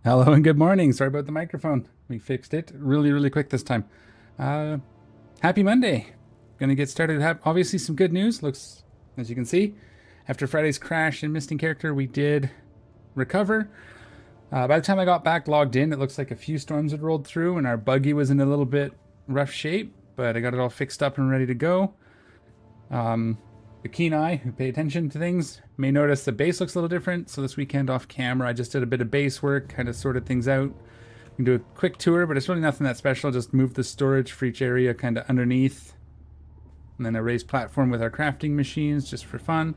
Hello and good morning. Sorry about the microphone. We fixed it really quick this time. Uh, Happy Monday. Gonna get started. Obviously some good news. Looks, as you can see, after Friday's crash and missing character, we did recover. By the time I got back logged in, it looks like a few storms had rolled through and our buggy was in a little bit rough shape, but I got it all fixed up and ready to go. The keen eye who pay attention to things may notice the base looks a little different. So this weekend off camera, I just did a bit of base work, kind of sorted things out. We can do a quick tour, but it's really nothing that special. Just move the storage for each area kind of underneath. And then a raised platform with our crafting machines just for fun.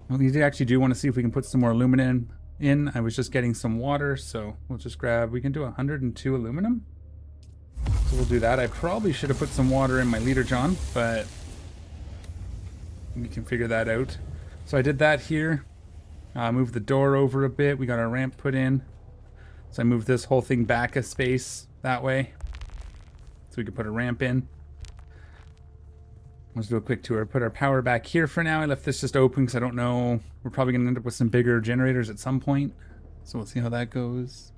We actually do want to see if we can put some more aluminum in. I was just getting some water, so we'll just grab, we can do 102 aluminum. So we'll do that. I probably should have put some water in my leader John, but we can figure that out. So I did that here. Moved the door over a bit. We got our ramp put in. So I moved this whole thing back a space that way, so we could put a ramp in. Let's do a quick tour. Put our power back here for now. I left this just open because I don't know. We're probably going to end up with some bigger generators at some point. So we'll see how that goes.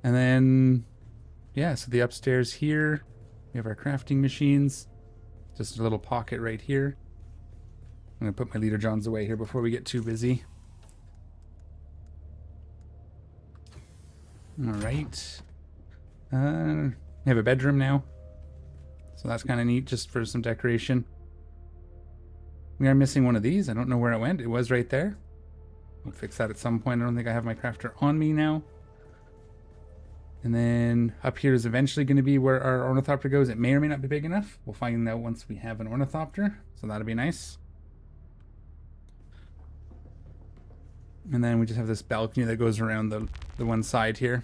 And then, yeah, so the upstairs here, we have our crafting machines. Just a little pocket right here. I'm going to put my leader Johns away here before we get too busy. Alright. We have a bedroom now. So that's kind of neat just for some decoration. We are missing one of these. I don't know where it went. It was right there. We'll fix that at some point. I don't think I have my crafter on me now. And then up here is eventually going to be where our ornithopter goes. It may or may not be big enough. We'll find out once we have an ornithopter. So that'll be nice. And then we just have this balcony that goes around the one side here.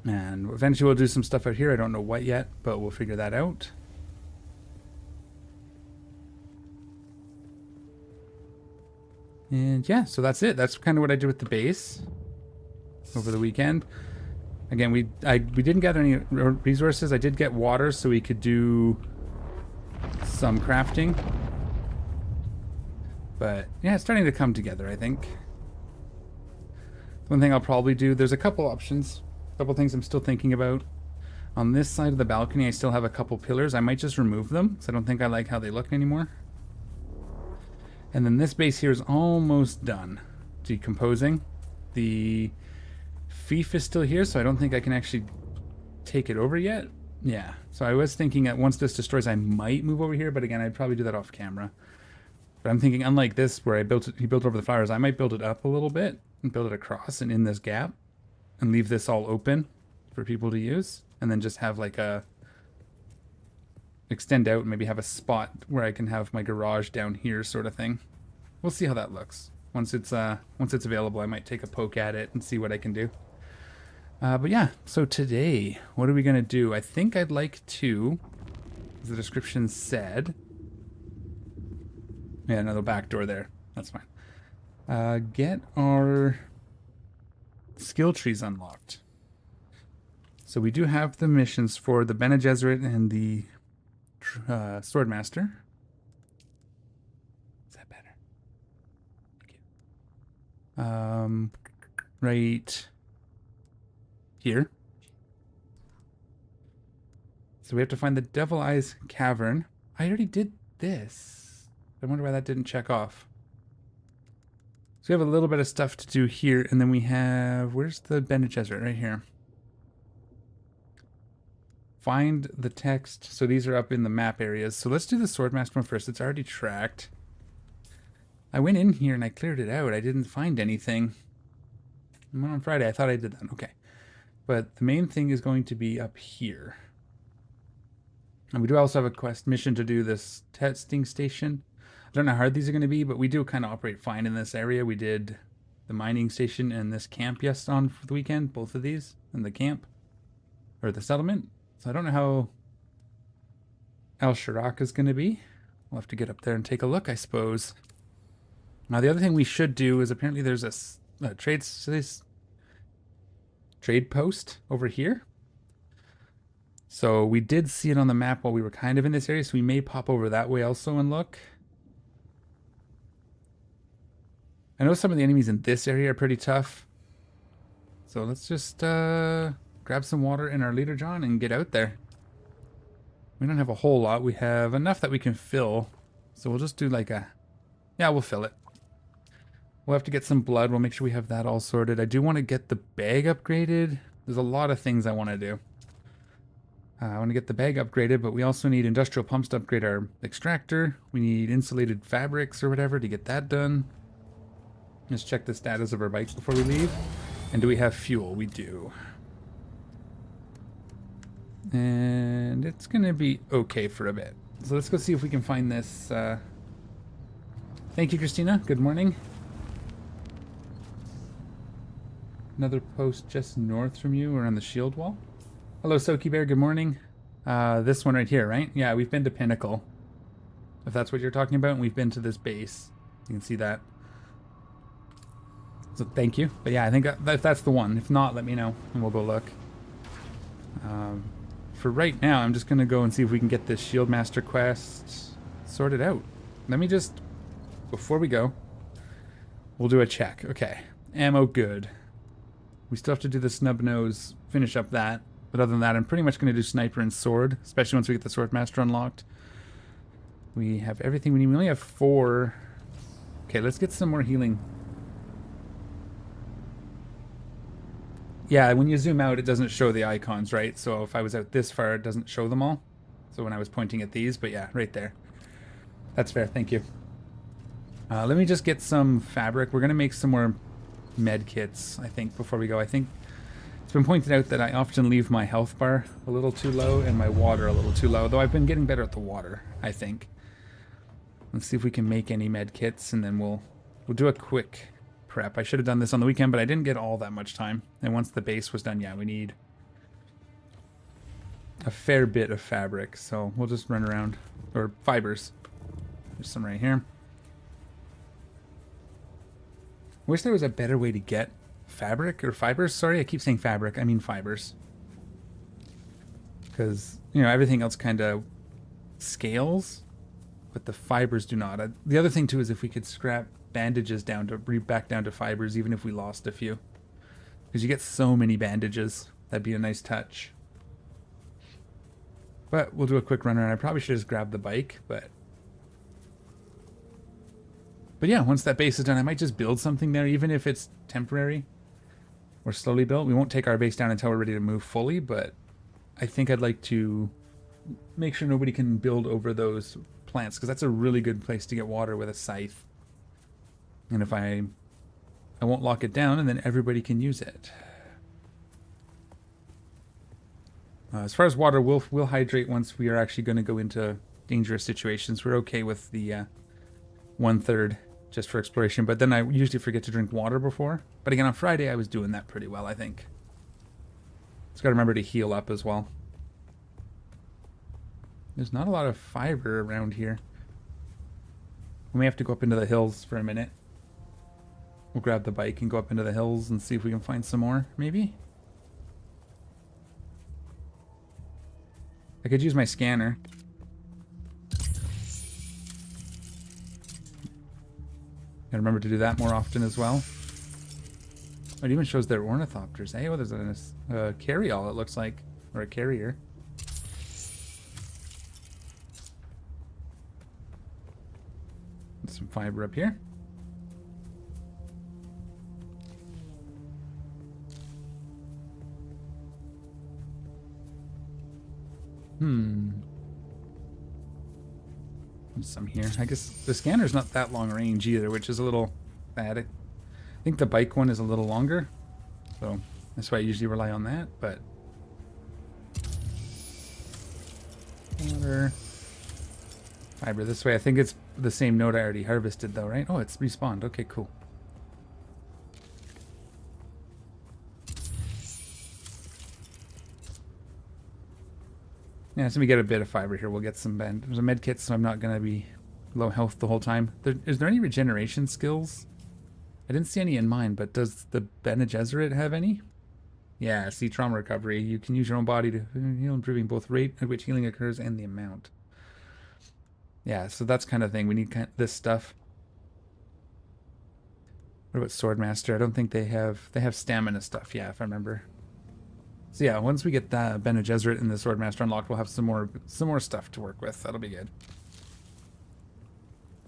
And eventually we'll do some stuff out here. I don't know what yet, but we'll figure that out. And yeah, so that's it. That's kind of what I did with the base over the weekend. Again, we didn't gather any resources. I did get water so we could do some crafting. But yeah, it's starting to come together, I think. One thing I'll probably do, there's a couple options, a couple things I'm still thinking about. On this side of the balcony, I still have a couple pillars. I might just remove them because I don't think I like how they look anymore. And then this base here is almost done decomposing. The fief is still here, so I don't think I can actually take it over yet. Yeah, so I was thinking that once this destroys, I might move over here, but again, I'd probably do that off camera. But I'm thinking, unlike this, where he built over the flowers, I might build it up a little bit and build it across and in this gap and leave this all open for people to use, and then just have like a extend out and maybe have a spot where I can have my garage down here sort of thing. We'll see how that looks. Once it's available, I might take a poke at it and see what I can do. But yeah, so today, what are we going to do? I think I'd like to, as the description said... Yeah, another back door there. That's fine. Get our skill trees unlocked. So we do have the missions for the Bene Gesserit and the Swordmaster. Is that better? Thank you. Right here. So we have to find the Devil Eyes Cavern. I already did this. I wonder why that didn't check off. So we have a little bit of stuff to do here, and then we have... Where's the Bene Gesserit? Right here. Find the text. So these are up in the map areas. So let's do the Swordmaster one first. It's already tracked. I went in here and I cleared it out. I didn't find anything. On Friday, I thought I did that. Okay. But the main thing is going to be up here. And we do also have a quest mission to do this testing station. I don't know how hard these are going to be, but we do kind of operate fine in this area. We did the mining station and this camp on for the weekend, both of these, and the camp, or the settlement. So I don't know how El Shirak is going to be. We'll have to get up there and take a look, I suppose. Now, the other thing we should do is apparently there's a trade post over here. So we did see it on the map while we were kind of in this area, so we may pop over that way also and look. I know some of the enemies in this area are pretty tough. So let's just grab some water in our leader John and get out there. We don't have a whole lot. We have enough that we can fill. So we'll just do like a... Yeah, we'll fill it. We'll have to get some blood. We'll make sure we have that all sorted. I do want to get the bag upgraded. There's a lot of things I want to do. I want to get the bag upgraded, but we also need industrial pumps to upgrade our extractor. We need insulated fabrics or whatever to get that done. Let's check the status of our bikes before we leave. And do we have fuel? We do. And it's going to be okay for a bit. So let's go see if we can find this. Thank you, Christina. Good morning. Another post just north from you or on the shield wall. Hello, Soki Bear. Good morning. This one right here, right? Yeah, we've been to Pinnacle. If that's what you're talking about, and we've been to this base. You can see that. So thank you. But yeah, I think if that's the one. If not, let me know, and we'll go look. For right now, I'm just going to go and see if we can get this Shieldmaster quest sorted out. Let me just, before we go, we'll do a check. Okay, ammo good. We still have to do the snub nose, finish up that. But other than that, I'm pretty much going to do sniper and sword, especially once we get the Swordmaster unlocked. We have everything we need. We only have 4. Okay, let's get some more healing. Yeah, when you zoom out, it doesn't show the icons, right? So if I was out this far, it doesn't show them all. So when I was pointing at these, but yeah, right there. That's fair, thank you. Let me just get some fabric. We're going to make some more med kits, I think, before we go. I think it's been pointed out that I often leave my health bar a little too low and my water a little too low, though I've been getting better at the water, I think. Let's see if we can make any med kits, and then we'll do a quick prep. I should have done this on the weekend, but I didn't get all that much time. And once the base was done, yeah, we need a fair bit of fabric, so we'll just run around. Or fibers. There's some right here. Wish there was a better way to get fabric or fibers. Sorry, I keep saying fabric. I mean fibers. Because, you know, everything else kind of scales, but the fibers do not. The other thing, too, is if we could scrap bandages down to back down to fibers, even if we lost a few. Because you get so many bandages. That'd be a nice touch. But we'll do a quick run around. I probably should just grab the bike, but yeah, once that base is done, I might just build something there, even if it's temporary or slowly built. We won't take our base down until we're ready to move fully, but I think I'd like to make sure nobody can build over those plants, because that's a really good place to get water with a scythe. And if I won't lock it down, and then everybody can use it. As far as water, we'll hydrate once we are actually going to go into dangerous situations. We're okay with the 1/3 just for exploration, but then I usually forget to drink water before. But again, on Friday, I was doing that pretty well, I think. Just got to remember to heal up as well. There's not a lot of fiber around here. We may have to go up into the hills for a minute. We'll grab the bike and go up into the hills and see if we can find some more, maybe? I could use my scanner. Gotta remember to do that more often as well. It even shows their ornithopters. Hey, well, there's a carry-all, it looks like. Or a carrier. Some fiber up here. There's some here. I guess the scanner's not that long range either, which is a little bad. I think the bike one is a little longer, so that's why I usually rely on that, but water. Fiber this way. I think it's the same node I already harvested though, right? Oh, it's respawned. Okay, cool. Yeah, so we get a bit of fiber here. We'll get some there's a med kit, so I'm not going to be low health the whole time. Is there any regeneration skills? I didn't see any in mine, but does the Bene Gesserit have any? Yeah, see, trauma recovery. You can use your own body to heal, improving both rate at which healing occurs and the amount. Yeah, so that's kind of thing. We need this stuff. What about Swordmaster? I don't think they have stamina stuff. Yeah, if I remember. So yeah, once we get the Bene Gesserit and the Swordmaster unlocked, we'll have some more stuff to work with. That'll be good.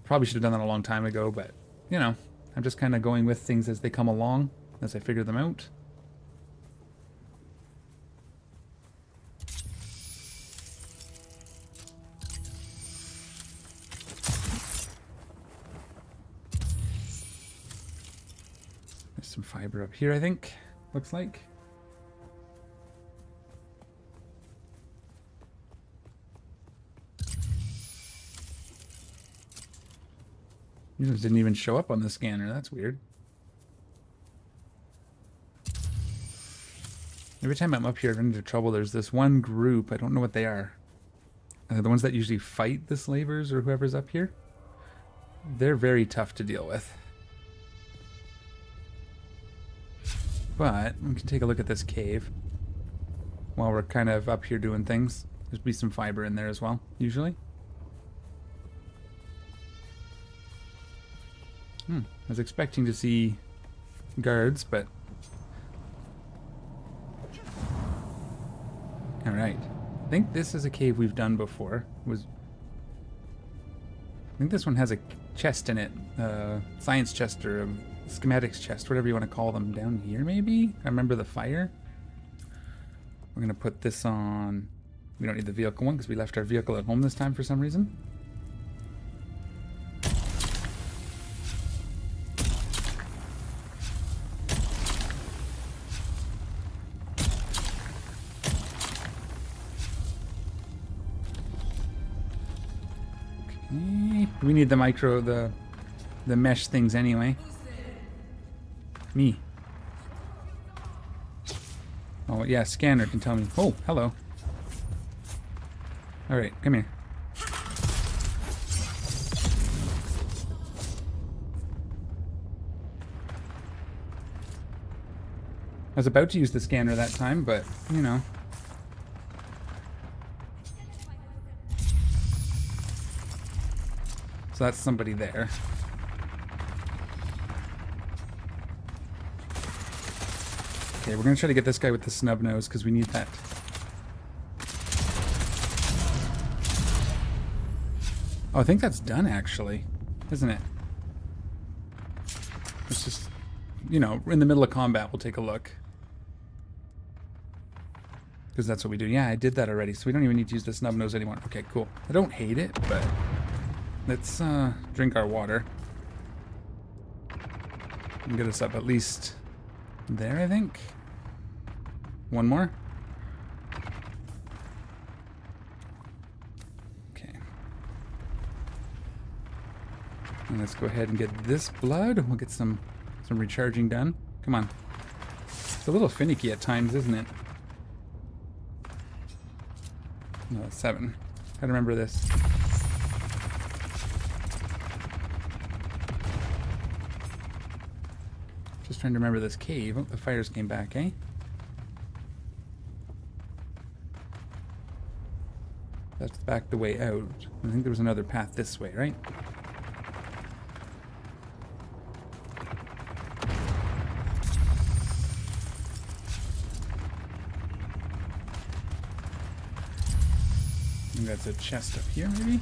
Probably should have done that a long time ago, but you know, I'm just kind of going with things as they come along, as I figure them out. There's some fiber up here, I think. Looks like. These didn't even show up on the scanner. That's weird. Every time I'm up here, I run into trouble. There's this one group. I don't know what they are. The ones that usually fight the slavers or whoever's up here. They're very tough to deal with. But we can take a look at this cave while we're kind of up here doing things. There's be some fiber in there as well, usually. I was expecting to see guards, but... Alright. I think this is a cave we've done before. I think this one has a chest in it. Science chest or a schematics chest, whatever you want to call them. Down here, maybe? I remember the fire. We're going to put this on... We don't need the vehicle one because we left our vehicle at home this time for some reason. We need the the mesh things anyway. Me. Oh yeah, scanner can tell me. Oh, hello. Alright, come here. I was about to use the scanner that time, but, you know. So that's somebody there. Okay, we're going to try to get this guy with the snub nose because we need that. Oh, I think that's done actually, isn't it? It's just, you know, in the middle of combat, we'll take a look. Because that's what we do. Yeah, I did that already, so we don't even need to use the snub nose anymore. Okay, cool. I don't hate it, but... Let's drink our water. And get us up at least there, I think. One more. Okay. And let's go ahead and get this blood. We'll get some recharging done. Come on. It's a little finicky at times, isn't it? No, 7. Gotta remember this. Just trying to remember this cave. Oh, the fires came back, eh? That's back the way out. I think there was another path this way, right? I think that's a chest up here, maybe?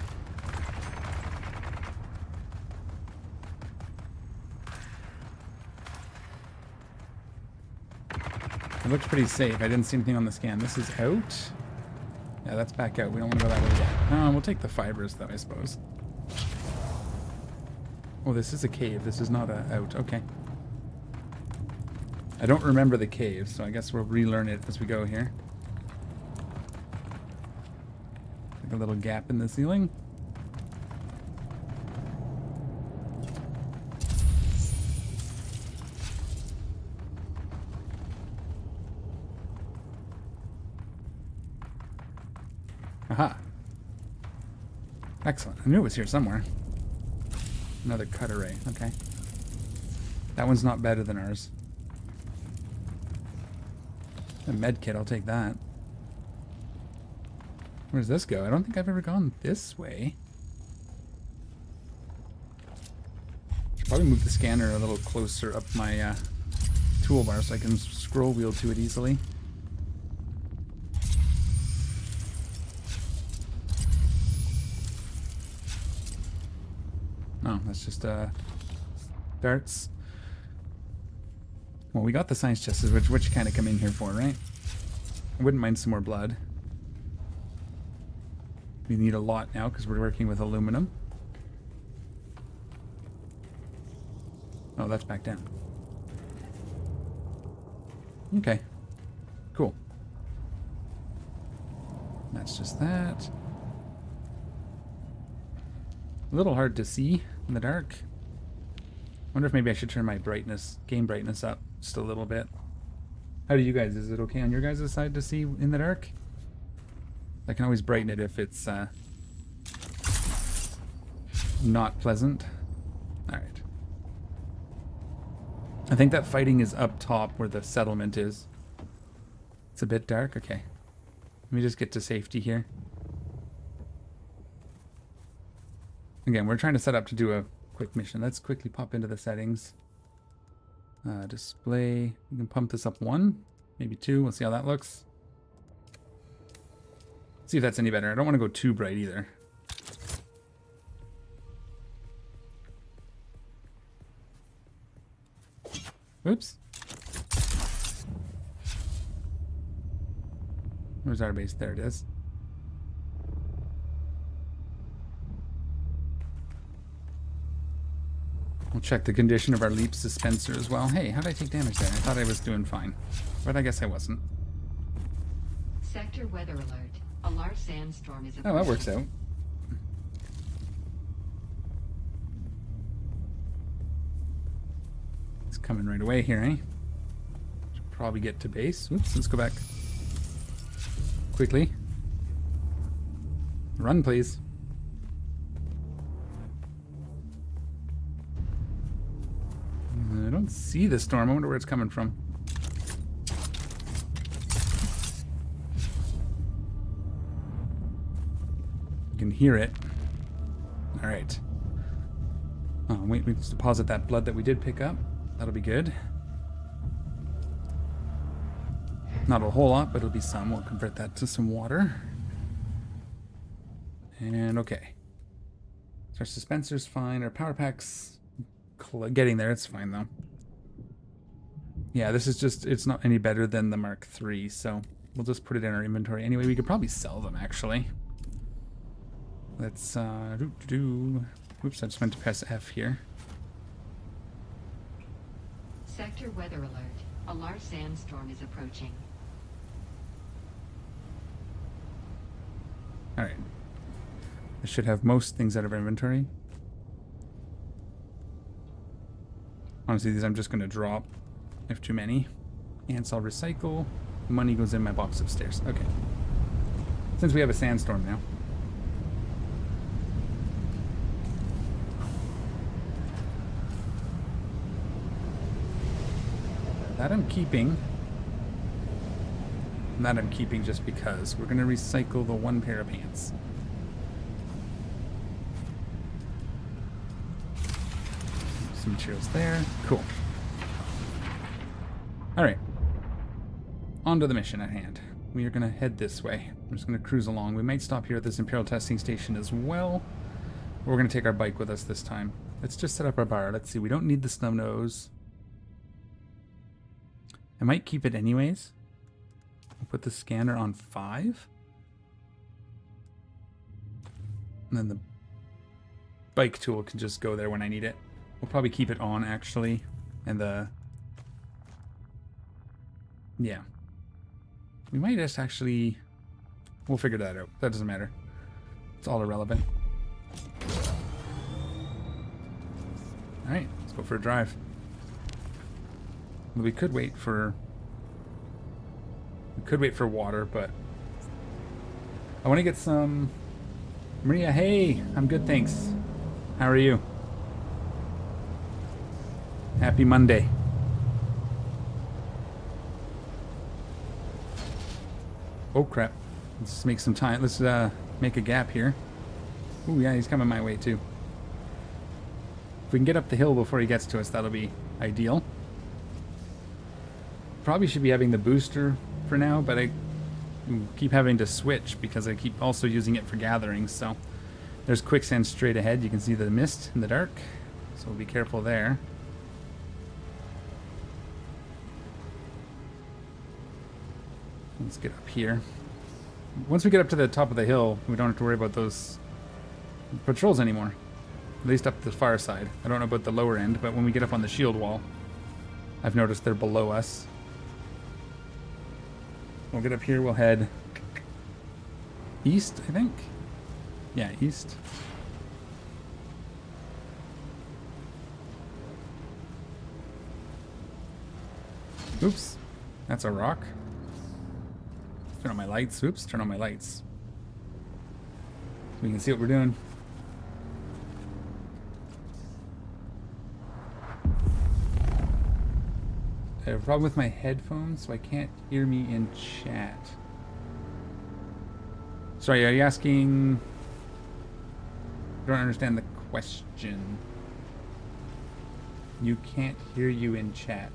It looks pretty safe. I didn't see anything on the scan. This is out? Yeah, that's back out. We don't want to go that way yet. We'll take the fibers, though, I suppose. Oh, this is a cave. This is not a out. Okay. I don't remember the cave, so I guess we'll relearn it as we go here. Like a little gap in the ceiling. Aha. Excellent. I knew it was here somewhere. Another cut array. Okay. That one's not better than ours. A med kit, I'll take that. Where does this go? I don't think I've ever gone this way. Should probably move the scanner a little closer up my toolbar so I can scroll wheel to it easily. Oh, that's just darts. Well, we got the science chests, which kind of come in here for, right? I wouldn't mind some more blood. We need a lot now because we're working with aluminum. Oh, that's back down. Okay. Cool. That's just that. A little hard to see in the dark. Wonder if maybe I should turn my brightness, game brightness up just a little bit. How do you guys, is it okay on your guys' side to see in the dark? I can always brighten it if it's not pleasant. Alright. I think that fighting is up top where the settlement is. It's a bit dark. Okay. Let me just get to safety here. Again, we're trying to set up to do a quick mission. Let's quickly pop into the settings. Display. We can pump this up 1, maybe 2. We'll see how that looks. See if that's any better. I don't want to go too bright either. Oops. Where's our base? There it is. We'll check the condition of our leap dispenser as well. Hey, how did I take damage there? I thought I was doing fine, but I guess I wasn't. Sector weather alert. A large sandstorm is approaching. Oh, that works out. It's coming right away here, eh? Should probably get to base. Oops, let's go back. Quickly. Run, please. I don't see the storm. I wonder where it's coming from. You can hear it. All right. Oh, wait, we just deposit that blood that we did pick up. That'll be good. Not a whole lot, but it'll be some. We'll convert that to some water. And okay. So our dispenser's fine. Our power pack's getting there. It's fine though. Yeah, this is just, it's not any better than the Mark III, so we'll just put it in our inventory. Anyway, we could probably sell them actually. Let's Oops, I just meant to press F here. Sector weather alert. A large sandstorm is approaching. Alright. I should have most things out of our inventory. Honestly, these I'm just going to drop if too many. Ants I'll recycle. Money goes in my box upstairs. Okay. Since we have a sandstorm now. That I'm keeping. And that I'm keeping just because. We're going to recycle the 1 pair of pants. Some materials there. Cool. Alright. On to the mission at hand. We are going to head this way. I'm just going to cruise along. We might stop here at this Imperial testing station as well. We're going to take our bike with us this time. Let's just set up our bar. Let's see. We don't need the snub nose. I might keep it anyways. I'll put the scanner on 5. And then the bike tool can just go there when I need it. We'll probably keep it on actually. And the... yeah. We might just actually... we'll figure that out. That doesn't matter. It's all irrelevant. Alright, let's go for a drive. We could wait for... we could wait for water, but... I want to get some... Maria, hey! I'm good, thanks. How are you? Happy Monday. Oh crap. Let's make some time. Let's make a gap here. Ooh, yeah, he's coming my way too. If we can get up the hill before he gets to us, that'll be ideal. Probably should be having the booster for now, but I keep having to switch because I keep also using it for gatherings. So there's quicksand straight ahead. You can see the mist in the dark, so we'll be careful there. Let's get up here. Once we get up to the top of the hill, we don't have to worry about those patrols anymore. At least up the far side. I don't know about the lower end, but when we get up on the shield wall, I've noticed they're below us. We'll get up here, we'll head east, I think? Yeah, east. Oops, that's a rock. Turn on my lights. Oops, turn on my lights. We can see what we're doing. I have a problem with my headphones, so I can't hear me in chat. Sorry, are you asking? I don't understand the question. You can't hear you in chat.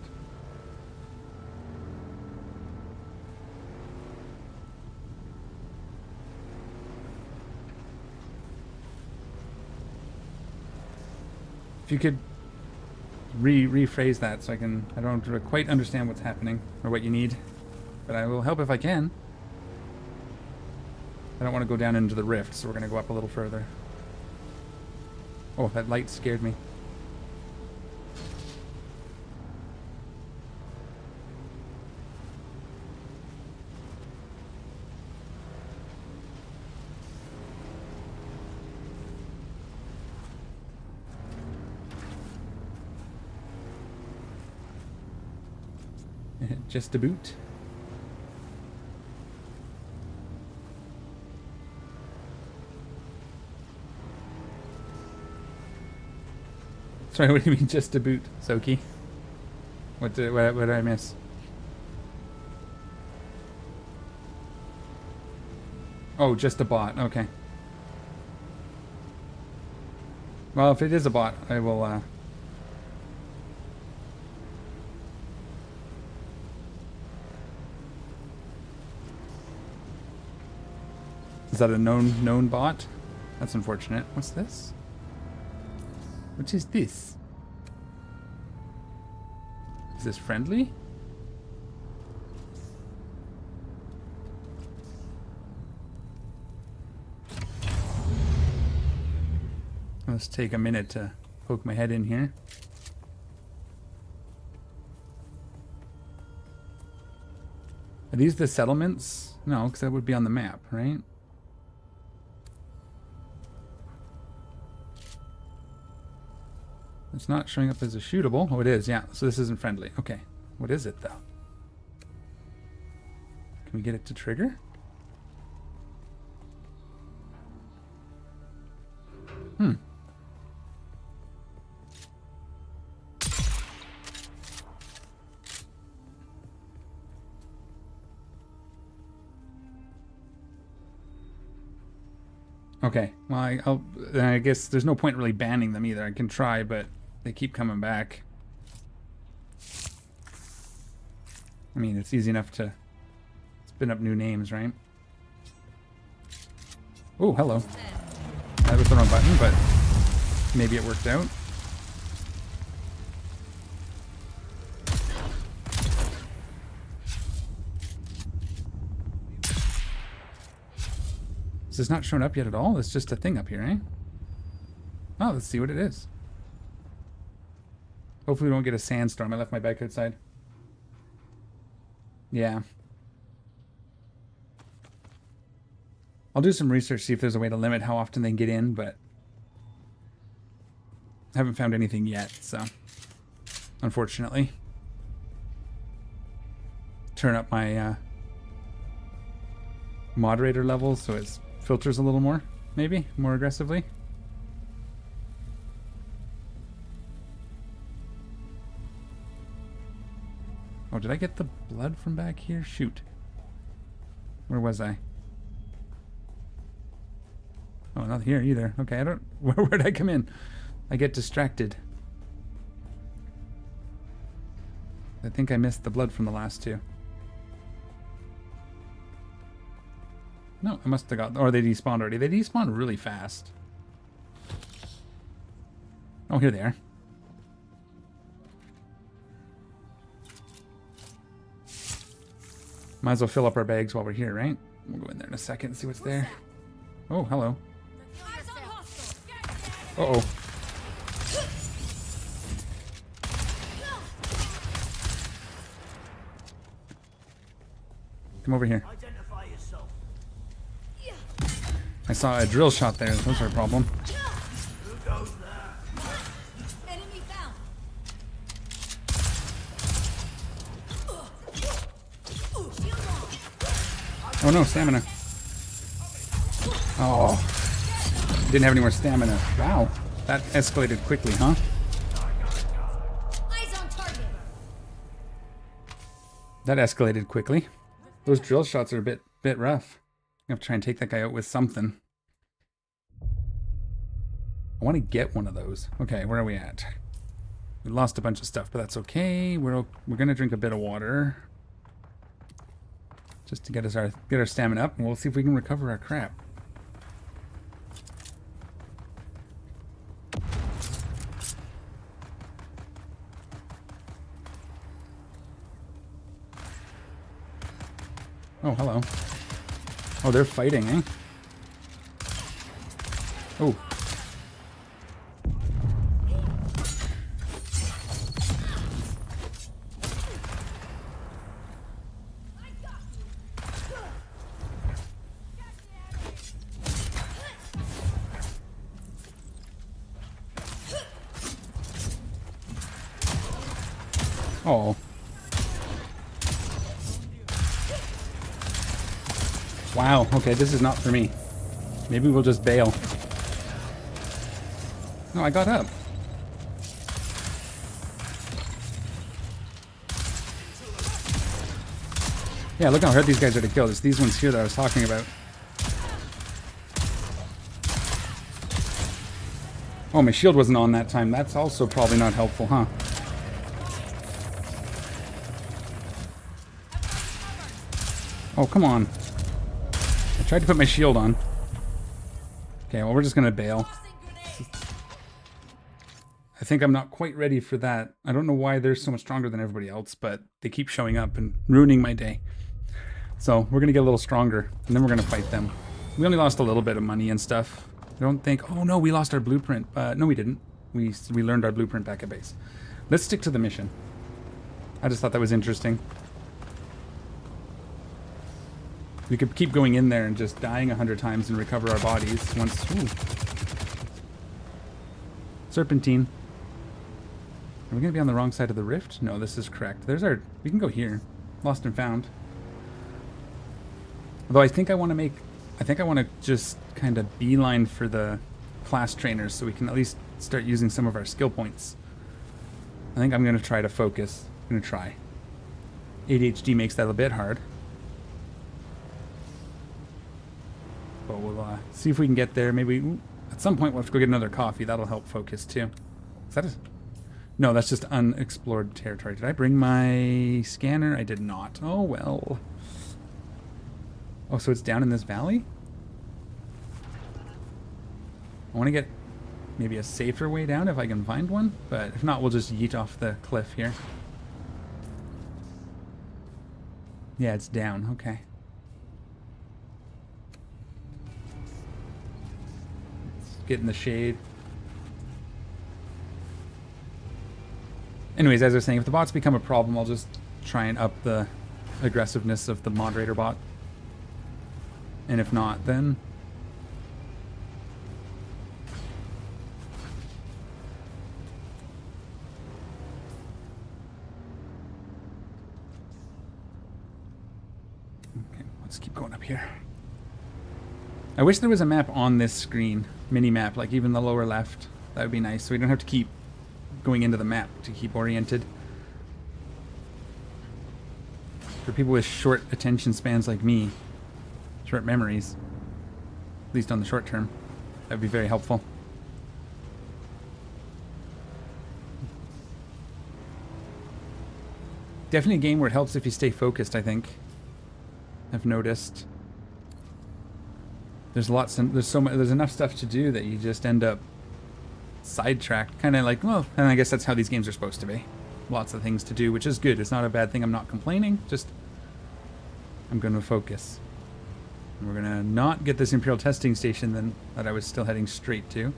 If you could rephrase that so I don't quite understand what's happening or what you need, but I will help if I can. I don't want to go down into the rift, so we're going to go up a little further. Oh, that light scared me. Just a boot. Sorry, what do you mean just a boot, Soki? What did I miss? Oh, just a bot. Okay. Well, if it is a bot, I will Is that a known bot? That's unfortunate. What's this? What is this? Is this friendly? Let's take a minute to poke my head in here. Are these the settlements? No, because that would be on the map, right? It's not showing up as a shootable. Oh, it is, yeah. So this isn't friendly. Okay. What is it, though? Can we get it to trigger? Hmm. Okay. Well, I guess there's no point really banning them either. I can try, but they keep coming back. I mean, it's easy enough to spin up new names, right? Oh, hello. That was the wrong button, but maybe it worked out. Is this not showing up yet at all? It's just a thing up here, eh? Oh, let's see what it is. Hopefully we don't get a sandstorm. I left my bike outside. Yeah. I'll do some research, see if there's a way to limit how often they can get in, but I haven't found anything yet, so unfortunately. Turn up my moderator levels so it filters a little more, maybe, more aggressively. Oh, did I get the blood from back here? Shoot. Where was I? Oh, not here either. Okay, I don't... Where'd I come in? I get distracted. I think I missed the blood from the last two. No, I must have got... Or they despawned already. They despawned really fast. Oh, here they are. Might as well fill up our bags while we're here, right? We'll go in there in a second and see what's there. Oh, hello. Uh-oh. Come over here. I saw a drill shot there. Those are a problem. Oh no, stamina. Oh. Didn't have any more stamina. Wow. That escalated quickly, huh? Eyes on target. That escalated quickly. Those drill shots are a bit rough. I have to try and take that guy out with something. I want to get one of those. Okay, where are we at? We lost a bunch of stuff, but that's okay. We're gonna drink a bit of water. Just to get our stamina up, and we'll see if we can recover our crap. Oh, hello. Oh, they're fighting, eh? Oh. Oh. Wow, okay, this is not for me. Maybe we'll just bail. No, I got up. Yeah, look how hard these guys are to kill. It's these ones here that I was talking about. Oh, my shield wasn't on that time. That's also probably not helpful, huh? Oh, come on. I tried to put my shield on. Okay, well, we're just gonna bail. I think I'm not quite ready for that. I don't know why they're so much stronger than everybody else, but they keep showing up and ruining my day. So we're gonna get a little stronger, and then we're gonna fight them. We only lost a little bit of money and stuff. I don't think... Oh no, we lost our blueprint. No, we didn't. We learned our blueprint back at base. Let's stick to the mission. I just thought that was interesting. We could keep going in there and just dying 100 times and recover our bodies once... Ooh. Serpentine. Are we going to be on the wrong side of the rift? No, this is correct. There's our... We can go here. Lost and found. Although I think I want to make... I think I want to just kind of beeline for the class trainers so we can at least start using some of our skill points. I think I'm going to try to focus. I'm going to try. ADHD makes that a bit hard. But we'll see if we can get there. Maybe at some point we'll have to go get another coffee. That'll help focus too. Is that a... No, that's just unexplored territory. Did I bring my scanner? I did not. Oh, well. Oh, so it's down in this valley? I want to get maybe a safer way down if I can find one. But if not, we'll just yeet off the cliff here. Yeah, it's down. Okay. Get in the shade. Anyways, as I was saying, if the bots become a problem, I'll just try and up the aggressiveness of the moderator bot. And if not, then... Okay, let's keep going up here. I wish there was a map on this screen. Mini-map, like even the lower left. That would be nice, so we don't have to keep going into the map to keep oriented. For people with short attention spans like me, short memories. At least on the short term. That'd be very helpful. Definitely a game where it helps if you stay focused, I think. I've noticed. There's there's enough stuff to do that you just end up sidetracked. Kind of like, well, and I guess that's how these games are supposed to be. Lots of things to do, which is good. It's not a bad thing. I'm not complaining. Just, I'm going to focus. And we're going to not get this Imperial testing station then that I was still heading straight to.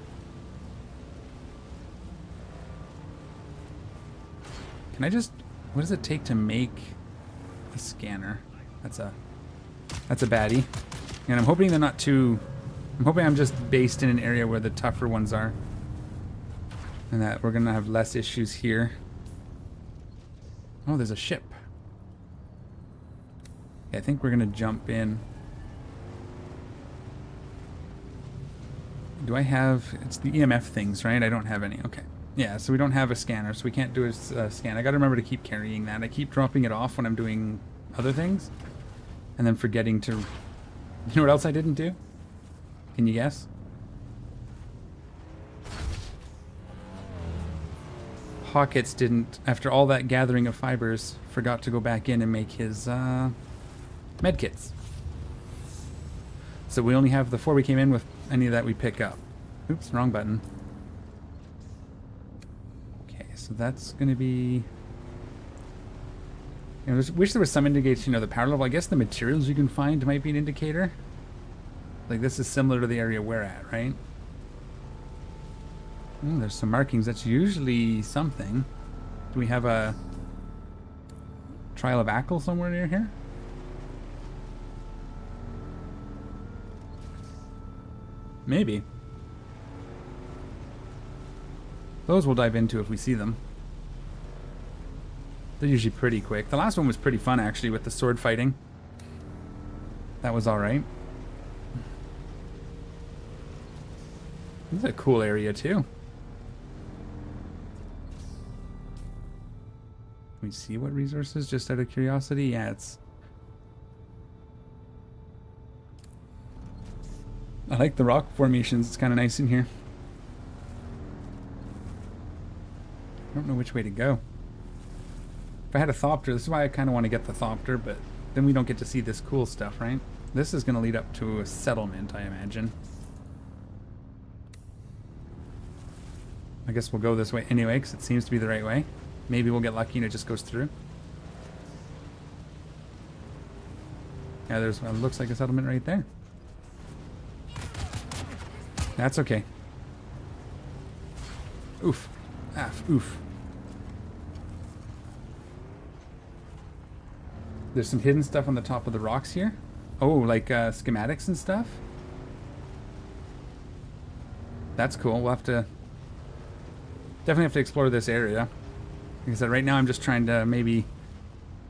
Can I just... What does it take to make a scanner? That's a baddie. And I'm hoping they're not too... I'm hoping I'm just based in an area where the tougher ones are. And that we're going to have less issues here. Oh, there's a ship. Yeah, I think we're going to jump in. Do I have... It's the EMF things, right? I don't have any. Okay. Yeah, so we don't have a scanner, so we can't do a scan. I gotta remember to keep carrying that. I keep dropping it off when I'm doing other things. And then forgetting to... You know what else I didn't do? Can you guess? Pockets didn't, after all that gathering of fibers, forgot to go back in and make his medkits. So we only have the 4 we came in with any of that we pick up. Oops, wrong button. So that's going to be... I wish there was some indication of the power level. I guess the materials you can find might be an indicator. Like this is similar to the area we're at, right? Oh, there's some markings. That's usually something. Do we have a Trial of Ackle somewhere near here? Maybe. Those we'll dive into if we see them. They're usually pretty quick. The last one was pretty fun, actually, with the sword fighting. That was alright. This is a cool area, too. Can we see what resources, just out of curiosity? Yeah, it's... I like the rock formations. It's kind of nice in here. I don't know which way to go. If I had a Thopter, this is why I kind of want to get the Thopter, but then we don't get to see this cool stuff, right? This is going to lead up to a settlement, I imagine. I guess we'll go this way anyway, because it seems to be the right way. Maybe we'll get lucky and it just goes through. Yeah, there's what looks like a settlement right there. That's okay. Oof. Ah, oof. There's some hidden stuff on the top of the rocks here. Oh, like schematics and stuff? That's cool. We'll have to... Definitely have to explore this area. Like I said, right now I'm just trying to maybe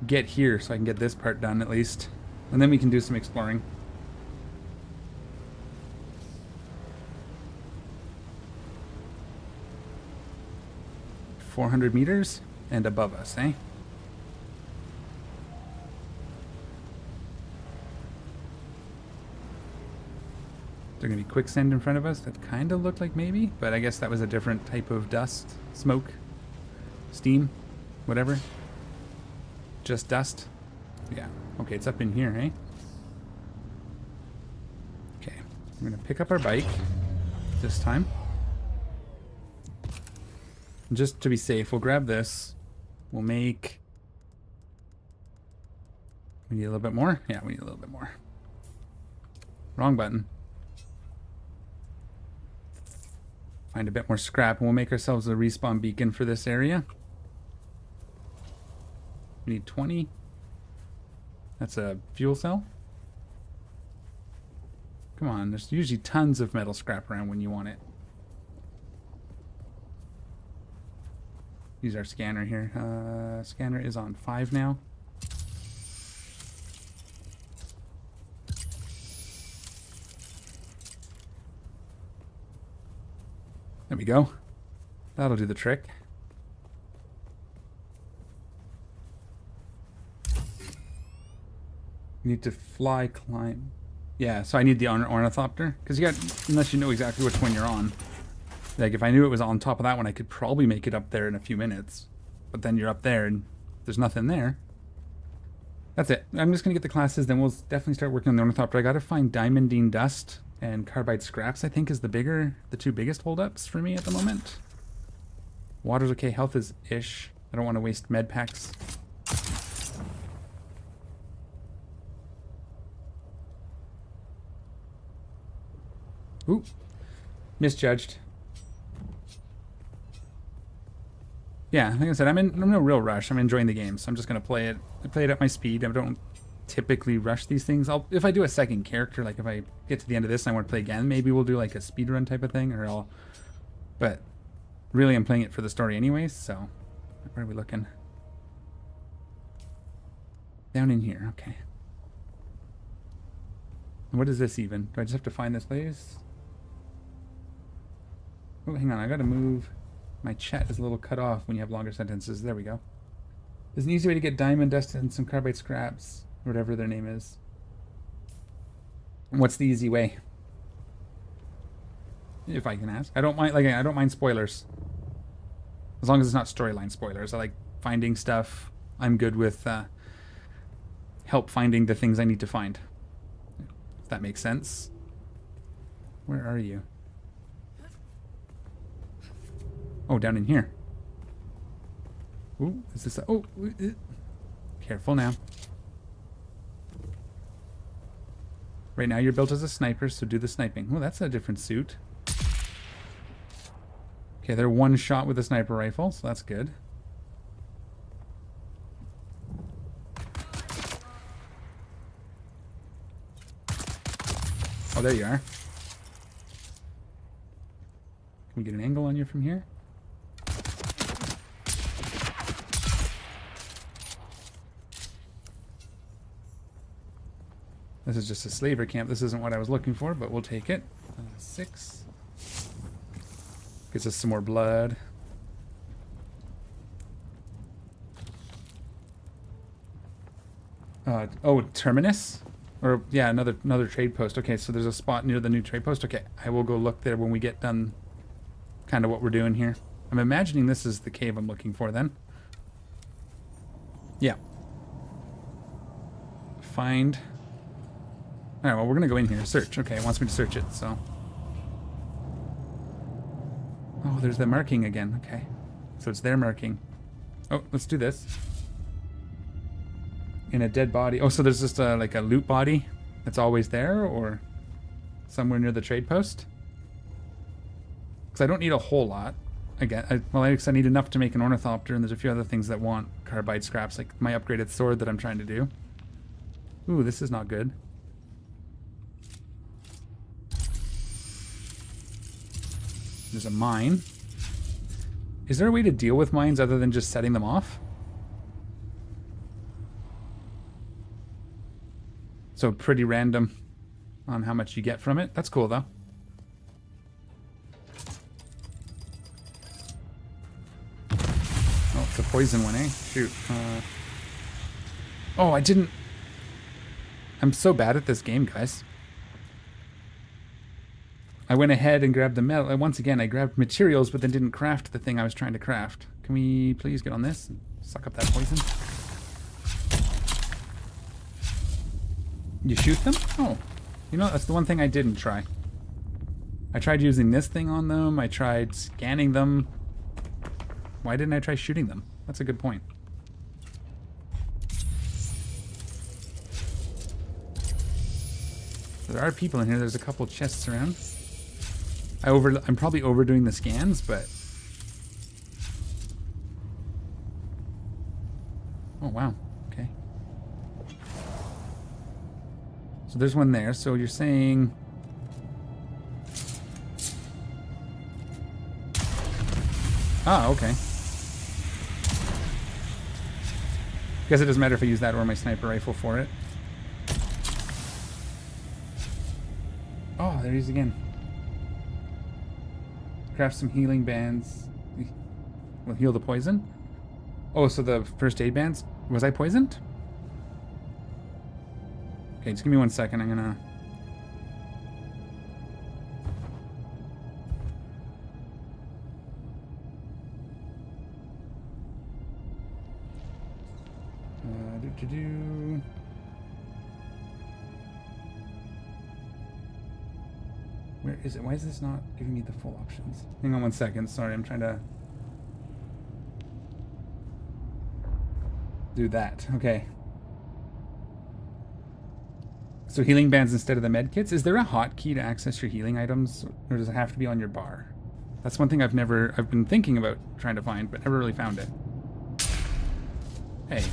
get here so I can get this part done at least. And then we can do some exploring. .400 meters and above us, eh? Is there going to be quicksand in front of us? That kind of looked like maybe, but I guess that was a different type of dust, smoke, steam, whatever. Just dust. Yeah. Okay, it's up in here, eh? Okay. I'm going to pick up our bike this time. Just to be safe, we'll grab this. We'll make... We need a little bit more? Yeah, we need a little bit more. Wrong button. Find a bit more scrap, and we'll make ourselves a respawn beacon for this area. We need 20. That's a fuel cell. Come on, there's usually tons of metal scrap around when you want it. Use our scanner here. Scanner is on 5 now. There we go. That'll do the trick. You need to fly, climb. Yeah, so I need the ornithopter. Because you got, unless you know exactly which one you're on. Like, if I knew it was on top of that one, I could probably make it up there in a few minutes. But then you're up there and there's nothing there. That's it. I'm just going to get the classes, then we'll definitely start working on the ornithopter. I got to find Diamondine dust and Carbide scraps, I think, is the two biggest holdups for me at the moment. Water's okay, health is ish. I don't want to waste med packs. Ooh, misjudged. Yeah, like I said, I'm in no real rush. I'm enjoying the game, so I'm just gonna play it. I play it at my speed. I don't typically rush these things. If I do a second character, like if I get to the end of this and I want to play again, maybe we'll do like a speed run type of thing, but really I'm playing it for the story anyways, so where are we looking? Down in here, okay. What is this even? Do I just have to find this place? Oh, hang on, I gotta move. My chat is a little cut off when you have longer sentences. There we go. There's an easy way to get diamond dust and some carbide scraps, or whatever their name is. What's the easy way? If I can ask. I don't mind spoilers. As long as it's not storyline spoilers. I like finding stuff. I'm good with help finding the things I need to find. If that makes sense. Where are you? Oh, down in here. Ooh, is this oh, careful now. Right now you're built as a sniper, so do the sniping. Oh, that's a different suit. Okay, they're one shot with a sniper rifle, so that's good. Oh, there you are. Can we get an angle on you from here? This is just a slaver camp. This isn't what I was looking for, but we'll take it. 6. Gives us some more blood. Oh, Terminus? Or, yeah, another trade post. Okay, so there's a spot near the new trade post. Okay, I will go look there when we get done kind of what we're doing here. I'm imagining this is the cave I'm looking for then. Yeah. Find... Alright, well, we're going to go in here. Search. Okay, it wants me to search it, so... Oh, there's the marking again. Okay. So it's their marking. Oh, let's do this. In a dead body. Oh, so there's just like a loot body that's always there, or somewhere near the trade post? Because I don't need a whole lot. Again, I need enough to make an ornithopter, and there's a few other things that want carbide scraps, like my upgraded sword that I'm trying to do. Ooh, this is not good. There's a mine. Is there a way to deal with mines other than just setting them off? So pretty random on how much you get from it. That's cool though. Oh, it's a poison one, eh? Shoot. Oh, I didn't... I'm so bad at this game, guys. I went ahead and grabbed the metal. Once again, I grabbed materials, but then didn't craft the thing I was trying to craft. Can we please get on this and suck up that poison? You shoot them? Oh. You know, that's the one thing I didn't try. I tried using this thing on them. I tried scanning them. Why didn't I try shooting them? That's a good point. There are people in here. There's a couple chests around. I'm probably overdoing the scans, but... Oh, wow. Okay. So there's one there. So you're saying... Ah, okay. Guess it doesn't matter if I use that or my sniper rifle for it. Oh, there he is again. Craft some healing bands. Will heal the poison. Oh, so the first aid bands. Was I poisoned? Okay, just give me 1 second. I'm gonna Do-do-do. Where is it? Why is this not giving me the full options? Hang on 1 second. Sorry, I'm trying to do that. Okay. So healing bands instead of the med kits. Is there a hotkey to access your healing items, or does it have to be on your bar? That's one thing I've been thinking about trying to find, but never really found it. Hey.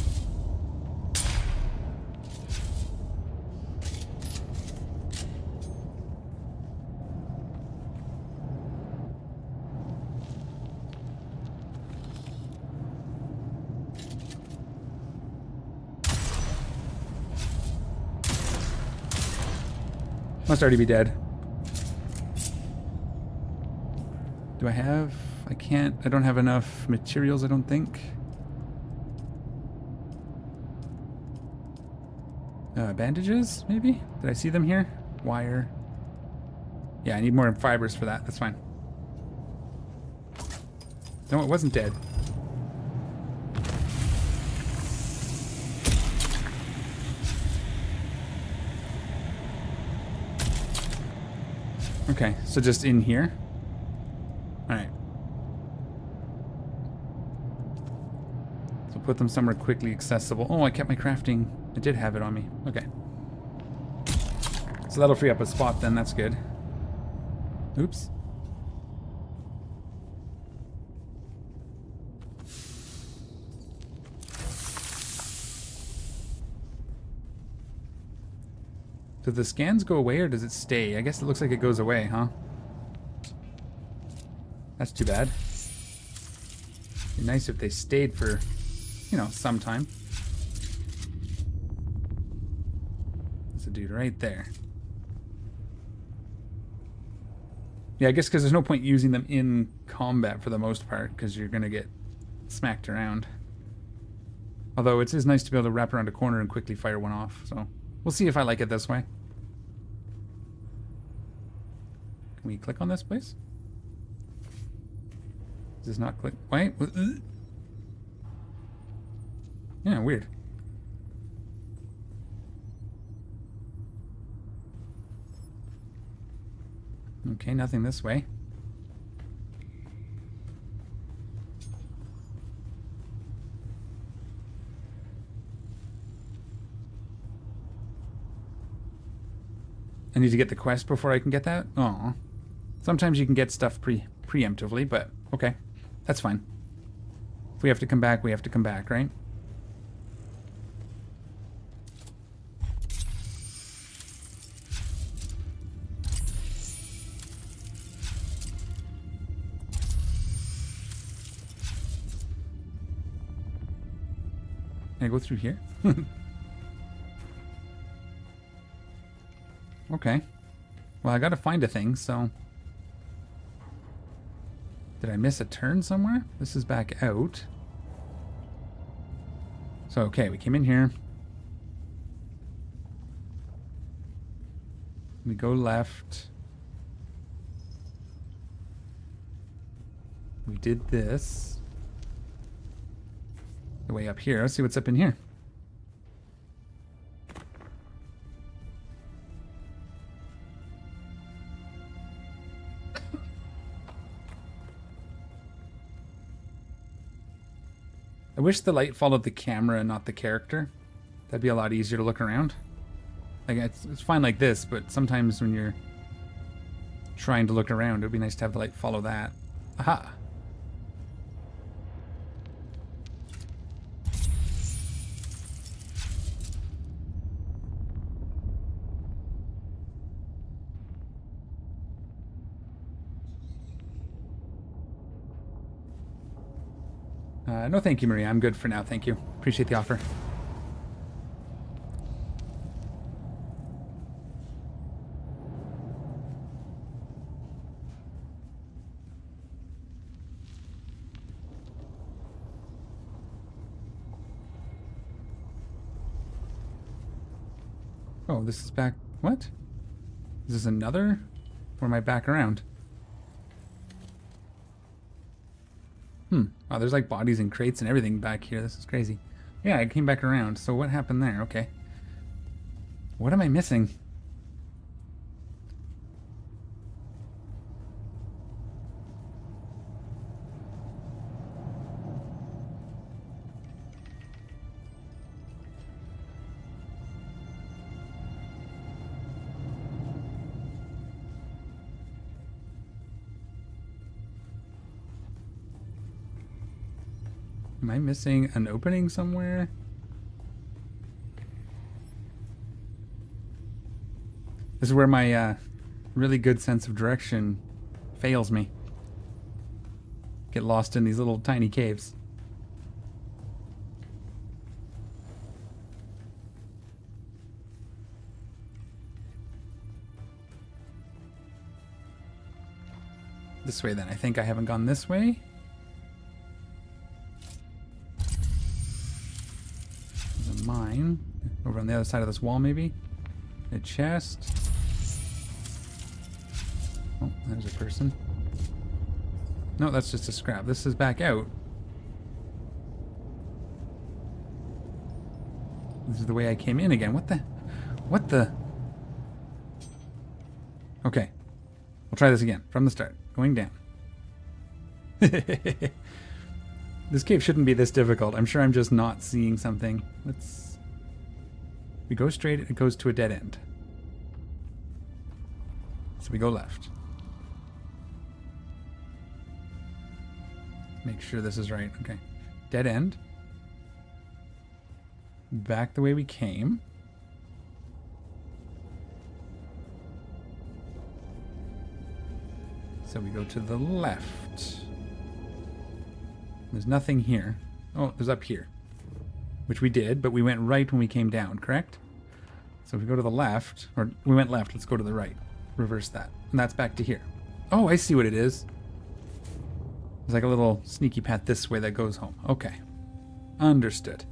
Must already be dead. Do I have... I can't... I don't have enough materials, I don't think. Bandages, maybe? Did I see them here? Wire. Yeah, I need more fibers for that. That's fine. No, it wasn't dead. Okay, so just in here. Alright. So put them somewhere quickly accessible. Oh, I kept my crafting. I did have it on me. Okay. So that'll free up a spot then, that's good. Oops. Do the scans go away or does it stay? I guess it looks like it goes away, huh? That's too bad. It'd be nice if they stayed for, you know, some time. There's a dude right there. Yeah, I guess because there's no point using them in combat for the most part, because you're going to get smacked around. Although it is nice to be able to wrap around a corner and quickly fire one off, so we'll see if I like it this way. Can we click on this, please? Does this not click? Wait. Yeah, weird. Okay, nothing this way. I need to get the quest before I can get that? Oh. Sometimes you can get stuff preemptively, but okay. That's fine. If we have to come back, we have to come back, right? Can I go through here? Okay. Well, I gotta find a thing, so... Did I miss a turn somewhere? This is back out. So, okay, we came in here. We go left. We did this. The way up here. Let's see what's up in here. I wish the light followed the camera and not the character. That'd be a lot easier to look around. Like it's fine like this, but sometimes when you're trying to look around, it would be nice to have the light follow that. Aha! No thank you, Maria. I'm good for now, thank you. Appreciate the offer. Oh, this is back... What? Is this another? Or am I back around? Oh, there's like bodies and crates and everything back here. This is crazy. Yeah, I came back around. So what happened there? Okay. What am I missing? Am I missing an opening somewhere? This is where my really good sense of direction fails me. Get lost in these little tiny caves. This way then. I think I haven't gone this way. There's a mine. Over on the other side of this wall maybe. A chest. Oh, there's a person. No, that's just a scrap. This is back out. This is the way I came in again. What the? What the? Okay. We'll try this again. From the start. Going down. This cave shouldn't be this difficult. I'm sure I'm just not seeing something. Let's... We go straight, it goes to a dead end. So we go left. Make sure this is right. Okay. Dead end. Back the way we came. So we go to the left. There's nothing here. Oh, there's up here. Which we did, but we went right when we came down, correct? So if we go to the left, or we went left, let's go to the right. Reverse that. And that's back to here. Oh, I see what it is. There's like a little sneaky path this way that goes home. Okay. Understood.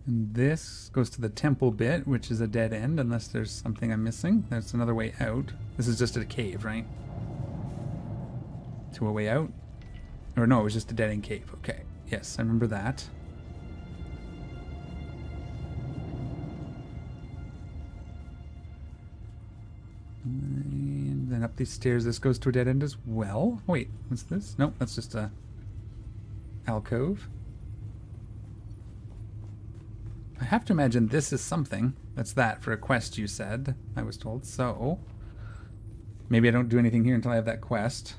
And this goes to the temple bit, which is a dead end, unless there's something I'm missing. There's another way out. This is just a cave, right? To a way out? Or no, it was just a dead end cave. Okay. Yes, I remember that. And then up these stairs, this goes to a dead end as well. Wait, what's this? Nope, that's just a alcove. I have to imagine this is something. That's that for a quest, you said, I was told. So, maybe I don't do anything here until I have that quest,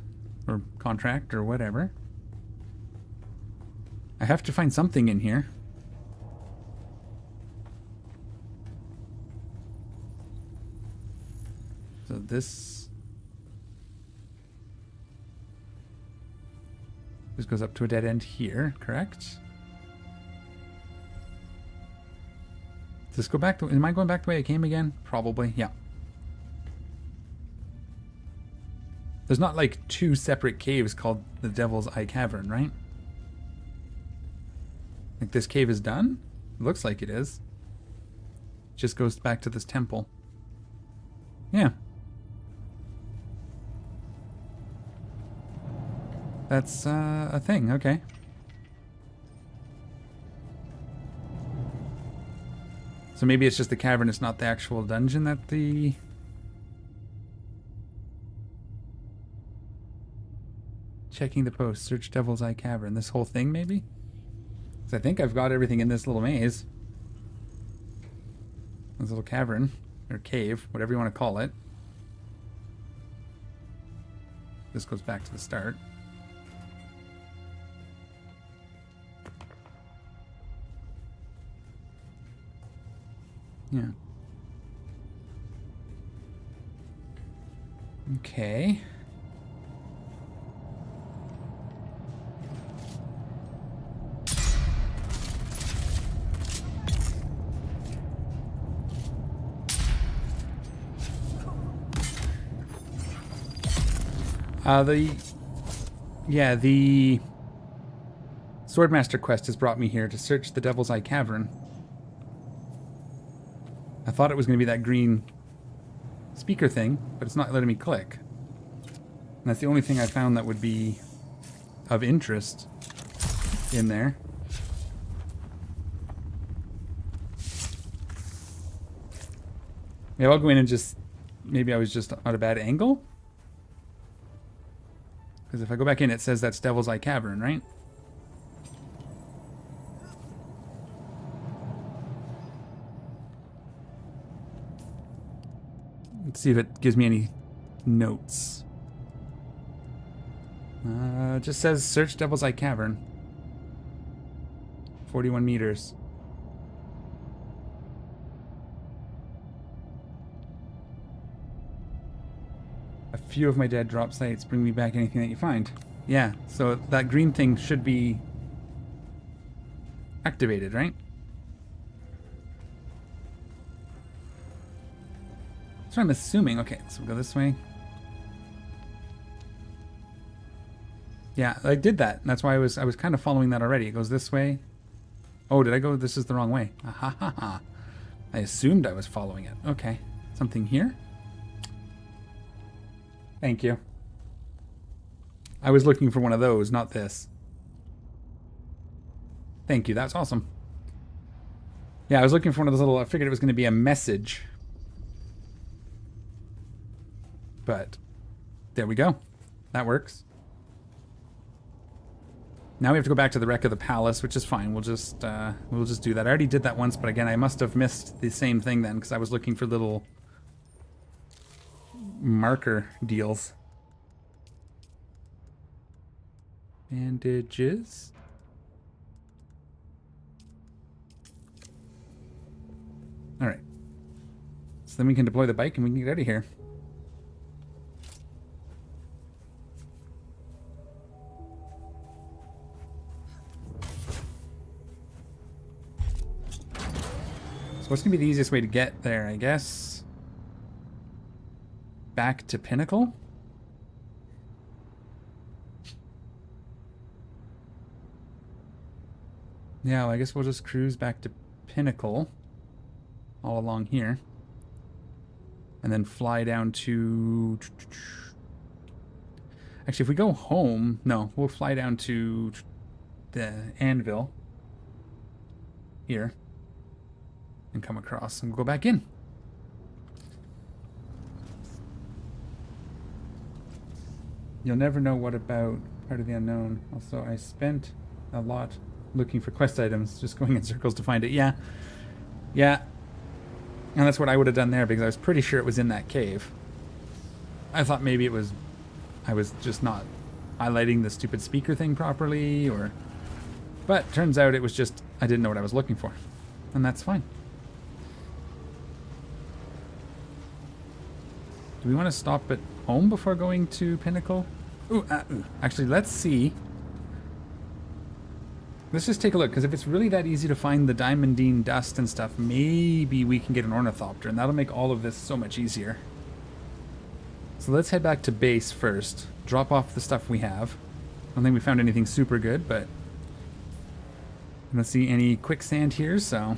or contract, or whatever. I have to find something in here. So this goes up to a dead end here, correct? Does this go back to... Am I going back the way I came again? Probably, yeah. There's not like two separate caves called the Devil's Eye Cavern, right? Like this cave is done? It looks like it is. It just goes back to this temple. Yeah. That's a thing, okay. So maybe it's just the cavern, it's not the actual dungeon that the... Checking the post, search Devil's Eye Cavern. This whole thing, maybe? Because I think I've got everything in this little maze. This little cavern, or cave, whatever you want to call it. This goes back to the start. Yeah. Okay. The Swordmaster quest has brought me here to search the Devil's Eye Cavern. I thought it was going to be that green speaker thing, but it's not letting me click. And that's the only thing I found that would be of interest in there. Maybe I'll go in and just... Maybe I was just on a bad angle? Because if I go back in, it says that's Devil's Eye Cavern, right? Let's see if it gives me any notes. It just says search Devil's Eye Cavern. 41 meters. A few of my dead drop sites. Bring me back anything that you find. Yeah, so that green thing should be activated, right? That's what I'm assuming. Okay, so we'll go this way. Yeah, I did that. That's why I was kind of following that already. It goes this way. Oh, did I go? This is the wrong way. Ha ha ha. I assumed I was following it. Okay. Something here? Thank you. I was looking for one of those, not this. Thank you. That's awesome. Yeah, I was looking for one of those little... I figured it was going to be a message. But there we go. That works. Now we have to go back to the wreck of the palace, which is fine. We'll just do that. I already did that once, but again, I must have missed the same thing then because I was looking for little marker deals. Bandages. All right. So then we can deploy the bike and we can get out of here. So what's going to be the easiest way to get there, I guess? Back to Pinnacle? Yeah, well, I guess we'll just cruise back to Pinnacle. All along here. And then fly down to... Actually, if we go home... No, we'll fly down to the Anvil. Here. And come across and go back in. You'll never know what about Part of the Unknown. Also, I spent a lot looking for quest items, just going in circles to find it. Yeah. Yeah. And that's what I would have done there because I was pretty sure it was in that cave. I thought maybe it was... I was just not highlighting the stupid speaker thing properly, or... But turns out it was just... I didn't know what I was looking for. And that's fine. Do we want to stop at home before going to Pinnacle? Ooh, actually, let's see. Let's just take a look, because if it's really that easy to find the Diamondine dust and stuff, maybe we can get an ornithopter, and that'll make all of this so much easier. So let's head back to base first. Drop off the stuff we have. I don't think we found anything super good, but... I don't see any quicksand here, so...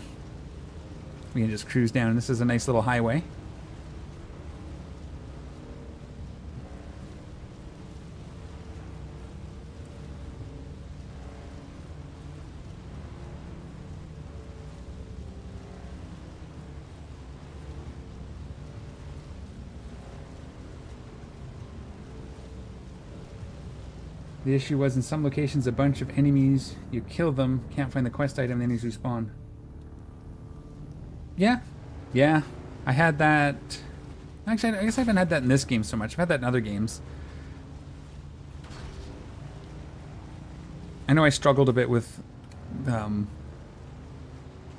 We can just cruise down. This is a nice little highway. The issue was in some locations a bunch of enemies, you kill them, can't find the quest item, the enemies respawn. Yeah. Yeah. I had that... Actually, I guess I haven't had that in this game so much. I've had that in other games. I know I struggled a bit with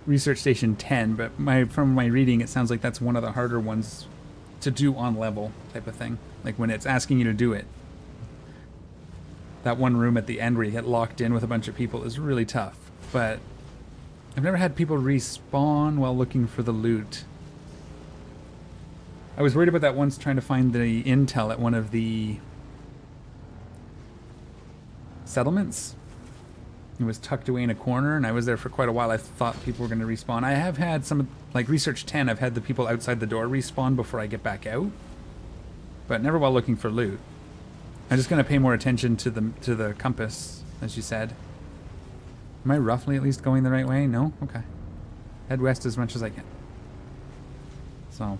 Research Station 10, but from my reading it sounds like that's one of the harder ones to do on level type of thing. Like when it's asking you to do it. That one room at the end where you get locked in with a bunch of people is really tough, but I've never had people respawn while looking for the loot. I was worried about that once trying to find the intel at one of the settlements. It was tucked away in a corner, and I was there for quite a while. I thought people were going to respawn. I have had some, like Research 10, I've had the people outside the door respawn before I get back out, but never while looking for loot. I'm just gonna pay more attention to the compass, as you said. Am I roughly at least going the right way? No? Okay. Head west as much as I can. So.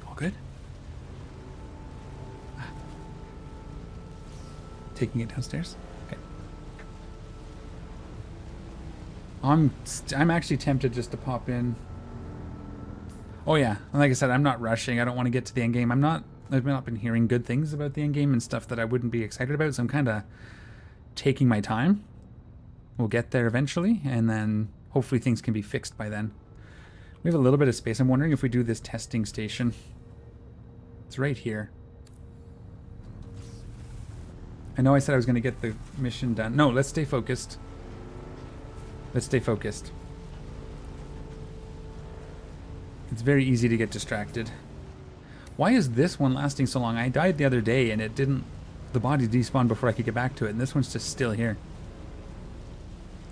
All good? Taking it downstairs? Okay. I'm actually tempted just to pop in. Oh yeah, and like I said, I'm not rushing. I don't want to get to the end game. I've not been hearing good things about the end game and stuff that I wouldn't be excited about, so I'm kind of taking my time. We'll get there eventually, and then hopefully things can be fixed by then. We have a little bit of space. I'm wondering if we do this testing station. It's right here. I know I said I was going to get the mission done. No, let's stay focused. Let's stay focused. It's very easy to get distracted. Why is this one lasting so long? I died the other day and it didn't... The body despawned before I could get back to it, and this one's just still here.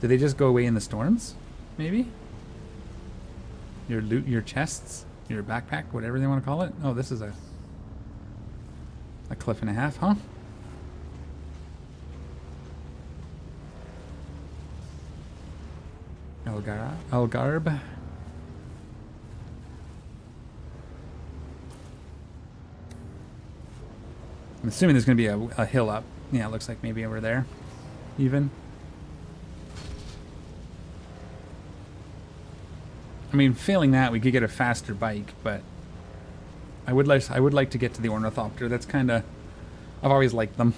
Did they just go away in the storms? Maybe? Your loot, your chests, your backpack, whatever they want to call it. Oh, this is a cliff and a half, huh? Algarb. I'm assuming there's going to be a hill up. Yeah, it looks like maybe over there, even. I mean, failing that, we could get a faster bike, but I would like to get to the ornithopter. That's kind of... I've always liked them.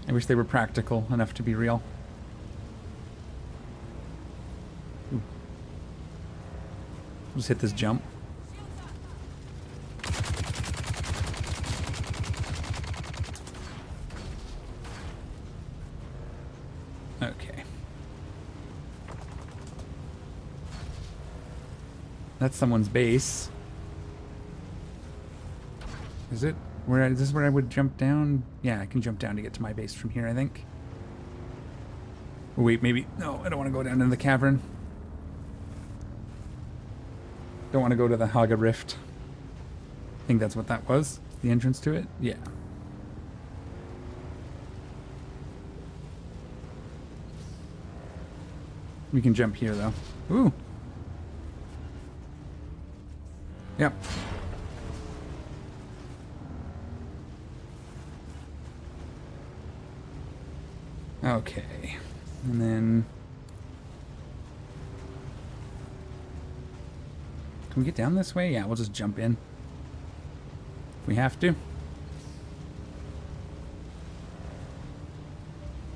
I wish they were practical enough to be real. Ooh. Just hit this jump. Okay. That's someone's base. Is it? Is this where I would jump down? Yeah, I can jump down to get to my base from here, I think. Oh, wait, maybe... No, I don't want to go down into the cavern. Don't want to go to the Haga Rift. I think that's what that was. The entrance to it? Yeah. We can jump here, though. Ooh. Yep. Okay. And then... Can we get down this way? Yeah, we'll just jump in. If we have to.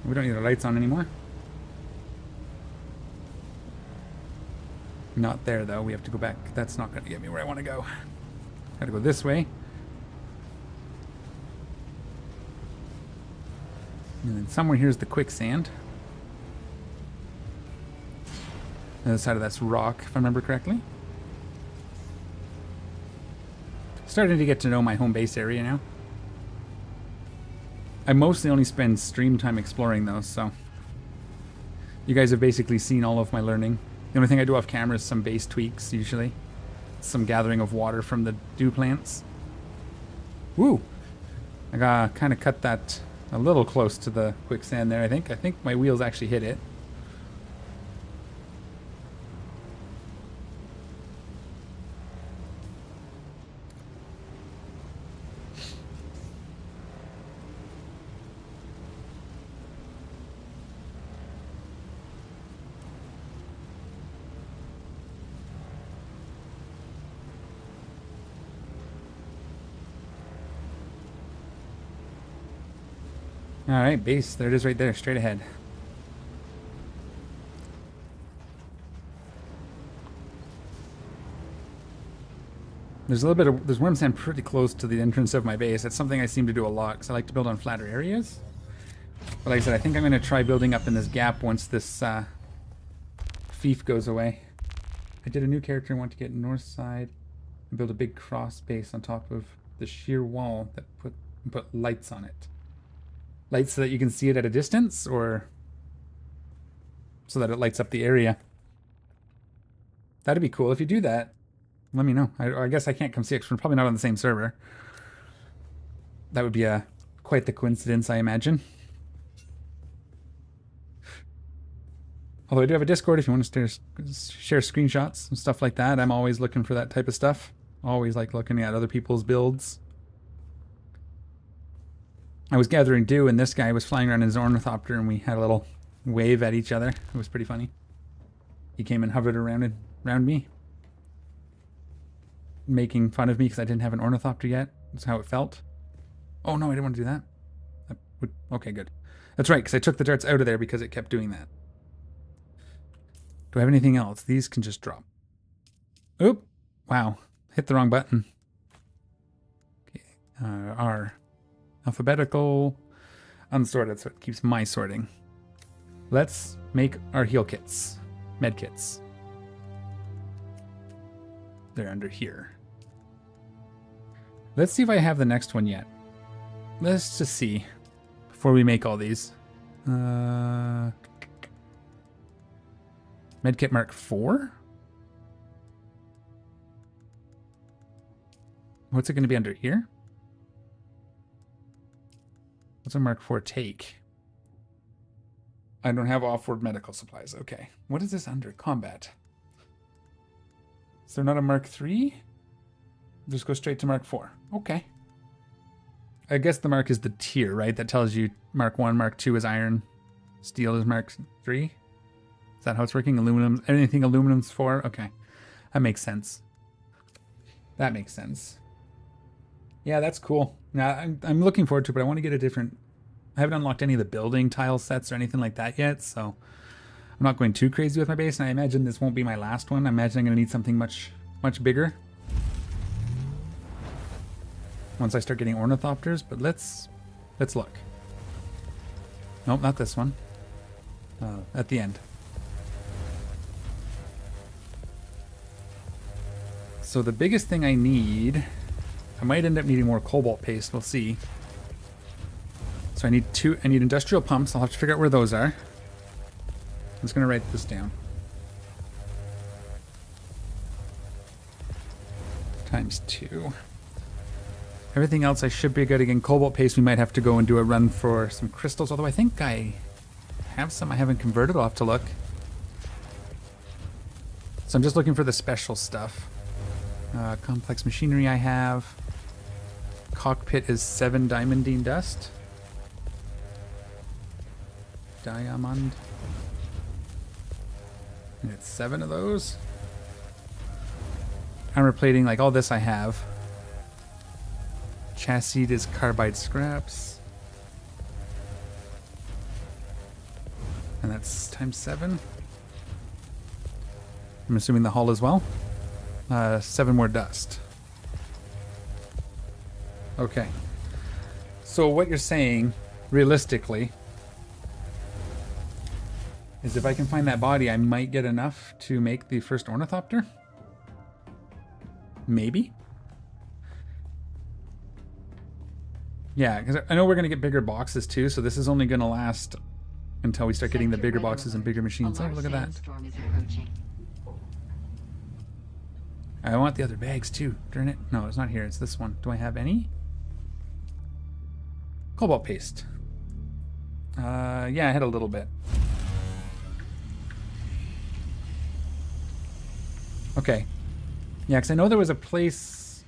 We don't need the lights on anymore. Not there, though. We have to go back. That's not going to get me where I want to go. Got to go this way. And then somewhere here's the quicksand. The other side of that's rock, if I remember correctly. Starting to get to know my home base area now. I mostly only spend stream time exploring those, so... You guys have basically seen all of my learning. The only thing I do off camera is some base tweaks, usually. Some gathering of water from the dew plants. Woo! I got kind of cut that a little close to the quicksand there, I think. I think my wheels actually hit it. Alright, base. There it is right there, straight ahead. There's a little bit of... There's worm sand pretty close to the entrance of my base. That's something I seem to do a lot, because I like to build on flatter areas. But like I said, I think I'm going to try building up in this gap once this fief goes away. I did a new character and want to get north side and build a big cross base on top of the sheer wall that put lights on it. Lights so that you can see it at a distance, or so that it lights up the area. That'd be cool if you do that. let me know. I guess I can't come see it because we're probably not on the same server. That would be quite the coincidence, I imagine. Although I do have a Discord if you want to share screenshots and stuff like that. I'm always looking for that type of stuff. Always like looking at other people's builds. I was gathering dew and this guy was flying around in his ornithopter and we had a little wave at each other. It was pretty funny. He came and hovered around me. Making fun of me because I didn't have an ornithopter yet. That's how it felt. Oh no, I didn't want to do that. Okay, good. That's right, because I took the darts out of there because it kept doing that. Do I have anything else? These can just drop. Oop! Wow. Hit the wrong button. Okay. R. Alphabetical. Unsorted, so it keeps my sorting. Let's make our heal kits. Med kits. They're under here. Let's see if I have the next one yet. Let's just see. Before we make all these. Medkit Mark 4? What's it going to be under here? What's a Mark 4 take? I don't have off-world medical supplies. Okay. What is this under? Combat. Is there not a Mark 3? Just go straight to Mark 4. Okay. I guess the mark is the tier, right? That tells you Mark 1, Mark 2 is iron. Steel is Mark 3? Is that how it's working? Aluminum, anything aluminum's 4? Okay. That makes sense. That makes sense. Yeah, that's cool. Now, I'm looking forward to it, but I want to get a different... I haven't unlocked any of the building tile sets or anything like that yet, so I'm not going too crazy with my base, and I imagine this won't be my last one. I imagine I'm going to need something much bigger once I start getting ornithopters, but let's look. Nope, not this one. At the end. So the biggest thing I need, I might end up needing more cobalt paste, we'll see. So I need industrial pumps. I'll have to figure out where those are. I'm just gonna write this down. Times 2. Everything else I should be good. Again, cobalt paste, we might have to go and do a run for some crystals, although I think I have some I haven't converted. I'll have to look. So I'm just looking for the special stuff. Complex machinery I have. Cockpit is 7 Diamondine dust. Diamond. And it's 7 of those. Armor plating, like all this I have. Chassis is carbide scraps. And that's times 7. I'm assuming the hull as well. 7 more dust. Okay. So what you're saying, realistically, is if I can find that body, I might get enough to make the first ornithopter? Maybe? Yeah, because I know we're going to get bigger boxes too, so this is only going to last until we start getting the bigger boxes and bigger machines. Oh, look at that. I want the other bags too. Darn it. No, it's not here. It's this one. Do I have any? Cobalt paste. Yeah, I had a little bit. Okay. Yeah, because I know there was a place...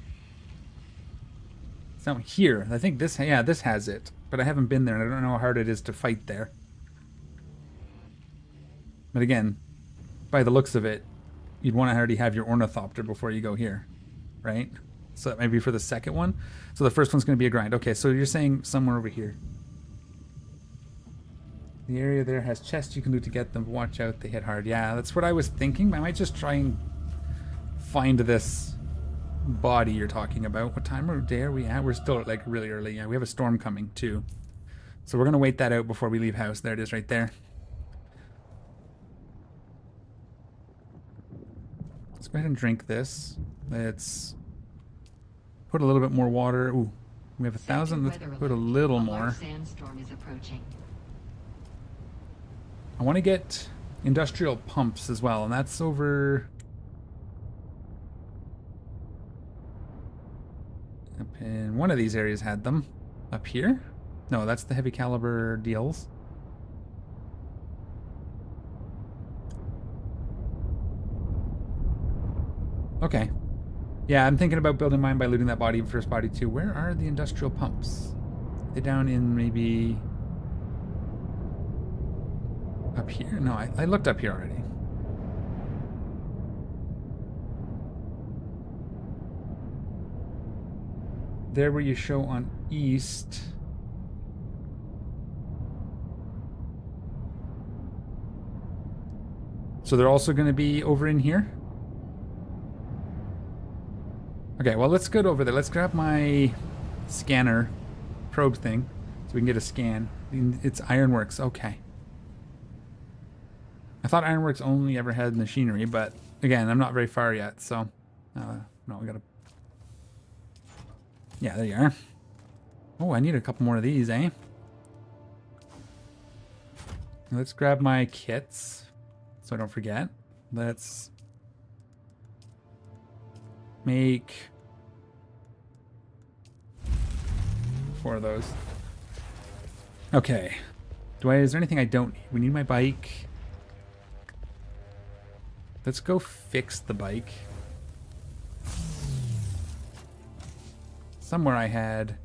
It's down here. I think this... Yeah, this has it. But I haven't been there, and I don't know how hard it is to fight there. But again, by the looks of it, you'd want to already have your ornithopter before you go here, right? So that might be for the second one. So the first one's going to be a grind. Okay, so you're saying somewhere over here. The area there has chests you can loot to get them. Watch out, they hit hard. Yeah, that's what I was thinking. I might just try and find this body you're talking about. What time of day are we at? We're still like really early. Yeah, we have a storm coming too. So we're going to wait that out before we leave house. There it is right there. Let's go ahead and drink this. Let's put a little bit more water. Ooh, we have 1,000. Let's put a little more. Sandstorm is approaching. I want to get industrial pumps as well, and that's over... And one of these areas had them. Up here? No, that's the heavy caliber deals. Okay. Yeah, I'm thinking about building mine by looting that body in first body too. Where are the industrial pumps? Are they down in maybe... up here? No, I looked up here already. There where you show on east. So they're also going to be over in here? Okay, well, let's go over there. Let's grab my scanner probe thing so we can get a scan. It's Ironworks. Okay. I thought Ironworks only ever had machinery, but again, I'm not very far yet, so... no, we gotta... Yeah, there you are. Oh, I need a couple more of these, eh? Let's grab my kits so I don't forget. Let's make 4 of those. Okay. Is there anything I don't need? We need my bike. Let's go fix the bike. Somewhere I had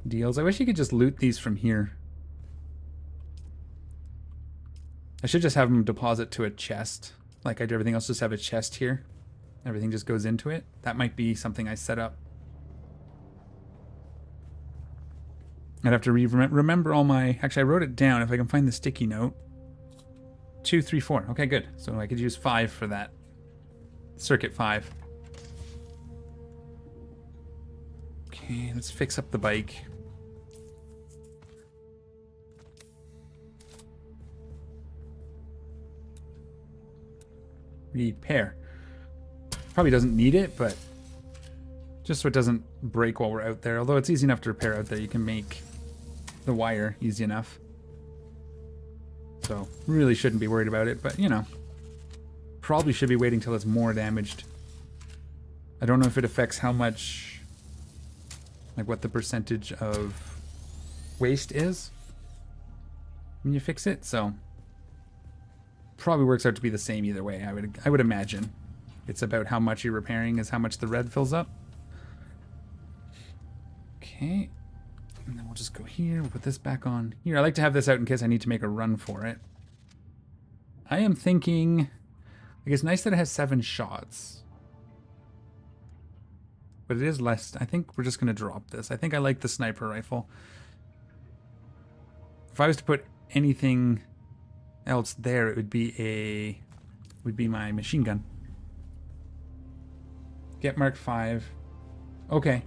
deals. I wish you could just loot these from here. I should just have them deposit to a chest. Like I do everything else, just have a chest here. Everything just goes into it. That might be something I set up. I'd have to remember all my... Actually, I wrote it down if I can find the sticky note. 2, 3, 4. Okay, good. So I could use 5 for that. Circuit 5. Okay, let's fix up the bike. Repair. Probably doesn't need it, but just so it doesn't break while we're out there. Although it's easy enough to repair out there. You can make the wire easy enough. So really shouldn't be worried about it, but you know. Probably should be waiting till it's more damaged. I don't know if it affects how much, like what the percentage of waste is when you fix it, so probably works out to be the same either way. I would imagine. It's about how much you're repairing is how much the red fills up. Okay. And then we'll just go here. We'll put this back on here. I like to have this out in case I need to make a run for it. I am thinking... Like, it's nice that it has 7 shots. But it is less... I think we're just going to drop this. I think I like the sniper rifle. If I was to put anything else there, it would be my machine gun. Get Mark 5. Okay.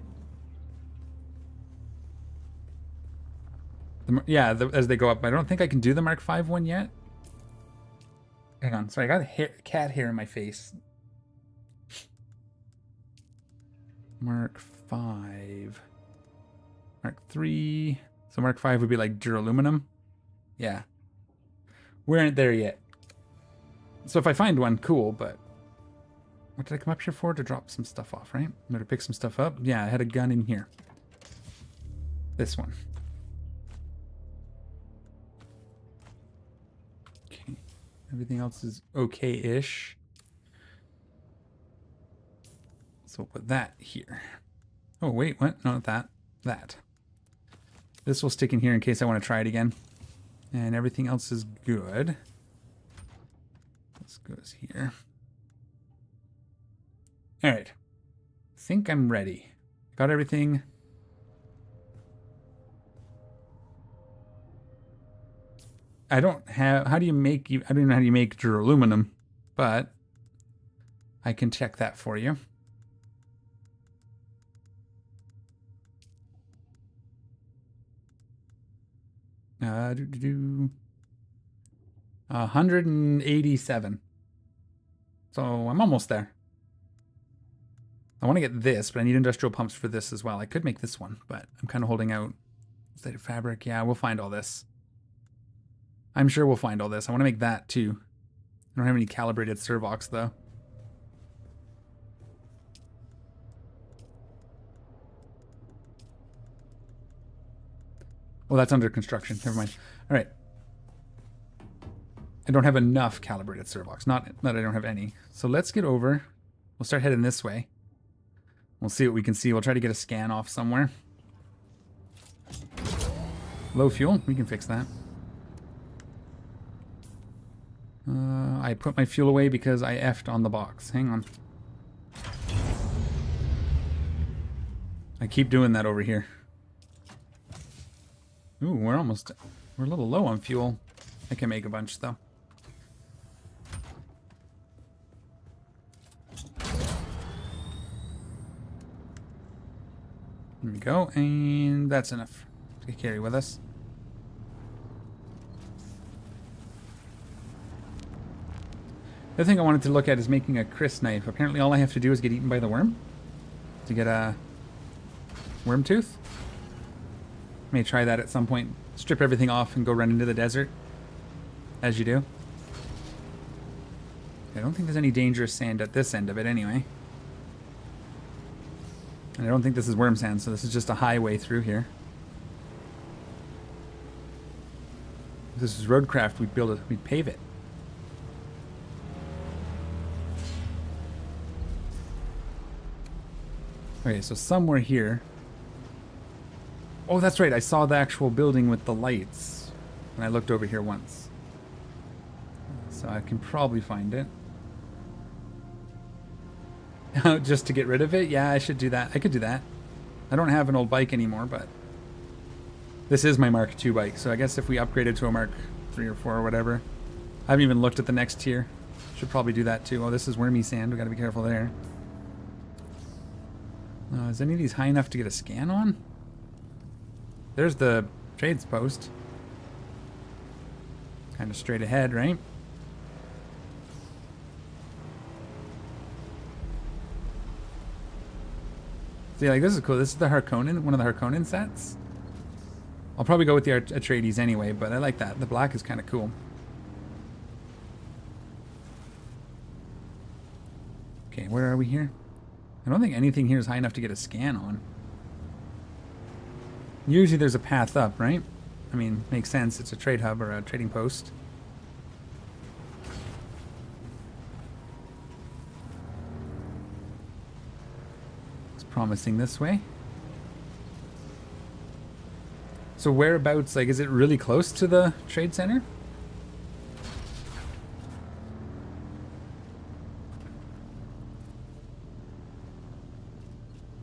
As they go up. I don't think I can do the Mark 5 one yet. Hang on. Sorry, I got cat hair in my face. Mark 5. Mark 3. So Mark 5 would be like duraluminum. Yeah. We aren't there yet. So if I find one, cool, but... What did I come up here for? To drop some stuff off, right? Or to pick some stuff up? Yeah, I had a gun in here. This one. Okay. Everything else is okay-ish. So we'll put that here. Oh, wait, what? No, not that. That. This will stick in here in case I want to try it again. And everything else is good. This goes here. Alright. Think I'm ready. Got everything. I don't have... How do you make... I don't know how you make duraluminum, but I can check that for you. $187. So I'm almost there. I want to get this, but I need industrial pumps for this as well. I could make this one, but I'm kind of holding out. Slated fabric. Yeah, we'll find all this. I'm sure we'll find all this. I want to make that too. I don't have any calibrated servox though. Oh, that's under construction. Never mind. All right. I don't have enough calibrated servox. Not that I don't have any. So let's get over. We'll start heading this way. We'll see what we can see. We'll try to get a scan off somewhere. Low fuel. We can fix that. I put my fuel away because I effed on the box. Hang on. I keep doing that over here. Ooh, we're a little low on fuel. I can make a bunch though. There we go, and that's enough to carry with us. The other thing I wanted to look at is making a Chris knife. Apparently all I have to do is get eaten by the worm to get a worm tooth. May try that at some point. Strip everything off and go run into the desert, as you do. I don't think there's any dangerous sand at this end of it anyway. And I don't think this is worm sand, so this is just a highway through here. If this was roadcraft, we'd build it, we'd pave it. Okay, so somewhere here. Oh, that's right. I saw the actual building with the lights when I looked over here once. So I can probably find it. Just to get rid of it? Yeah, I should do that. I could do that. I don't have an old bike anymore, but this is my Mark II bike. So I guess if we upgrade it to a Mark 3 or 4 or whatever. I haven't even looked at the next tier. Should probably do that too. Oh, this is wormy sand. We got to be careful there. Is any of these high enough to get a scan on? There's the trades post. Kind of straight ahead, right? See, like, this is cool. This is the Harkonnen, one of the Harkonnen sets. I'll probably go with the Atreides anyway, but I like that. The black is kind of cool. Okay, where are we here? I don't think anything here is high enough to get a scan on. Usually there's a path up, right? I mean, makes sense. It's a trade hub or a trading post. It's promising this way. So whereabouts, like, is it really close to the trade center?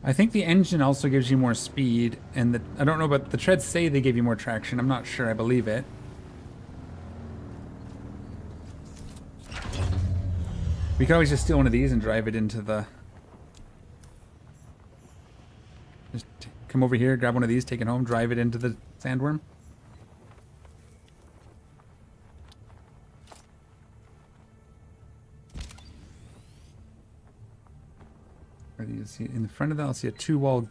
I think the engine also gives you more speed, and I don't know, but the treads say they give you more traction. I'm not sure. I believe it. We could always just steal one of these and drive it into the... Just come over here, grab one of these, take it home, drive it into the sandworm. You see in the front of that, I'll see a 2-wall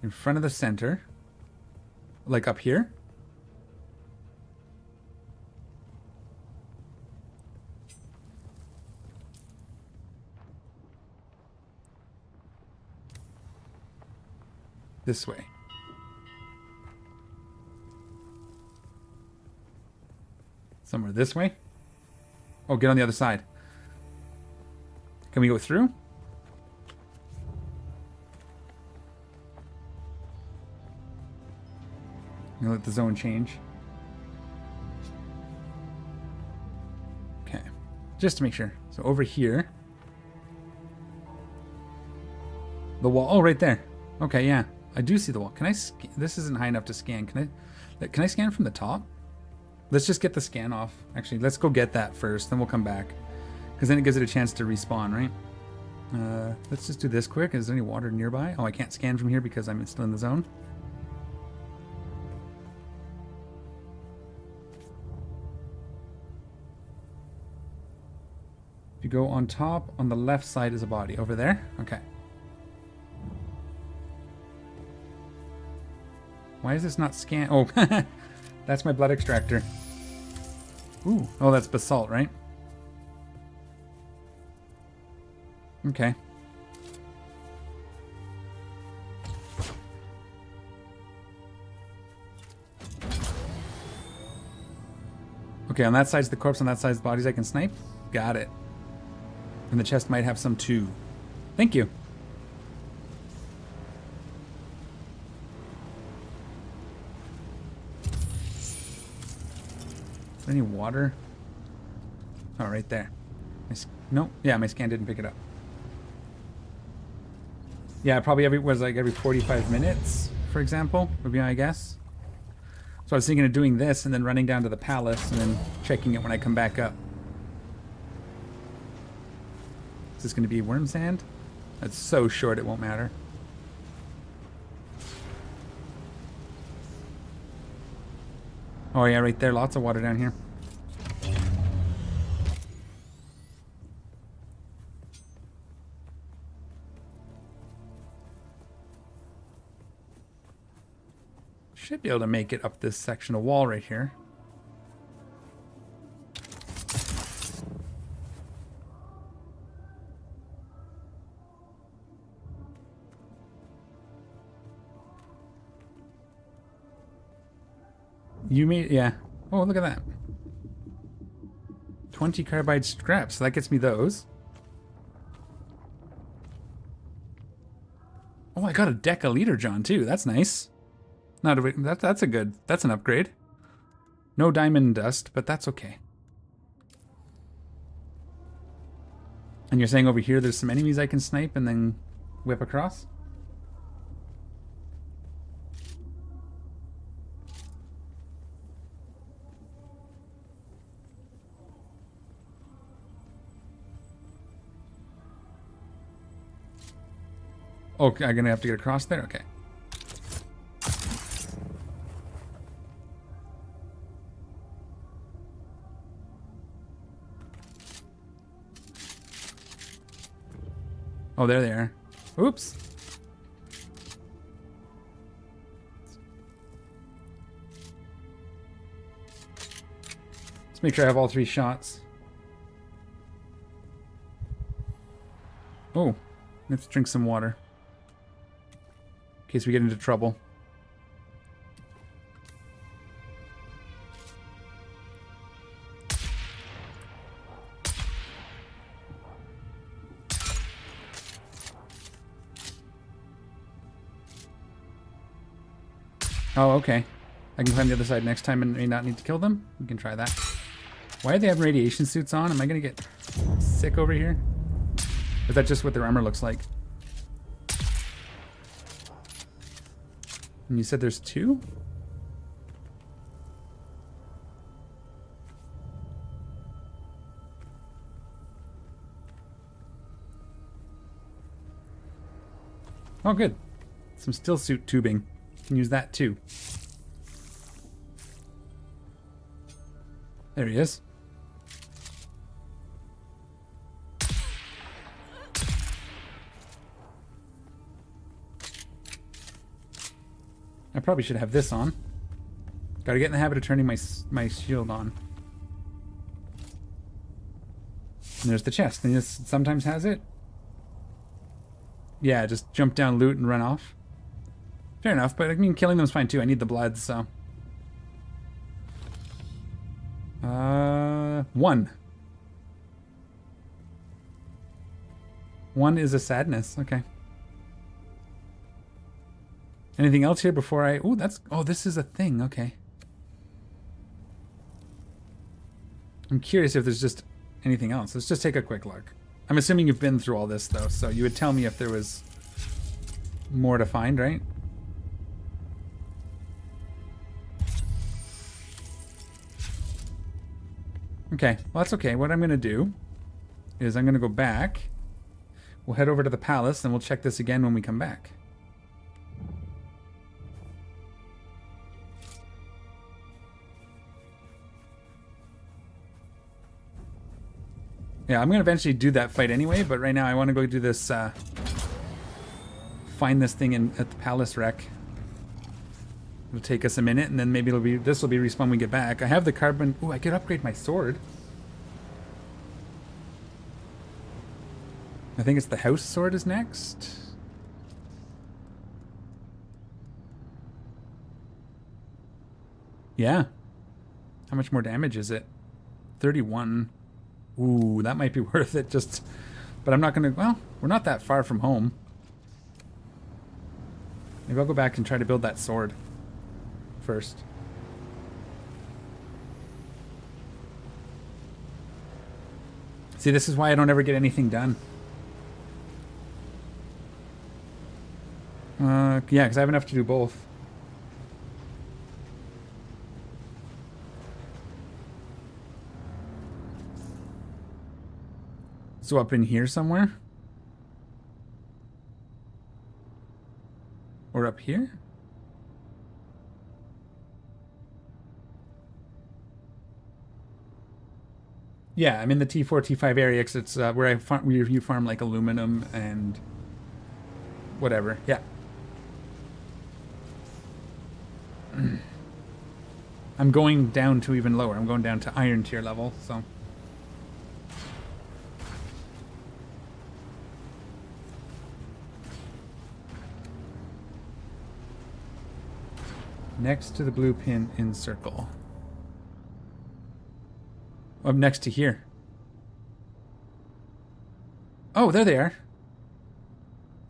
in front of the center, like up here. This way. Somewhere this way. Oh, get on the other side. Can we go through? I'm gonna let the zone change. Okay, just to make sure. So over here, the wall. Oh, right there. Okay, yeah, I do see the wall. Can I? This isn't high enough to scan. Can I scan from the top? Let's just get the scan off. Actually, let's go get that first, then we'll come back. Because then it gives it a chance to respawn, right? Let's just do this quick. Is there any water nearby? Oh, I can't scan from here because I'm still in the zone. If you go on top, on the left side is a body. Over there? Okay. Why is this not scan? Oh, that's my blood extractor. Ooh. Oh, that's basalt, right? Okay. Okay, on that side's the corpse, on that side's the bodies I can snipe. Got it. And the chest might have some too. Thank you. Is there any water? Oh, right there. No, yeah, my scan didn't pick it up. Yeah, probably every 45 minutes, for example, would be my guess. So I was thinking of doing this and then running down to the palace and then checking it when I come back up. Is this going to be worm sand? That's so short it won't matter. Oh yeah, right there. Lots of water down here. Should be able to make it up this section of wall right here. You made, yeah. Oh, look at that. 20 carbide scraps. So that gets me those. Oh, I got a deca leader, John, too. That's nice. Not a, that's a good. That's an upgrade. No diamond dust, but that's okay. And you're saying over here there's some enemies I can snipe and then whip across? Oh, I'm gonna have to get across there? Okay. Oh, there they are. Oops. Let's make sure I have all 3 shots. Oh, let's drink some water. In case we get into trouble. Oh, okay. I can climb the other side next time and may not need to kill them. We can try that. Why do they have radiation suits on? Am I gonna get sick over here? Is that just what their armor looks like? And you said there's 2? Oh, good. Some still suit tubing. Can use that too. There he is. I probably should have this on. Gotta get in the habit of turning my shield on. And there's the chest. And this sometimes has it. Yeah, just jump down, loot, and run off. Fair enough, but I mean, killing them is fine too. I need the blood, so. 1. 1 is a sadness. Okay. Anything else here before I... Oh, that's... Oh, this is a thing. Okay. I'm curious if there's just anything else. Let's just take a quick look. I'm assuming you've been through all this, though, so you would tell me if there was more to find, right? Okay, well, that's okay. What I'm going to do is I'm going to go back. We'll head over to the palace, and we'll check this again when we come back. Yeah, I'm going to eventually do that fight anyway, but right now I want to go do this, find this thing at the palace wreck. It'll take us a minute, and then maybe this will be respawn when we get back. I have the carbon. Ooh, I could upgrade my sword. I think it's the house sword is next. Yeah. How much more damage is it? 31. Ooh, that might be worth it. Just, but I'm not going to, well, we're not that far from home. Maybe I'll go back and try to build that sword first. See, this is why I don't ever get anything done. Yeah, because I have enough to do both. So up in here somewhere? Or up here? Yeah, I'm in the T4, T5 area because it's where I farm, where you farm like aluminum and whatever. Yeah. I'm going down to even lower. I'm going down to iron tier level, so. Next to the blue pin in circle. Up next to here. Oh, there they are.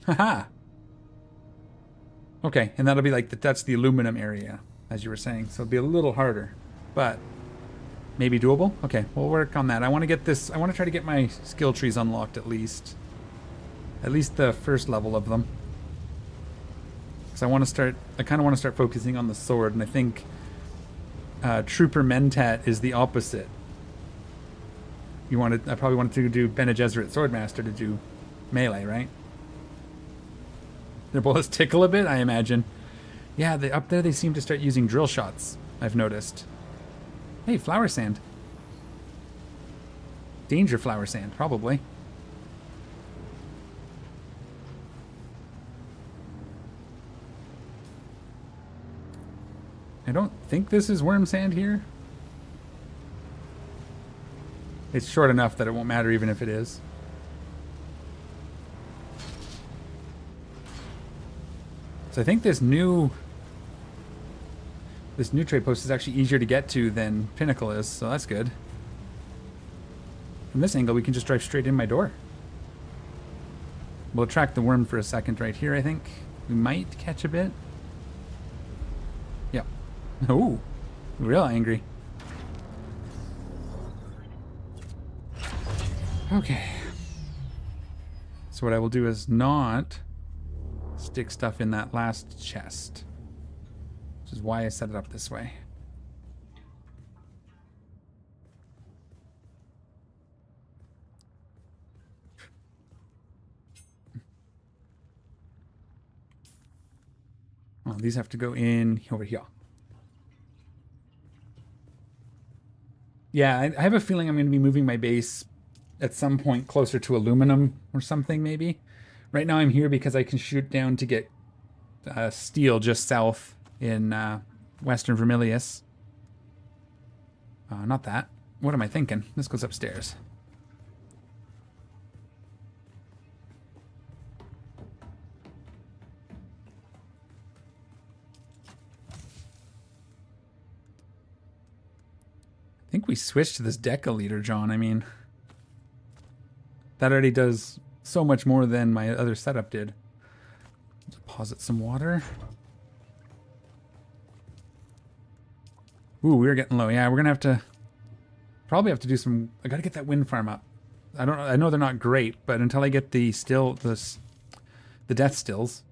Haha. Okay, and that'll be like, that's the aluminum area, as you were saying. So it'll be a little harder, but maybe doable? Okay, we'll work on that. I want to get this, I want to try to get my skill trees unlocked at least. At least the first level of them. Because I want to start, I kind of want to start focusing on the sword, and I think Trooper Mentat is the opposite. You wanted, I probably wanted to do Bene Gesserit Swordmaster to do melee, right? Their bullets tickle a bit, I imagine. Yeah, up there they seem to start using drill shots, I've noticed. Hey, flower sand. Danger flower sand, probably. I don't think this is worm sand here. It's short enough that it won't matter even if it is. So I think this new trade post is actually easier to get to than Pinnacle is, so that's good. From this angle, we can just drive straight in my door. We'll attract the worm for a second right here, I think. We might catch a bit. Yep. Ooh, real angry. Okay. So what I will do is not stick stuff in that last chest, which is why I set it up this way. Oh, these have to go in over here. Yeah, I have a feeling I'm going to be moving my base at some point closer to aluminum or something, maybe. Right now I'm here because I can shoot down to get steel just south in Western Vermilius. Not that. What am I thinking? This goes upstairs. I think we switched to this decaliter, John. I mean, that already does so much more than my other setup did. Deposit some water. Ooh, we're getting low. Yeah, we're gonna have to probably have to do some. I gotta get that wind farm up. I know they're not great, but until I get the death stills.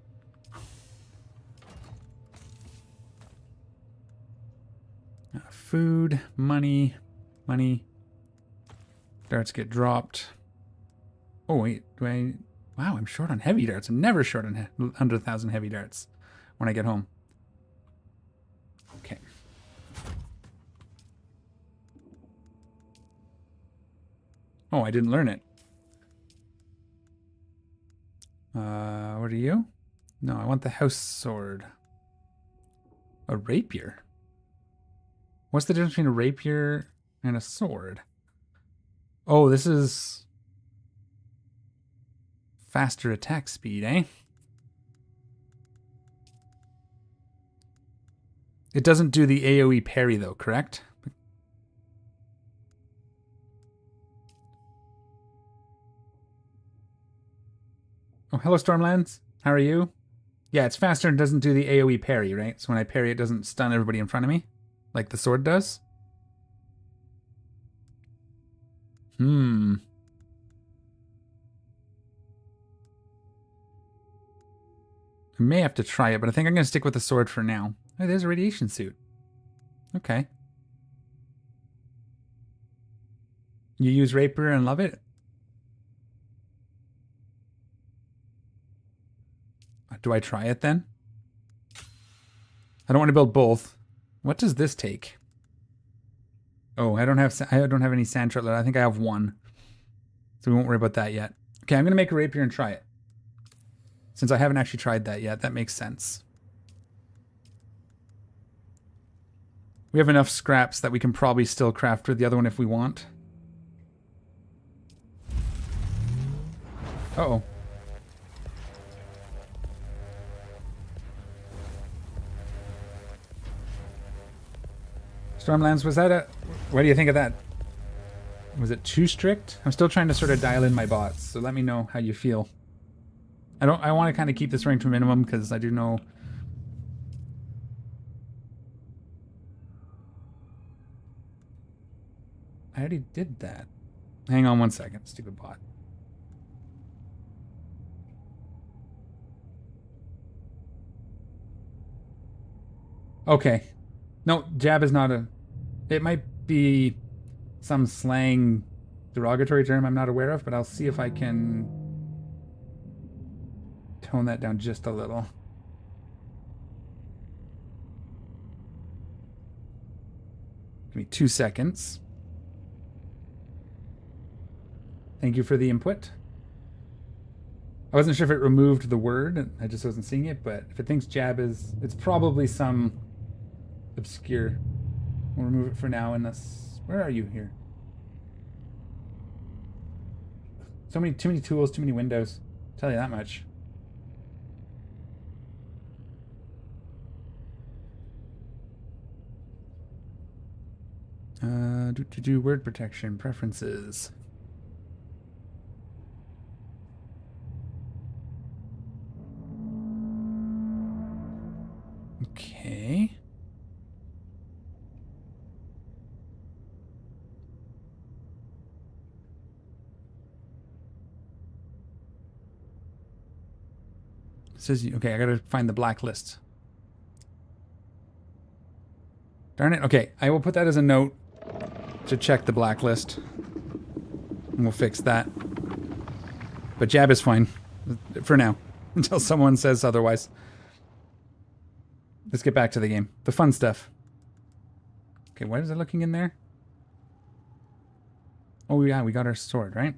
Food, money. Darts get dropped. Oh wait, wow, I'm short on heavy darts. I'm never short on 100,000 heavy darts when I get home. Okay. Oh, I didn't learn it. What are you? No, I want the house sword. A rapier? What's the difference between a rapier and a sword? Oh, this is faster attack speed, eh? It doesn't do the AoE parry though, correct? Oh, hello, Stormlands. How are you? Yeah, it's faster and doesn't do the AoE parry, right? So when I parry, it doesn't stun everybody in front of me, like the sword does. I may have to try it, but I think I'm going to stick with the sword for now. Oh, there's a radiation suit. Okay. You use Rapier and love it? Do I try it then? I don't want to build both. What does this take? Oh, I don't have any sand trutlet. I think I have one. So we won't worry about that yet. Okay, I'm going to make a rapier and try it. Since I haven't actually tried that yet, that makes sense. We have enough scraps that we can probably still craft for the other one if we want. Uh-oh. Stormlands, was that a... What do you think of that? Was it too strict? I'm still trying to sort of dial in my bots, so let me know how you feel. I want to kind of keep this rank to a minimum because I do know... I already did that. Hang on one second, stupid bot. Okay. No, jab is not a... It might be some slang derogatory term I'm not aware of, but I'll see if I can tone that down just a little. Give me 2 seconds. Thank you for the input. I wasn't sure if it removed the word. I just wasn't seeing it, but if it thinks jab is... It's probably some obscure... We'll remove it for now unless... Where are you here? Too many tools, too many windows. I'll tell you that much. Word protection, preferences. Okay. It says, okay, I gotta find the blacklist. Darn it. Okay, I will put that as a note to check the blacklist. And we'll fix that. But jab is fine. For now. Until someone says otherwise. Let's get back to the game. The fun stuff. Okay, what is it looking in there? Oh yeah, we got our sword, right?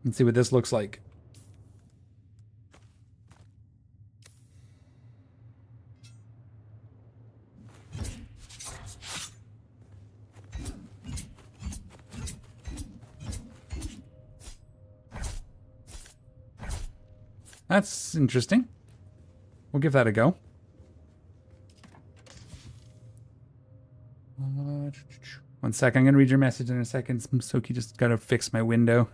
Let's see what this looks like. That's interesting. We'll give that a go. One sec, I'm going to read your message in a second. Soki just got to fix my window.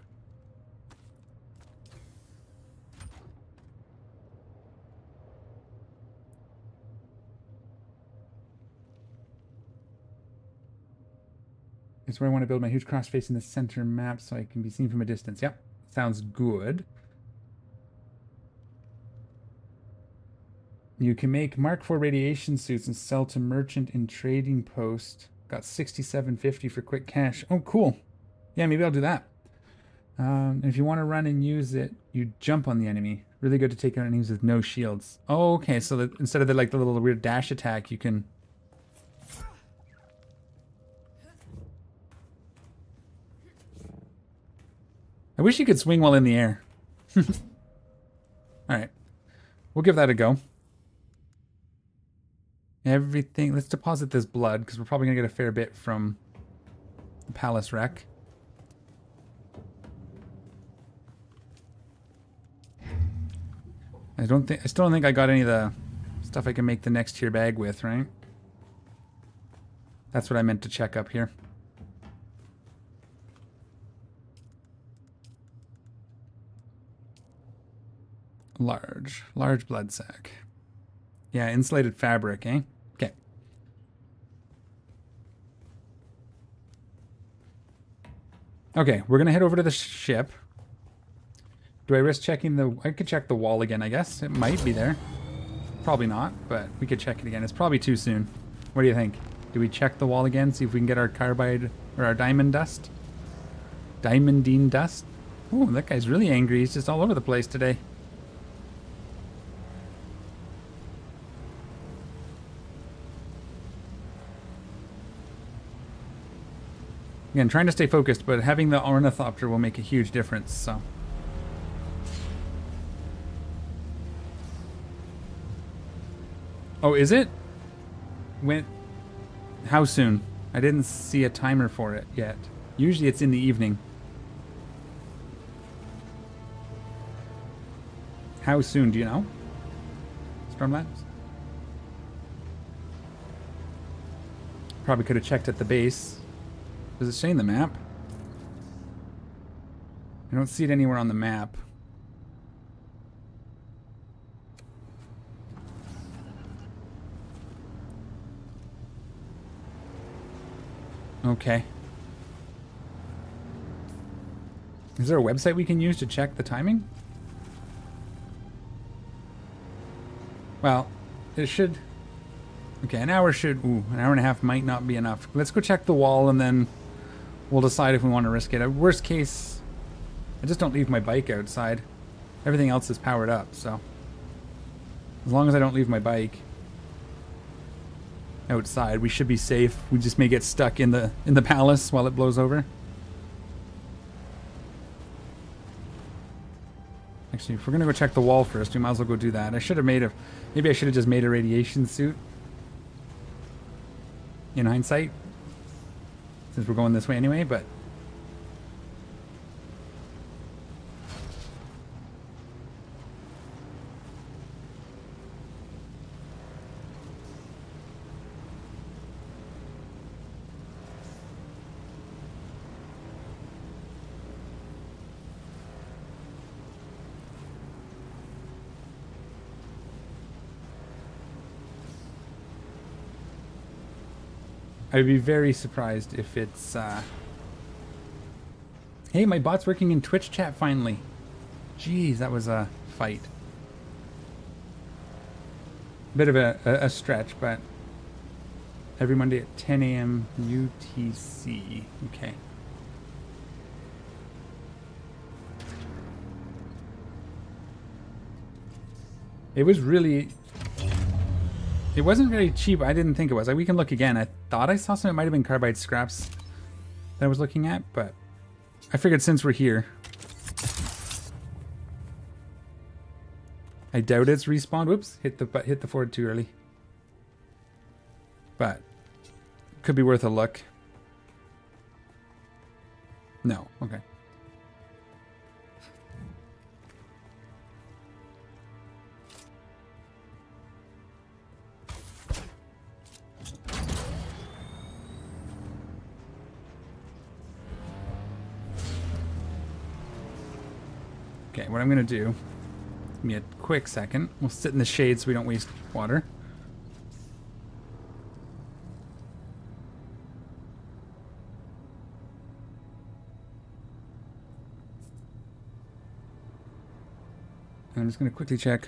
It's where I want to build my huge cross face in the center map so I can be seen from a distance. Yep, sounds good. You can make Mark IV radiation suits and sell to merchant in trading post. Got 67.50 for quick cash. Oh, cool. Yeah, maybe I'll do that. If you want to run and use it, you jump on the enemy. Really good to take out enemies with no shields. Oh, okay. So that instead of the little weird dash attack, you can... I wish you could swing while in the air. Alright. We'll give that a go. Everything. Let's deposit this blood, because we're probably going to get a fair bit from the palace wreck. I still don't think I got any of the stuff I can make the next tier bag with, right? That's what I meant to check up here. Large blood sac. Yeah, insulated fabric, eh? Okay. Okay, we're gonna head over to the ship. Do I risk checking the... I could check the wall again, I guess. It might be there. Probably not, but we could check it again. It's probably too soon. What do you think? Do we check the wall again, see if we can get our carbide or our diamond dust? Diamondine dust? Ooh, that guy's really angry. He's just all over the place today. Again, trying to stay focused, but having the ornithopter will make a huge difference, so... Oh, is it? When? How soon? I didn't see a timer for it yet. Usually it's in the evening. How soon, do you know? Stormlabs? Probably could have checked at the base. Does it say in the map? I don't see it anywhere on the map. Okay. Is there a website we can use to check the timing? Well, it should... Okay, an hour should... Ooh, an hour and a half might not be enough. Let's go check the wall and then we'll decide if we want to risk it. Worst case, I just don't leave my bike outside. Everything else is powered up, so... As long as I don't leave my bike outside, we should be safe. We just may get stuck in the palace while it blows over. Actually, if we're gonna go check the wall first, we might as well go do that. I should have made a... Maybe I should have just made a radiation suit. In hindsight. Since we're going this way anyway, but... I'd be very surprised if it's, Hey, my bot's working in Twitch chat finally. Jeez, that was a fight. Bit of a stretch, but... Every Monday at 10 a.m. UTC. Okay. It was really... It wasn't very cheap. I didn't think it was. We can look again. I thought I saw some. It might have been carbide scraps that I was looking at, but I figured since we're here, I doubt it's respawned. Whoops! Hit the Ford too early. But could be worth a look. No. Okay. Okay, what I'm going to do, give me a quick second. We'll sit in the shade so we don't waste water. And I'm just going to quickly check.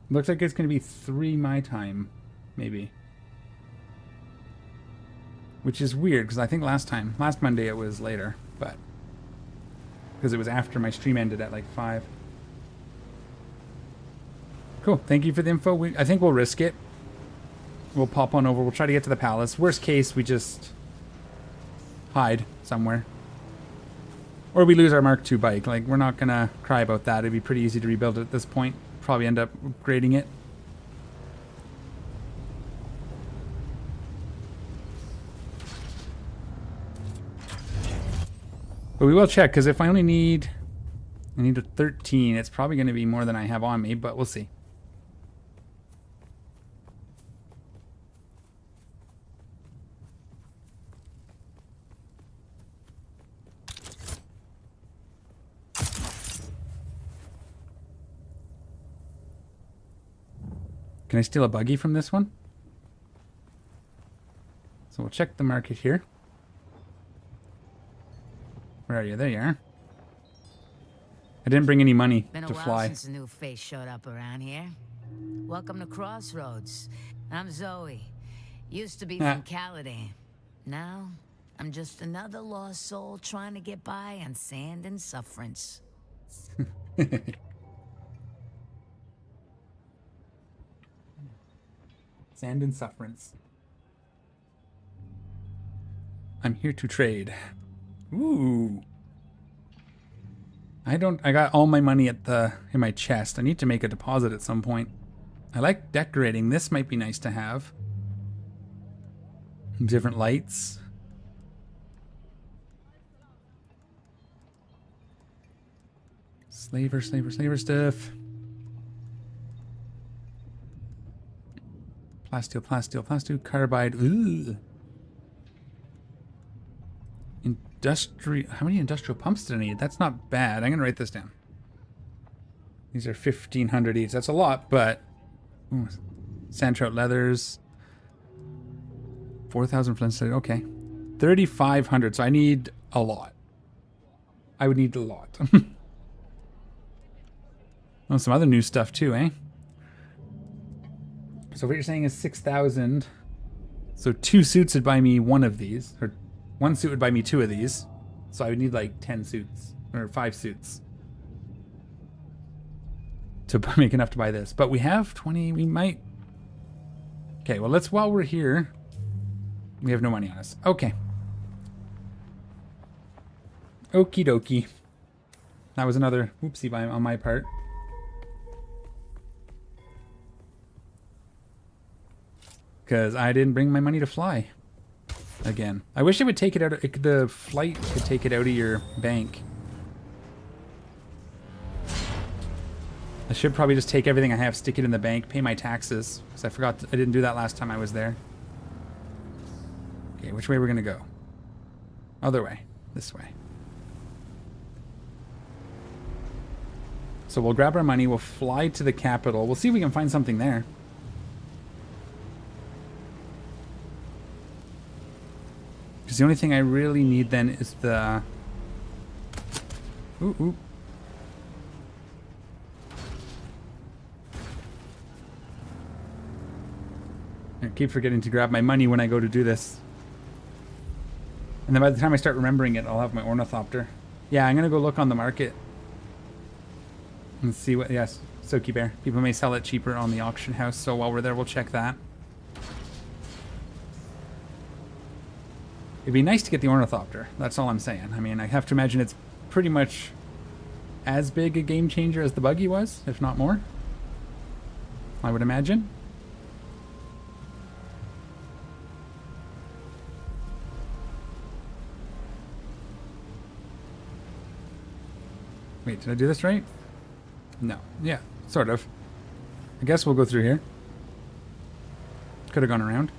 Looks like it's going to be 3 my time, maybe. Which is weird, because I think last Monday it was later, but... Because it was after my stream ended at like 5. Cool, thank you for the info. I think we'll risk it. We'll pop on over, we'll try to get to the palace. Worst case, we just... hide somewhere. Or we lose our Mark II bike. Like, we're not going to cry about that. It'd be pretty easy to rebuild it at this point. Probably end up upgrading it. But we will check, because if I only need I need a 13. It's probably going to be more than I have on me, but we'll see. Can I steal a buggy from this one? So we'll check the market here. Where are you? There you are. I didn't bring any money Been a to while fly. since a new face showed up around here. Welcome to Crossroads. I'm Zoe. Used to be from Calidan. Now, I'm just another lost soul trying to get by on sand and sufferance. Sand and sufferance. I'm here to trade. Ooh. I got all my money in my chest. I need to make a deposit at some point. I like decorating. This might be nice to have. Different lights. Slaver stuff. Plasteel, carbide. Ooh. How many industrial pumps did I need? That's not bad. I'm gonna write this down. These are 1,500 each. That's a lot, but ooh, sand trout leathers. 4,000 flint. Okay, 3,500. So I need a lot. I would need a lot. Oh, some other new stuff too, eh? So what you're saying is 6,000. So 2 suits would buy me one of these, or 1 suit would buy me 2 of these. So I would need like 10 suits, or 5 suits to make enough to buy this. But we have 20, we might. Okay, well while we're here, we have no money on us. Okay. Okie dokie. That was another whoopsie on my part. Because I didn't bring my money to fly. Again. I wish it would take it out of... the flight could take it out of your bank. I should probably just take everything I have, stick it in the bank, pay my taxes. Because I forgot... I didn't do that last time I was there. Okay, which way we're going to go? Other way. This way. So we'll grab our money, we'll fly to the capital. We'll see if we can find something there. Because the only thing I really need then is the... Ooh. I keep forgetting to grab my money when I go to do this. And then by the time I start remembering it, I'll have my ornithopter. Yeah, I'm going to go look on the market. And see what... Yes, Soaky Bear. People may sell it cheaper on the auction house, so while we're there, we'll check that. It'd be nice to get the ornithopter. That's all I'm saying. I mean, I have to imagine it's pretty much as big a game changer as the buggy was, if not more. I would imagine. Wait, did I do this right? No. Yeah, sort of. I guess we'll go through here. Could have gone around.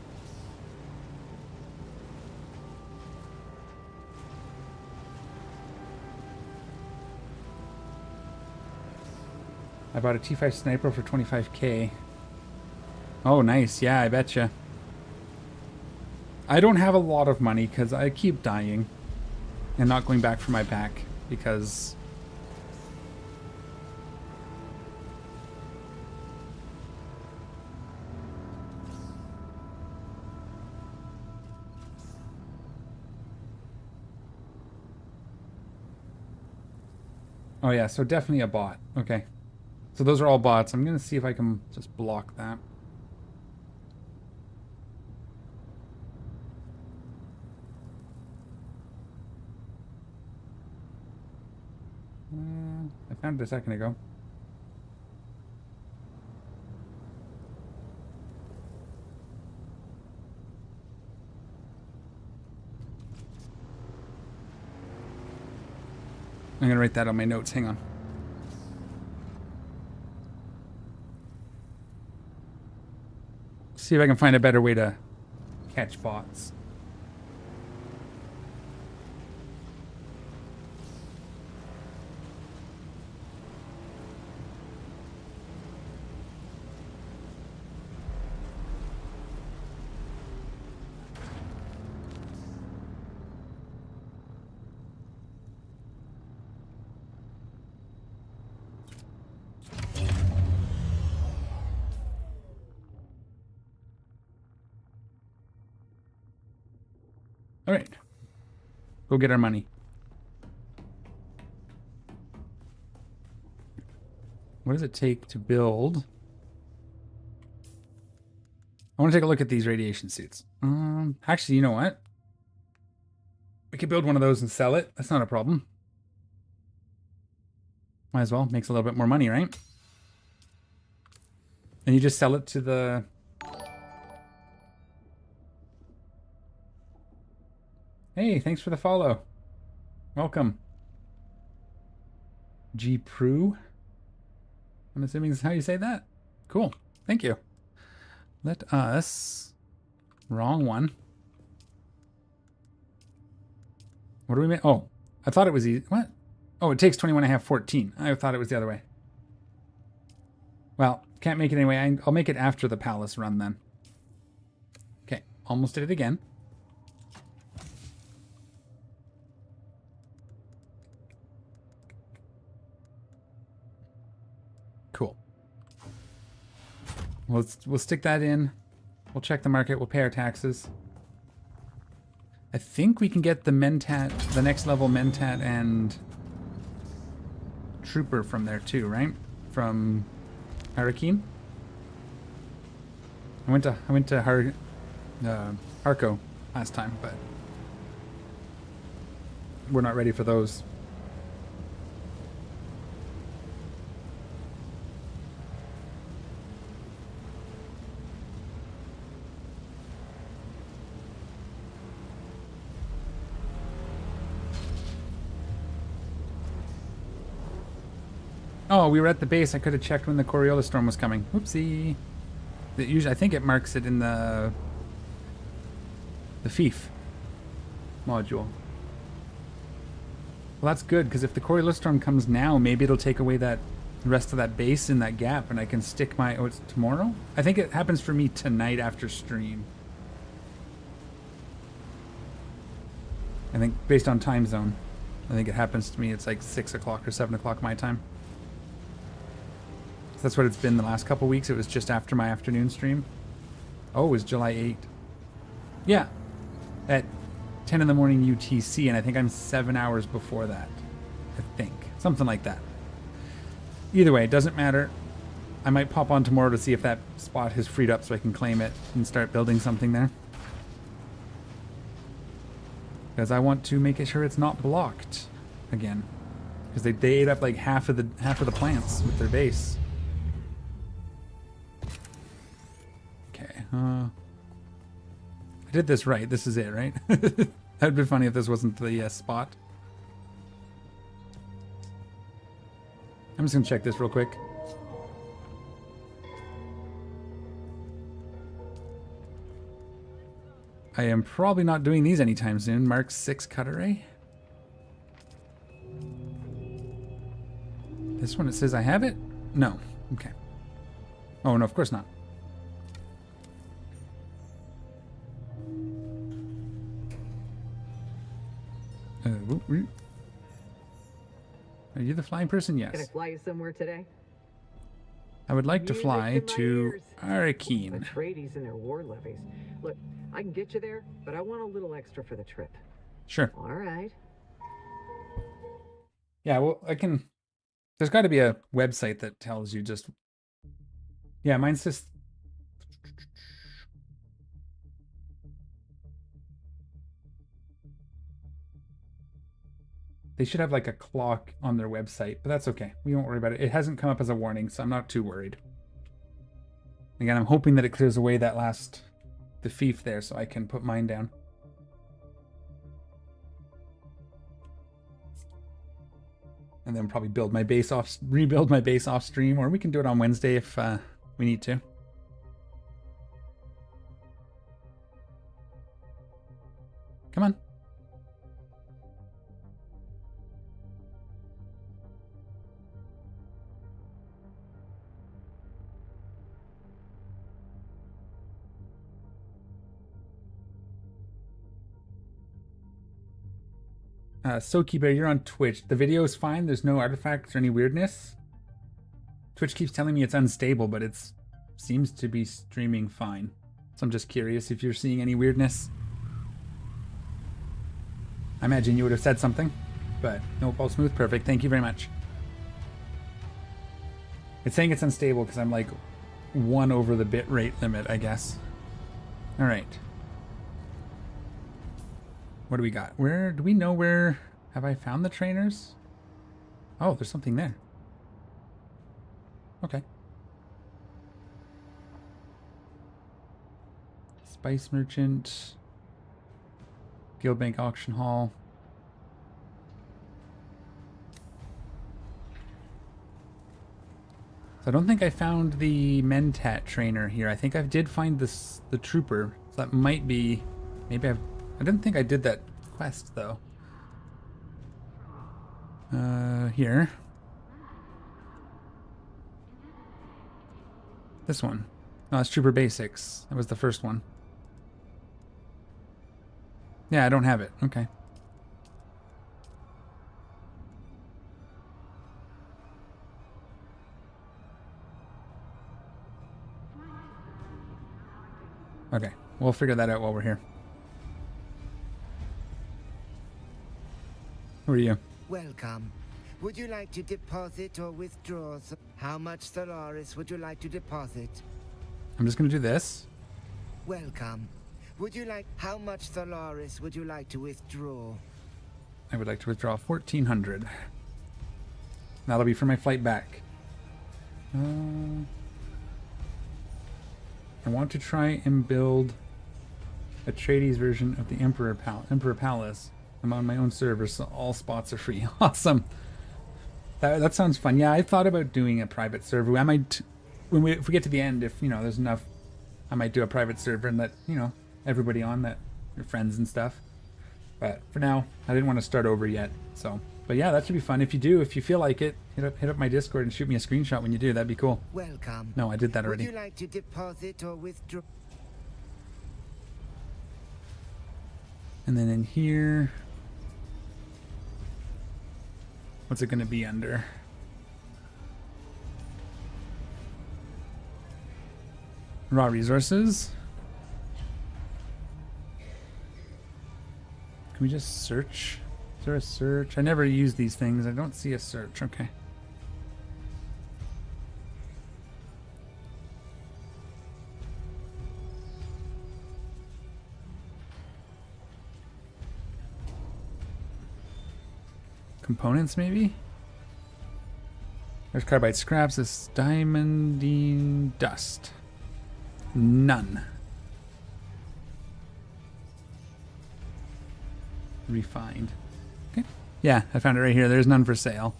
I bought a T5 sniper for 25k. Oh, nice. Yeah, I betcha. I don't have a lot of money because I keep dying and not going back for my pack because... Oh yeah, so definitely a bot. Okay. So those are all bots. I'm going to see if I can just block that. I found it a second ago. I'm going to write that on my notes. Hang on. See if I can find a better way to catch bots. All right, go get our money. What does it take to build? I want to take a look at these radiation suits. Actually, you know what? We could build one of those and sell it. That's not a problem. Might as well. Makes a little bit more money, right? And you just sell it to the... Hey, thanks for the follow. Welcome. G Prue. I'm assuming is how you say that. Cool. Thank you. Let us... Wrong one. What do we make? Oh, I thought it was easy. What? Oh, it takes 21.5, 14. I thought it was the other way. Well, can't make it anyway. I'll make it after the palace run then. Okay, almost did it again. Cool. We'll stick that in. We'll check the market. We'll pay our taxes. I think we can get the Mentat, the next level Mentat and Trooper from there too, right? From Hurricane. I went to Harco last time, but we're not ready for those. Oh, we were at the base. I could have checked when the Coriolis storm was coming. Whoopsie. Usually, I think it marks it in the fief module. Well, that's good, because if the Coriolis storm comes now, maybe it'll take away that rest of that base in that gap, and I can stick my... Oh, it's tomorrow? I think it happens for me tonight after stream. I think based on time zone. I think it happens to me. It's like 6 o'clock or 7 o'clock my time. So that's what it's been the last couple weeks. It was just after my afternoon stream. Oh, it was July 8th. Yeah. At 10 in the morning UTC, and I think I'm 7 hours before that. I think. Something like that. Either way, it doesn't matter. I might pop on tomorrow to see if that spot has freed up so I can claim it and start building something there. Because I want to make sure it's not blocked again. Because they ate up like half of the plants with their base. Okay. I did this right. This is it, right? That'd be funny if this wasn't the spot. I'm just gonna check this real quick. I am probably not doing these anytime soon. Mark 6 cut array. This one, it says I have it? No. Okay. Oh, no, of course not. Are you the flying person? Yes. Can I fly you somewhere today? I would like to fly to Arrakeen. Atreides and their war levies. Look, I can get you there, but I want a little extra for the trip. Sure. All right. Yeah, well, I can... There's got to be a website that tells you just... Yeah, mine's just... They should have like a clock on their website, but that's okay. We won't worry about it. It hasn't come up as a warning, so I'm not too worried. Again, I'm hoping that it clears away that the fief there so I can put mine down. And then probably rebuild my base off stream, or we can do it on Wednesday if we need to. Soki Bear, you're on Twitch. The video is fine. There's no artifacts or any weirdness. Twitch keeps telling me it's unstable, but it seems to be streaming fine. So I'm just curious if you're seeing any weirdness. I imagine you would have said something, but nope, all smooth, perfect. Thank you very much. It's saying it's unstable because I'm like 1 over the bit rate limit, I guess. All right. What do we got? Where do we know where have I found the trainers? Oh, there's something there. Okay. Spice Merchant. Guildbank Auction Hall. So I don't think I found the Mentat trainer here. I think I did find the trooper. So that might be, maybe I didn't think I did that quest though. Here. This one. No, it's Trooper Basics. That was the first one. Yeah, I don't have it. Okay. Okay, we'll figure that out while we're here. Who are you? Welcome. Would you like to deposit or withdraw? How much Solaris would you like to deposit? I'm just gonna do this. Welcome. Would you like... How much Solaris would you like to withdraw? I would like to withdraw 1,400. That'll be for my flight back. I want to try and build a Atreides version of the Emperor Palace. I'm on my own server, so all spots are free. Awesome. That sounds fun. Yeah, I thought about doing a private server. I might, if we get to the end, if you know there's enough, I might do a private server and let everybody on, that your friends and stuff. But for now, I didn't want to start over yet. So, but yeah, that should be fun. If you do, if you feel like it, hit up my Discord and shoot me a screenshot when you do. That'd be cool. Welcome. No, I did that already. Would you like to deposit or withdraw? And then in here, what's it going to be under? Raw resources. Can we just search? Is there a search? I never use these things. I don't see a search. Okay. Components, maybe? There's carbide scraps. This diamondine dust. None. Refined. Okay. Yeah, I found it right here. There's none for sale.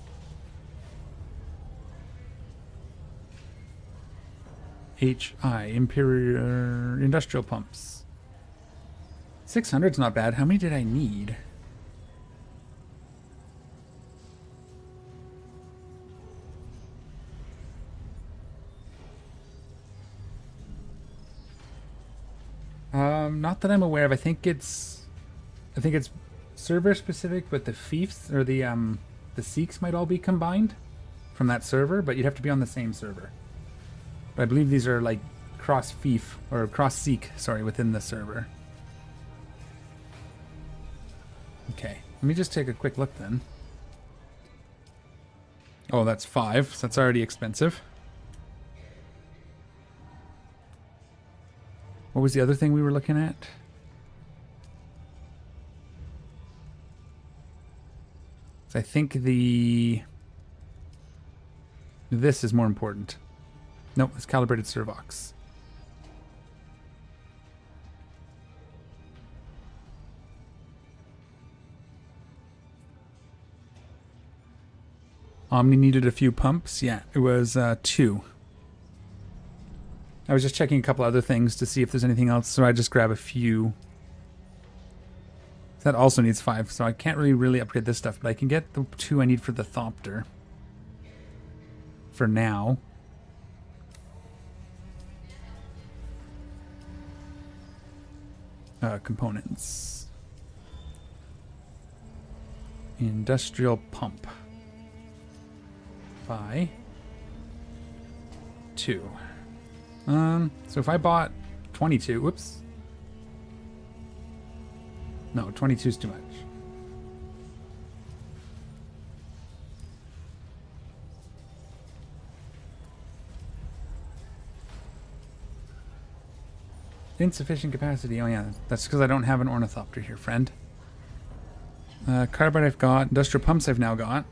HI, Imperial Industrial Pumps. 600's not bad. How many did I need? Not that I'm aware of. I think it's server specific, but the fiefs or the Sikhs might all be combined from that server, but you'd have to be on the same server. But I believe these are like cross fief or cross Sikh, sorry, within the server. Okay, let me just take a quick look then. Oh, that's 5, so that's already expensive. What was the other thing we were looking at? So I think this is more important. Nope, it's calibrated servox. Omni needed a few pumps. Yeah, it was 2. I was just checking a couple other things to see if there's anything else, so I just grab a few. That also needs 5, so I can't really upgrade this stuff, but I can get the 2 I need for the Thopter. For now. Components. Industrial pump. Buy 2. So if I bought 22, whoops. No, 22 is too much. Insufficient capacity. Oh yeah, that's because I don't have an ornithopter here, friend. Carbide I've got. Industrial pumps I've now got.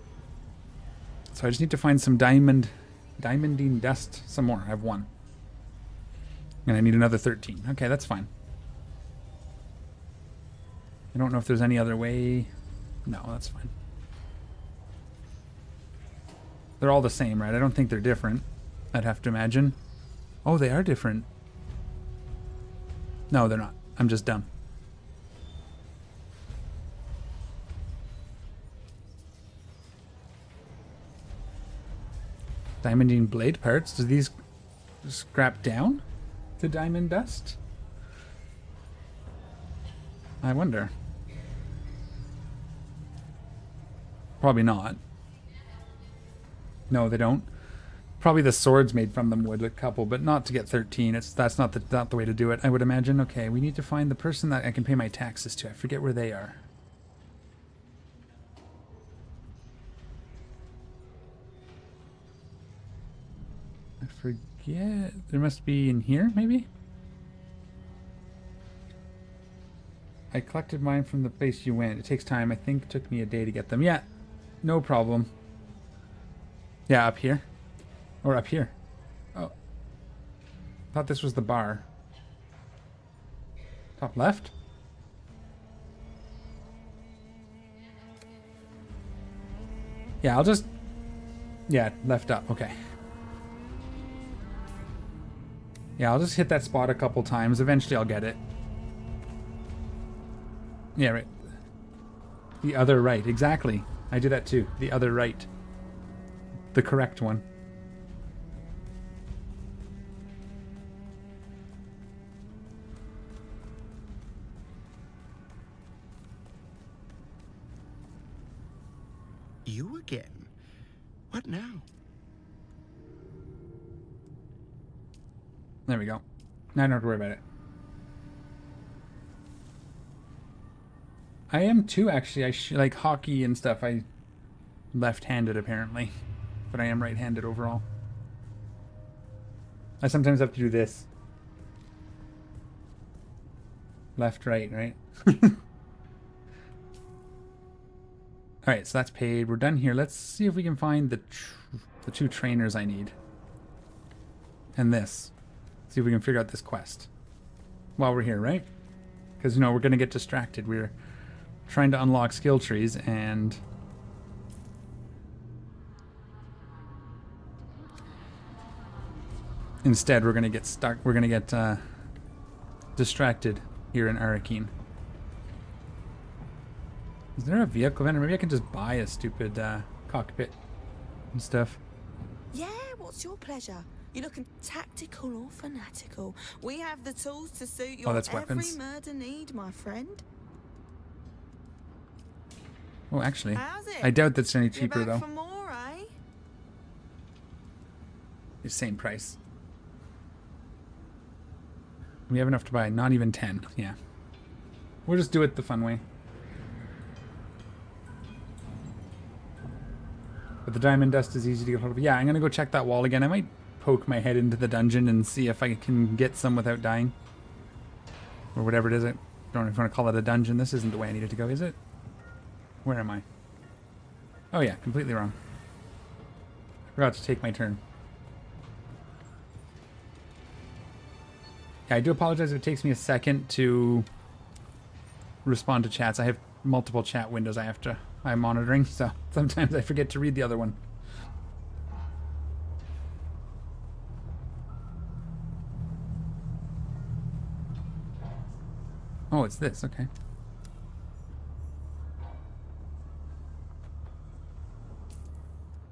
So I just need to find some Diamondine dust some more. I have 1. And I need another 13. Okay, that's fine. I don't know if there's any other way. No, that's fine. They're all the same, right? I don't think they're different. I'd have to imagine. Oh, they are different. No, they're not. I'm just dumb. Diamondine blade parts. Do these scrap down to diamond dust? I wonder. Probably not. No, they don't. Probably the swords made from them would, a couple, but not to get 13. That's not the way to do it, I would imagine. Okay, we need to find the person that I can pay my taxes to. I forget where they are. I forget. There must be in here, maybe? I collected mine from the place you went. It takes time. I think it took me a day to get them. Yeah, no problem. Yeah, up here. Or up here. Oh. Thought this was the bar. Top left? Yeah, I'll just... Yeah, left up. Okay. Yeah, I'll just hit that spot a couple times. Eventually I'll get it. Yeah, right. The other right. Exactly. I do that too. The other right. The correct one. You again? What now? There we go. Now I don't have to worry about it. I am too, actually. Like hockey and stuff. I left-handed apparently, but I am right-handed overall. I sometimes have to do this. Left, right, right? Alright, so that's paid. We're done here. Let's see if we can find the 2 trainers I need. And this. See if we can figure out this quest. While we're here, right? Because, you know, we're going to get distracted. We're trying to unlock skill trees, and... instead, we're going to get stuck. We're going to get distracted here in Arakeen. Is there a vehicle vendor? Maybe I can just buy a stupid cockpit and stuff. Yeah, what's your pleasure? You're looking tactical or fanatical. We have the tools to suit your that's every weapons. murder need, my friend. Oh, actually, How's it? I doubt that's any You're cheaper back though. for more, eh? It's same price. We have enough to buy, not even 10. Yeah. We'll just do it the fun way. But the diamond dust is easy to get hold of. Yeah, I'm going to go check that wall again. I might poke my head into the dungeon and see if I can get some without dying. Or whatever it is. I don't know if you want to call it a dungeon. This isn't the way I needed to go, is it? Where am I? Oh yeah, completely wrong. Forgot to take my turn. Yeah, I do apologize if it takes me a second to respond to chats. I have multiple chat windows I'm monitoring, so sometimes I forget to read the other one. Oh, it's this, okay.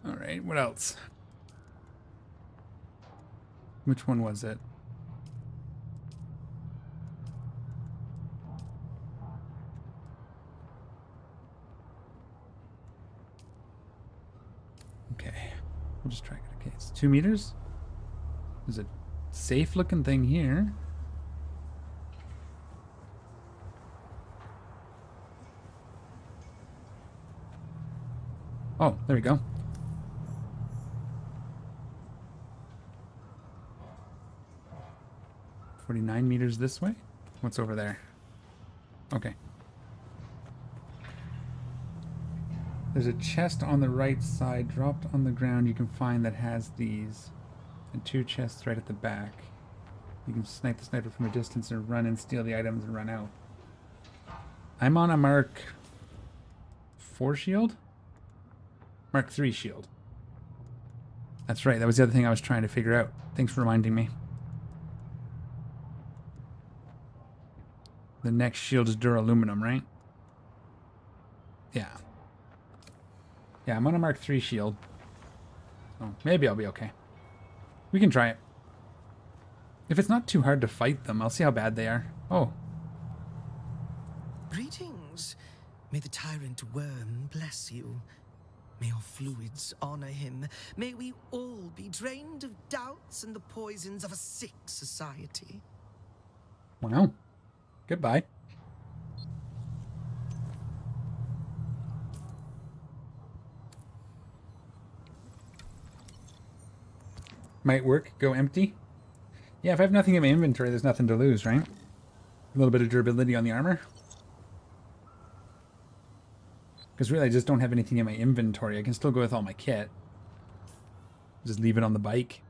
Alright, what else? Which one was it? Okay. We'll just track it. Okay, it's 2 meters. There's a safe looking thing here. Oh, there we go. 49 meters this way. What's over there? Okay. There's a chest on the right side dropped on the ground you can find that has these. And 2 chests right at the back. You can snipe the sniper from a distance and run and steal the items and run out. I'm on a Mark 4 shield? Mark 3 shield. That's right, that was the other thing I was trying to figure out. Thanks for reminding me. The next shield is duraluminum, right? Yeah. Yeah, I'm on a Mark 3 shield. Oh, maybe I'll be okay. We can try it. If it's not too hard to fight them, I'll see how bad they are. Oh. Greetings. May the tyrant worm bless you. May your fluids honor him. May we all be drained of doubts and the poisons of a sick society. Wow. Goodbye. Might work. Go empty. Yeah, if I have nothing in my inventory, there's nothing to lose, right? A little bit of durability on the armor. Because really, I just don't have anything in my inventory. I can still go with all my kit. Just leave it on the bike.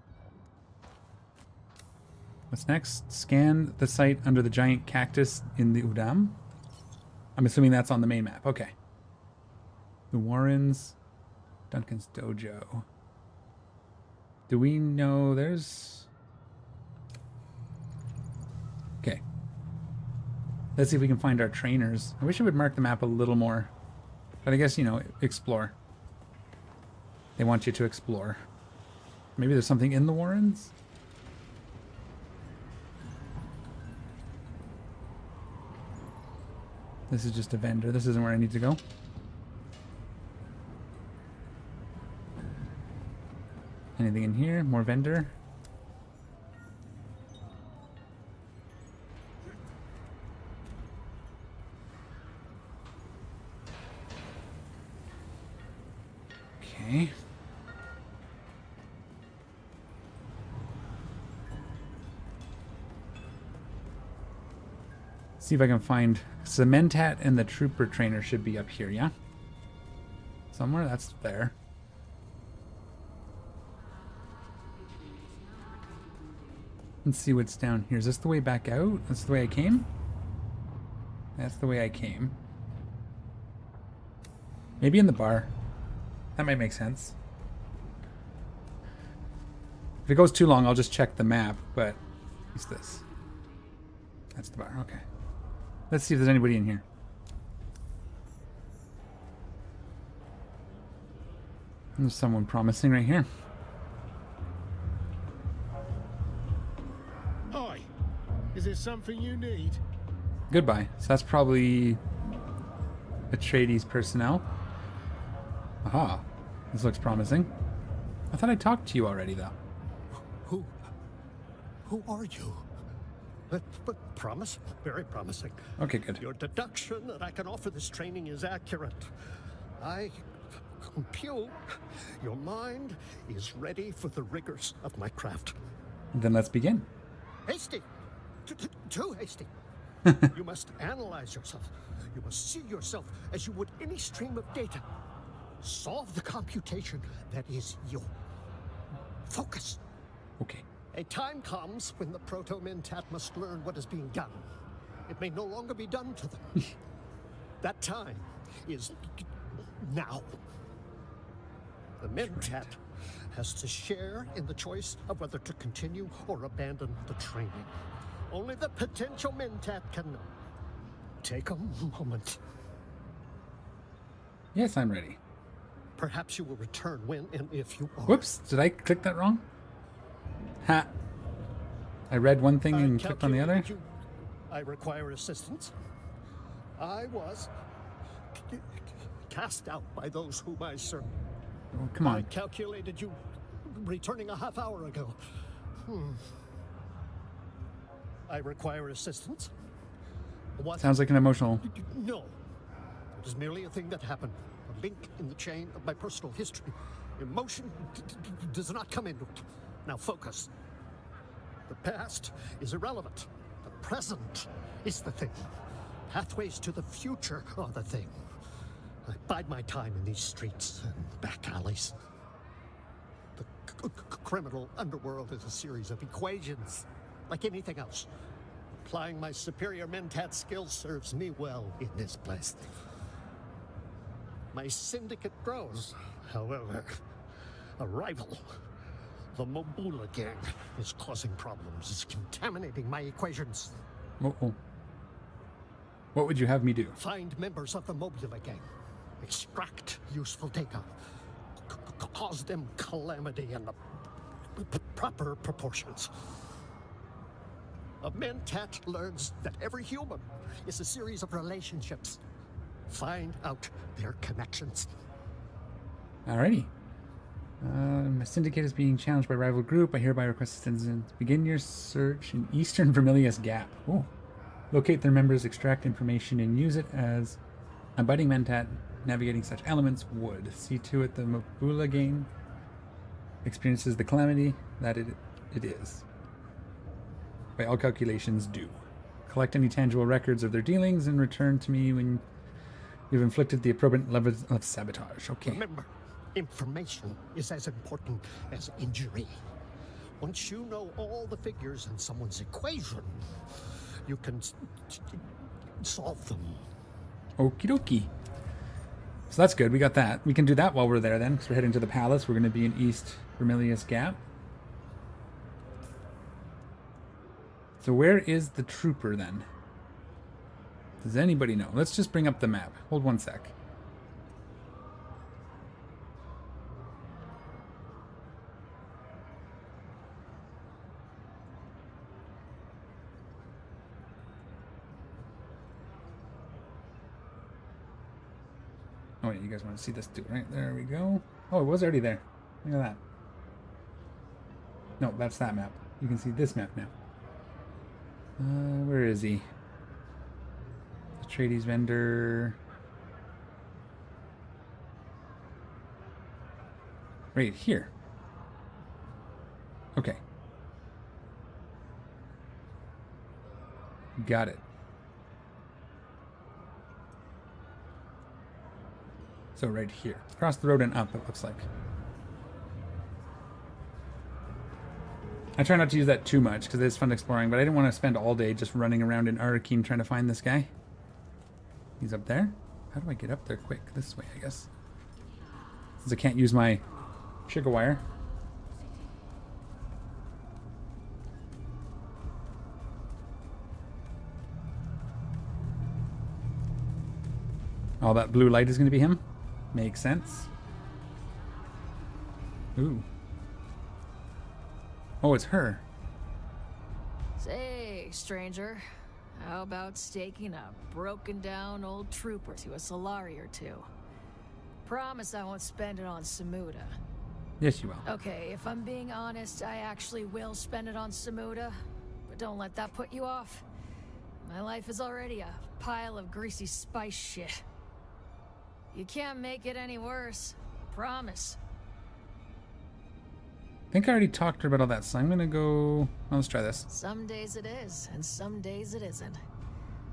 What's next? Scan the site under the giant cactus in the Udam. I'm assuming that's on the main map. Okay. The Warrens. Duncan's Dojo. Do we know there's... Okay. Let's see if we can find our trainers. I wish I would mark the map a little more. But I guess, you know, explore. They want you to explore. Maybe there's something in the Warrens? This is just a vendor. This isn't where I need to go. Anything in here? More vendor? Okay. See if I can find Cementat, and the trooper trainer should be up here, yeah? Somewhere? That's there. Let's see what's down here. Is this the way back out? That's the way I came? That's the way I came. Maybe in the bar. That might make sense. If it goes too long, I'll just check the map, but what's this? That's the bar, okay. Let's see if there's anybody in here. There's someone promising right here. Hi. Is there something you need? Goodbye. So that's probably Atreides personnel. Aha. This looks promising. I thought I talked to you already, though. Who are you? But promise, very promising. Okay, good. Your deduction that I can offer this training is accurate. I compute your mind is ready for the rigors of my craft. Then let's begin. Hasty. Too hasty. You must analyze yourself. You must see yourself as you would any stream of data. Solve the computation that is you. Focus. Okay. A time comes when the Proto-Mentat must learn what is being done. It may no longer be done to them. That time is now. The Mentat has to share in the choice of whether to continue or abandon the training. Only the potential Mentat can know. Take a moment. Yes, I'm ready. Perhaps you will return when and if you are. Whoops, did I click that wrong? Ha. I read one thing and clicked on the other. I require assistance. I was cast out by those whom I serve. Oh, come I on. calculated you returning a half hour ago. I require assistance. What? Sounds like an emotional. No. It is merely a thing that happened. A link in the chain of my personal history. Emotion does not come into it. Now focus. The past is irrelevant. The present is the thing. Pathways to the future are the thing. I bide my time in these streets and back alleys. The criminal underworld is a series of equations, like anything else. Applying my superior mentat skills serves me well in this place. My syndicate grows, however. A rival, the Mobula gang, is causing problems. It's contaminating my equations. Uh-oh. What would you have me do? Find members of the Mobula gang. Extract useful data. Cause them calamity in the proper proportions. A mentat learns that every human is a series of relationships. Find out their connections. Alrighty. My syndicate is being challenged by a rival group. I hereby request assistance. Begin your search in Eastern Vermilius Gap. Oh. Locate their members, extract information, and use it as a budding mentat navigating such elements would. See to it the Mobula gang experiences the calamity that it is. By all calculations, due. Collect any tangible records of their dealings and return to me when you've inflicted the appropriate levels of sabotage. Okay. Remember, information is as important as injury. Once you know all the figures in someone's equation, you can solve them. Okie dokie. So that's good. We got that. We can do that while we're there then, because we're heading to the palace. We're going to be in East Vermilius Gap. So where is the trooper then? Does anybody know? Let's just bring up the map. Hold one sec. Oh, wait, you guys want to see this too, right? There we go. Oh, it was already there. Look at that. No, that's that map. You can see this map now. Where is he? The Trades vendor. Right here. Okay. Got it. So right here. Across the road and up, it looks like. I try not to use that too much because it's fun exploring, but I didn't want to spend all day just running around in Arakeen trying to find this guy. He's up there? How do I get up there quick? This way, I guess. Since I can't use my sugar wire. All that blue light is going to be him? Makes sense. Ooh. Oh, it's her. Say, stranger, how about staking a broken down old trooper to a Solari or two? Promise I won't spend it on Samuda. Yes, you will. Okay, if I'm being honest, I actually will spend it on Samuda, but don't let that put you off. My life is already a pile of greasy spice shit. You can't make it any worse. I promise. I think I already talked to her about all that, so I'm gonna go... Well, let's try this. Some days it is, and some days it isn't.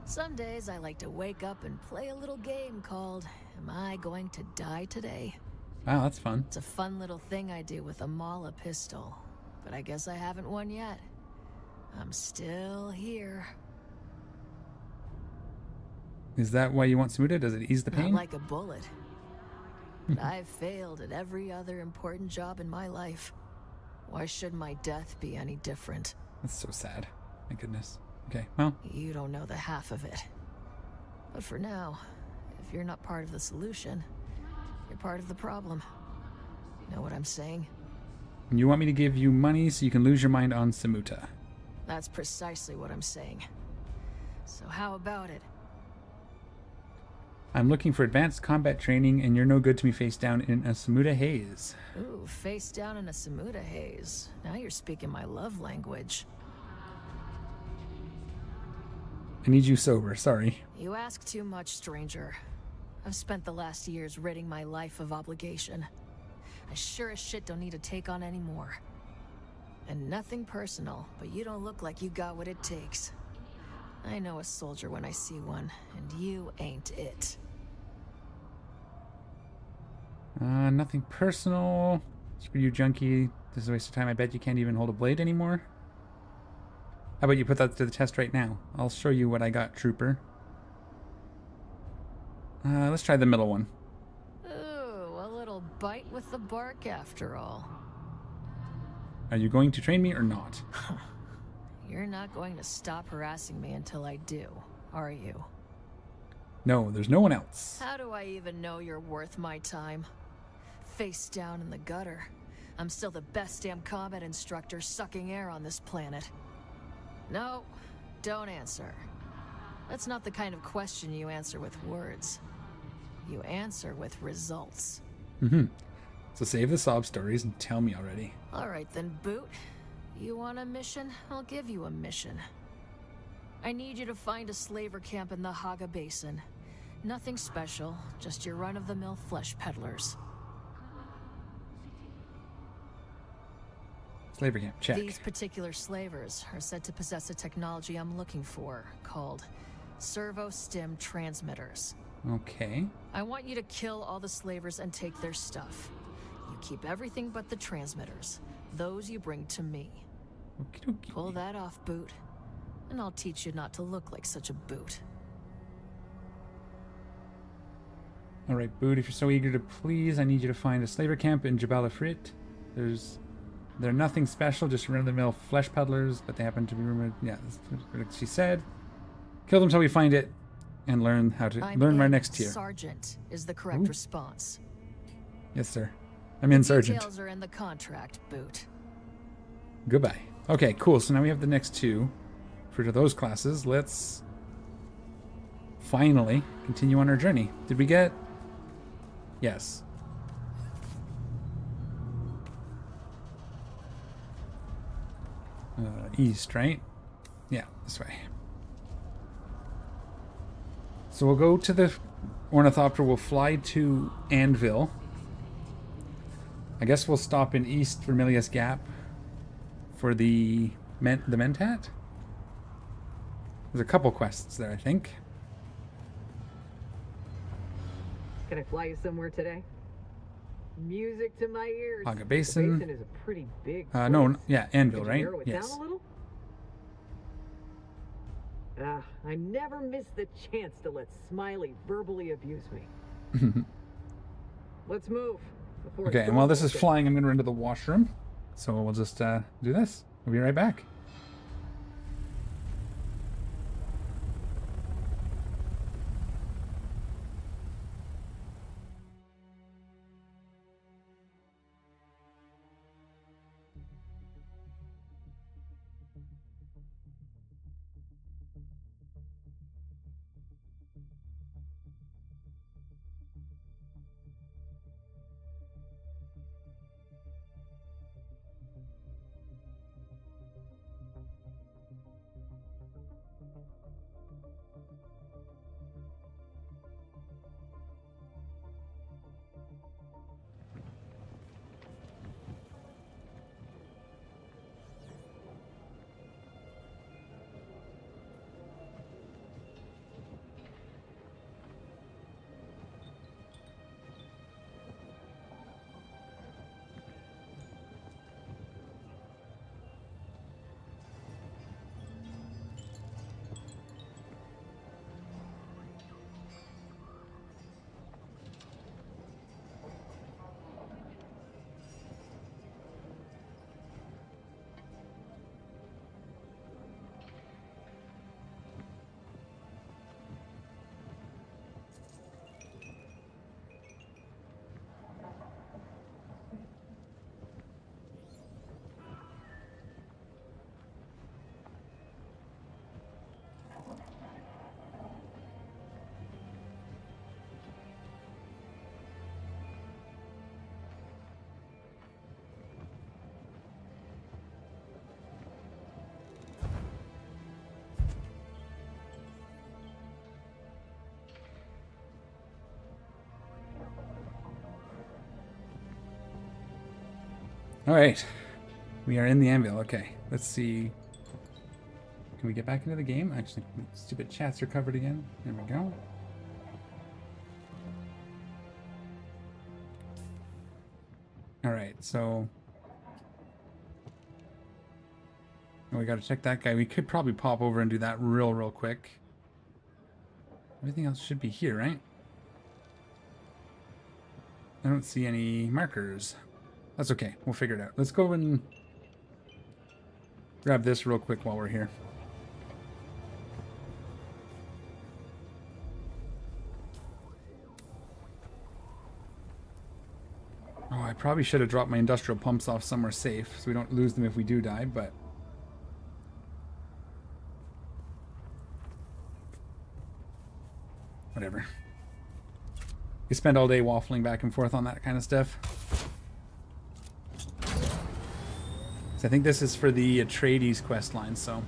Some days I like to wake up and play a little game called, Am I Going to Die Today? Wow, that's fun. It's a fun little thing I do with a Mala pistol, but I guess I haven't won yet. I'm still here. Is that why you want Samuda? Does it ease the pain? Not like a bullet. But I've failed at every other important job in my life. Why should my death be any different? That's so sad. My goodness. Okay, well. You don't know the half of it. But for now, if you're not part of the solution, you're part of the problem. You know what I'm saying? You want me to give you money so you can lose your mind on Samuta? That's precisely what I'm saying. So how about it? I'm looking for advanced combat training, and you're no good to me face down in a Samuda haze. Ooh, face down in a Samuda haze. Now you're speaking my love language. I need you sober, sorry. You ask too much, stranger. I've spent the last years ridding my life of obligation. I sure as shit don't need to take on any more. And nothing personal, but you don't look like you got what it takes. I know a soldier when I see one, and you ain't it. Nothing personal. Screw you, junkie. This is a waste of time. I bet you can't even hold a blade anymore. How about you put that to the test right now? I'll show you what I got, trooper. Let's try the middle one. Ooh, a little bite with the bark after all. Are you going to train me or not? You're not going to stop harassing me until I do, are you? No, there's no one else. How do I even know you're worth my time? Face down in the gutter. I'm still the best damn combat instructor sucking air on this planet. No, don't answer. That's not the kind of question you answer with words. You answer with results. So save the sob stories and tell me already. All right then, Boot. You want a mission? I'll give you a mission. I need you to find a slaver camp in the Haga Basin. Nothing special, just your run-of-the-mill flesh peddlers. Slaver camp, check. These particular slavers are said to possess a technology I'm looking for, called servo-stim transmitters. Okay. I want you to kill all the slavers and take their stuff. You keep everything but the transmitters. Those you bring to me. Okie dokie. Pull that off, Boot, and I'll teach you not to look like such a boot. Alright, Boot, if you're so eager to please, I need you to find a slaver camp in Jabal Afrit. They're nothing special, just run-of-the-mill flesh peddlers, but they happen to be rumored. Yeah, that's what she said. Kill them till we find it, and learn how to learn our next tier. Sergeant is the correct response. Yes, sir. I'm in Sergeant. Details are in the contract, Boot. Goodbye. Okay, cool. So now we have the next two for those classes. Let's finally continue on our journey. Did we get... Yes. East, right? Yeah, this way. So we'll go to the Ornithopter. We'll fly to Anvil. I guess we'll stop in East Vermilius Gap for the Mentat. There's a couple quests there, I think. Can I fly you somewhere today? Music to my ears. Haga Basin. The basin is a pretty big No, place. yeah, Anvil, Could you right? narrow it Yes. down a little? I never miss the chance to let Smiley verbally abuse me. Let's move. before Okay, it's and while this gone. is flying, I'm going to run to the washroom. So we'll just do this. We'll be right back. All right. We are in the anvil. Okay. Let's see. Can we get back into the game? Actually, stupid chats are covered again. There we go. All right. So we got to check that guy. We could probably pop over and do that real quick. Everything else should be here, right? I don't see any markers. That's okay. We'll figure it out. Let's go and grab this real quick while we're here. Oh, I probably should have dropped my industrial pumps off somewhere safe so we don't lose them if we do die, but... whatever. You spend all day waffling back and forth on that kind of stuff. So I think this is for the Atreides quest line, so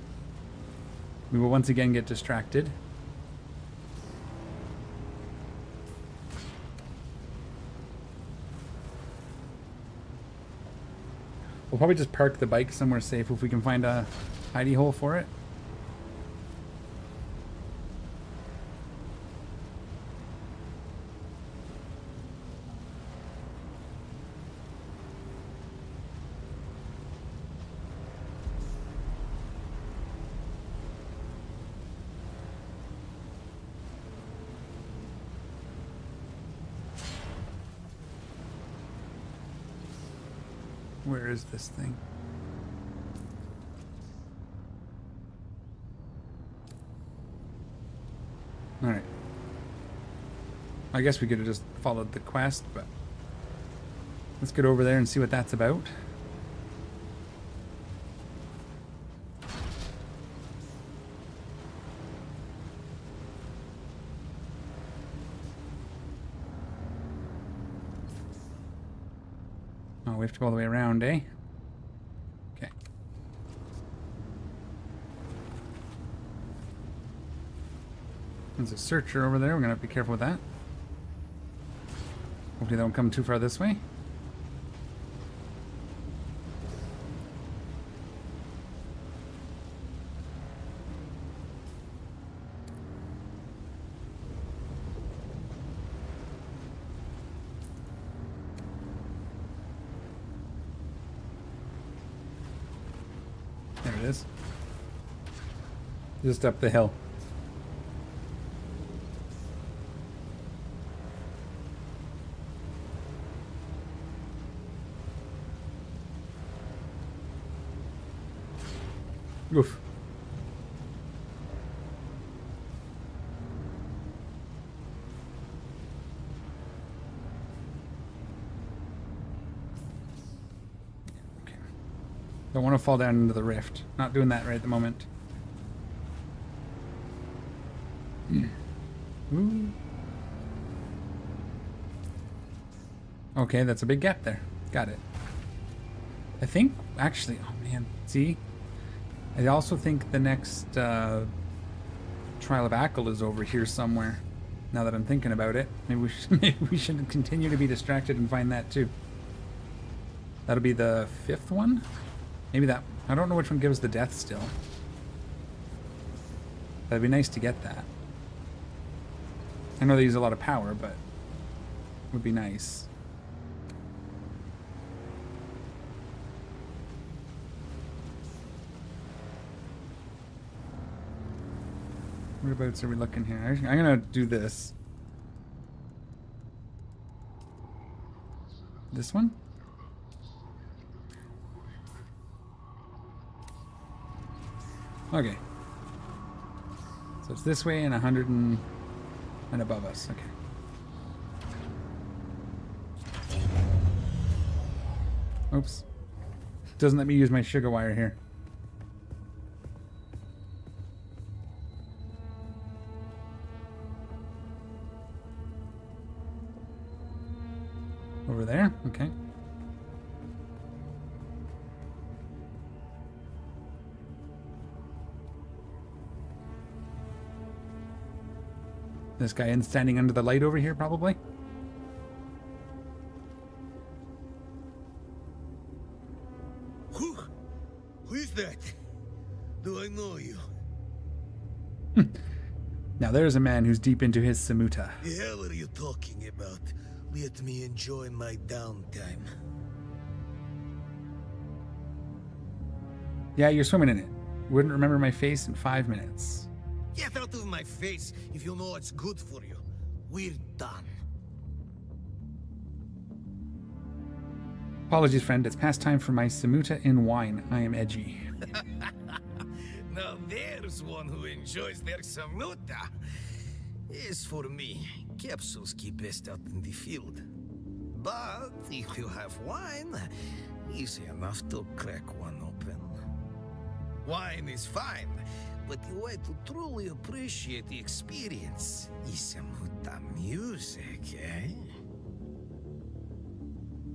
we will once again get distracted. We'll probably just park the bike somewhere safe if we can find a hidey hole for it. Where is this thing? Alright. I guess we could have just followed the quest, but let's get over there and see what that's about. Oh, we have to go all the way around, eh? Okay. There's a searcher over there. We're gonna have to be careful with that. Hopefully they don't come too far this way. There it is. Just up the hill. Oof. Okay. Don't want to fall down into the rift. Not doing that right at the moment. Ooh. Okay, that's a big gap there. Got it. I think, actually, oh man, see? I also think the next Trial of Ackle is over here somewhere. Now that I'm thinking about it, maybe we should continue to be distracted and find that too. That'll be the 5th one? Maybe that... I don't know which one gives the death still. That'd be nice to get that. I know they use a lot of power, but it would be nice. Whereabouts are we looking here? I'm gonna do this. This one? Okay. So it's this way and 100 and above us. Okay. Oops. Doesn't let me use my sugar wire here. Over there? Okay. This guy standing under the light over here, probably? that? Do I know you? Now there's a man who's deep into his Samuta. The hell are you talking about? Let me enjoy my downtime. Yeah, you're swimming in it. Wouldn't remember my face in 5 minutes. Get out of my face if you know what's good for you. We're done. Apologies, friend. It's past time for my Samuta in wine. I am edgy. Now there's one who enjoys their samuta. As for me, capsules keep best out in the field. But if you have wine, easy enough to crack one open. Wine is fine, but the way to truly appreciate the experience is samuta music, eh?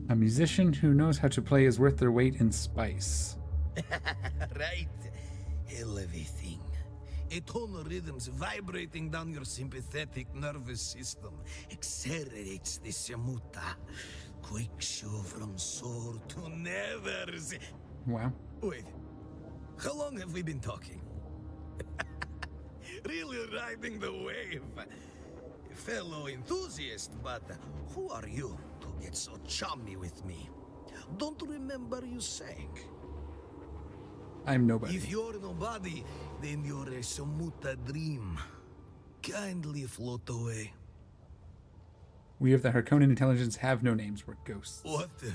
A musician who knows how to play is worth their weight in spice. Right. Elevating. A tonal rhythms vibrating down your sympathetic nervous system accelerates the samuta. Quakes you from sore to nevers. Wow. Wait. How long have we been talking? Really riding the wave. Fellow enthusiast, but who are you to get so chummy with me? Don't remember you sang. I'm nobody. If you're nobody, then you're a Samuta dream. Kindly float away. We of the Harkonnen intelligence have no names. We're ghosts. What the?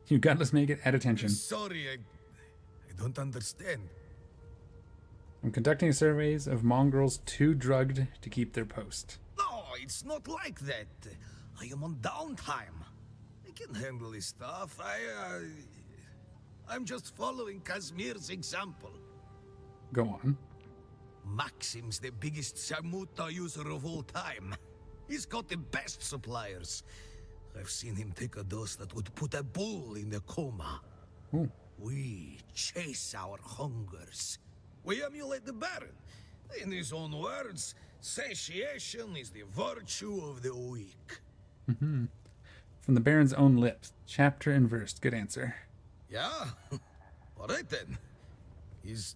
You gutless maggot, at attention. Sorry, I don't understand. I'm conducting surveys of mongrels too drugged to keep their post. No, it's not like that. I am on downtime. I can handle this stuff. I'm just following Kazmir's example. Go on. Maxim's the biggest Samuta user of all time. He's got the best suppliers. I've seen him take a dose that would put a bull in a coma. Ooh. We chase our hungers. We emulate the Baron. In his own words, satiation is the virtue of the weak. Mm-hmm. From the Baron's own lips. Chapter and verse. Good answer. Yeah? Alright then. Is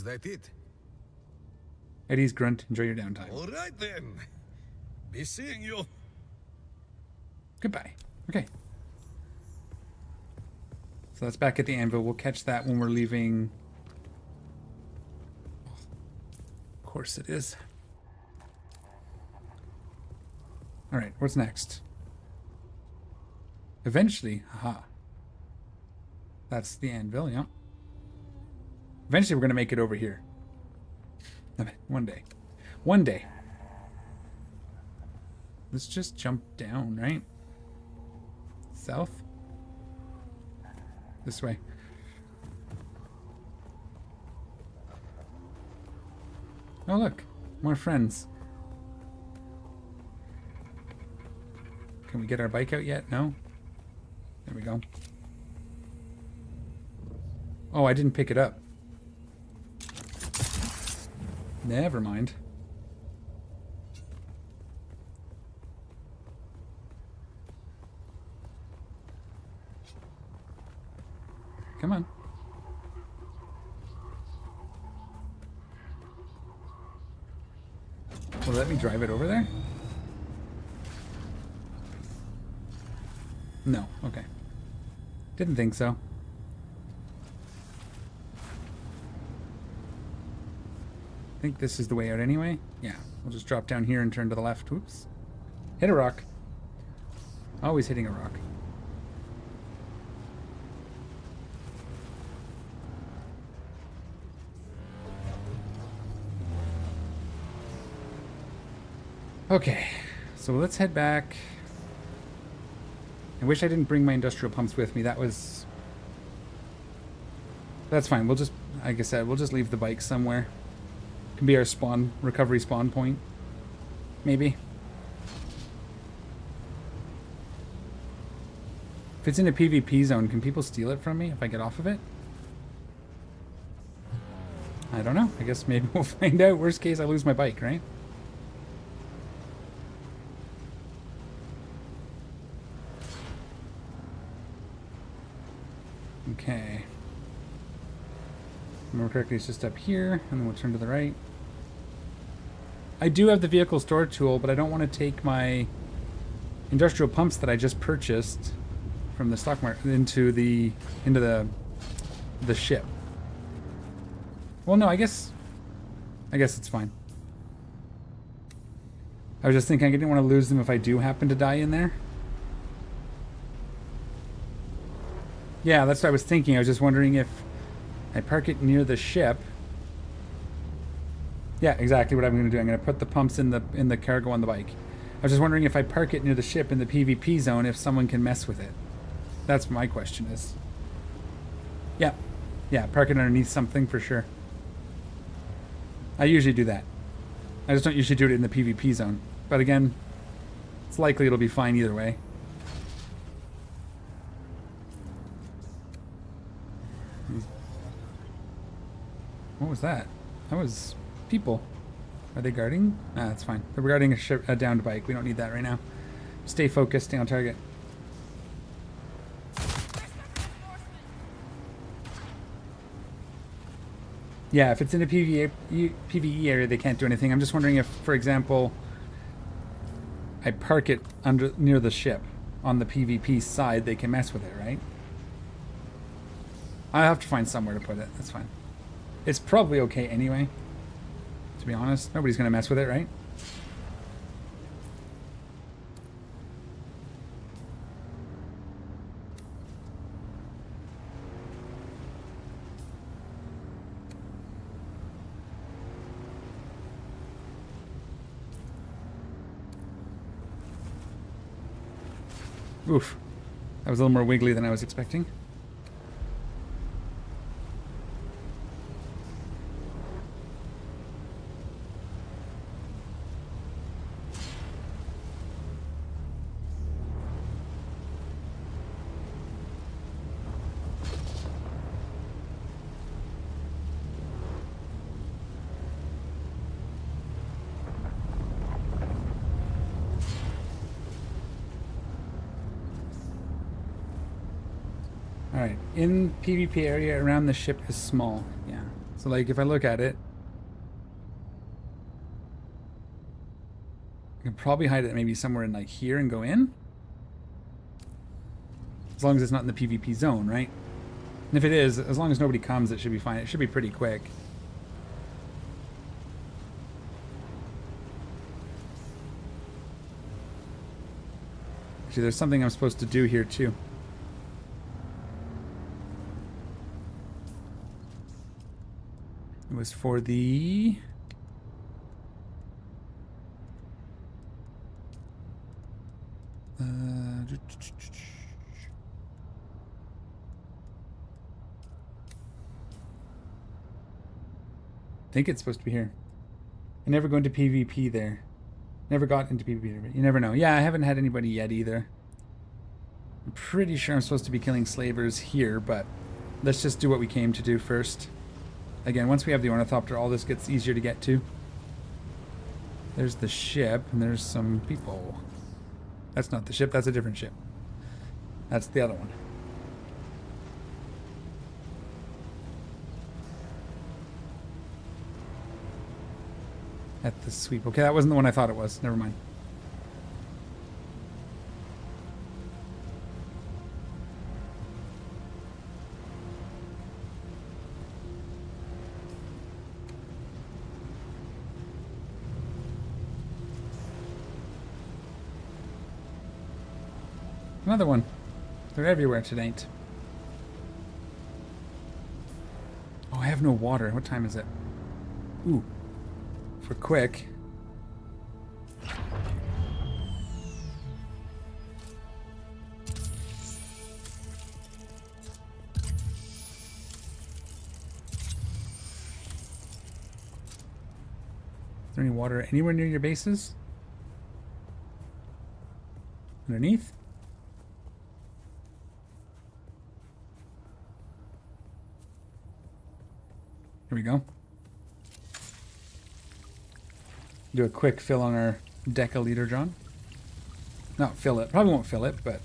that it? Eddie's grunt. Enjoy your downtime. Alright then. Be seeing you. Goodbye. Okay. So that's back at the anvil. We'll catch that when we're leaving. Of course it is. Alright, what's next? Eventually, haha. That's the anvil, yeah. Eventually we're going to make it over here. One day. One day. Let's just jump down, right? South? This way. Oh look, more friends. Can we get our bike out yet? No? There we go. Oh, I didn't pick it up. Never mind. Come on. Will let me drive it over there? No, okay. Didn't think so. I think this is the way out anyway. Yeah, we'll just drop down here and turn to the left. Whoops. Hit a rock. Always hitting a rock. Okay, so let's head back. I wish I didn't bring my industrial pumps with me. That's fine. We'll just, like I said, we'll just leave the bike somewhere. Can be our recovery spawn point. Maybe. If it's in a PvP zone, can people steal it from me if I get off of it? I don't know. I guess maybe we'll find out. Worst case, I lose my bike, right? Okay. Remember correctly, it's just up here, and then we'll turn to the right. I do have the vehicle storage tool, but I don't want to take my industrial pumps that I just purchased from the stock market into the ship. Well, no, I guess it's fine. I was just thinking I didn't want to lose them if I do happen to die in there. Yeah, that's what I was thinking. I was just wondering if I park it near the ship. Yeah, exactly what I'm going to do. I'm going to put the pumps in the cargo on the bike. I was just wondering if I park it near the ship in the PvP zone, if someone can mess with it. That's my question is. Yeah. Yeah, park it underneath something for sure. I usually do that. I just don't usually do it in the PvP zone. But again, it's likely it'll be fine either way. What was that? That was people. Are they guarding? Ah, that's fine. They're guarding a downed bike. We don't need that right now. Stay focused, stay on target. Yeah, if it's in a PvE area, they can't do anything. I'm just wondering if, for example, I park it near the ship on the PvP side, they can mess with it, right? I have to find somewhere to put it. That's fine. It's probably okay anyway. To be honest, nobody's gonna mess with it, right? Oof. That was a little more wiggly than I was expecting. Alright, in PvP area around the ship is small. Yeah. So like if I look at it, I can probably hide it maybe somewhere in like here and go in. As long as it's not in the PvP zone, right? And if it is, as long as nobody comes, it should be fine. It should be pretty quick. Actually, there's something I'm supposed to do here too. It was for the... I think it's supposed to be here. I never go into PvP there. Never got into PvP there, but you never know. Yeah, I haven't had anybody yet either. I'm pretty sure I'm supposed to be killing slavers here, but let's just do what we came to do first. Again, once we have the ornithopter, all this gets easier to get to. There's the ship, and there's some people. That's not the ship, that's a different ship. That's the other one. At the sweep. Okay, that wasn't the one I thought it was. Never mind. Another one. They're everywhere tonight. Oh, I have no water. What time is it? Ooh. For quick. Is there any water anywhere near your bases? Underneath? Here we go. Do a quick fill on our decaliter, John. Not fill it. Probably won't fill it, but...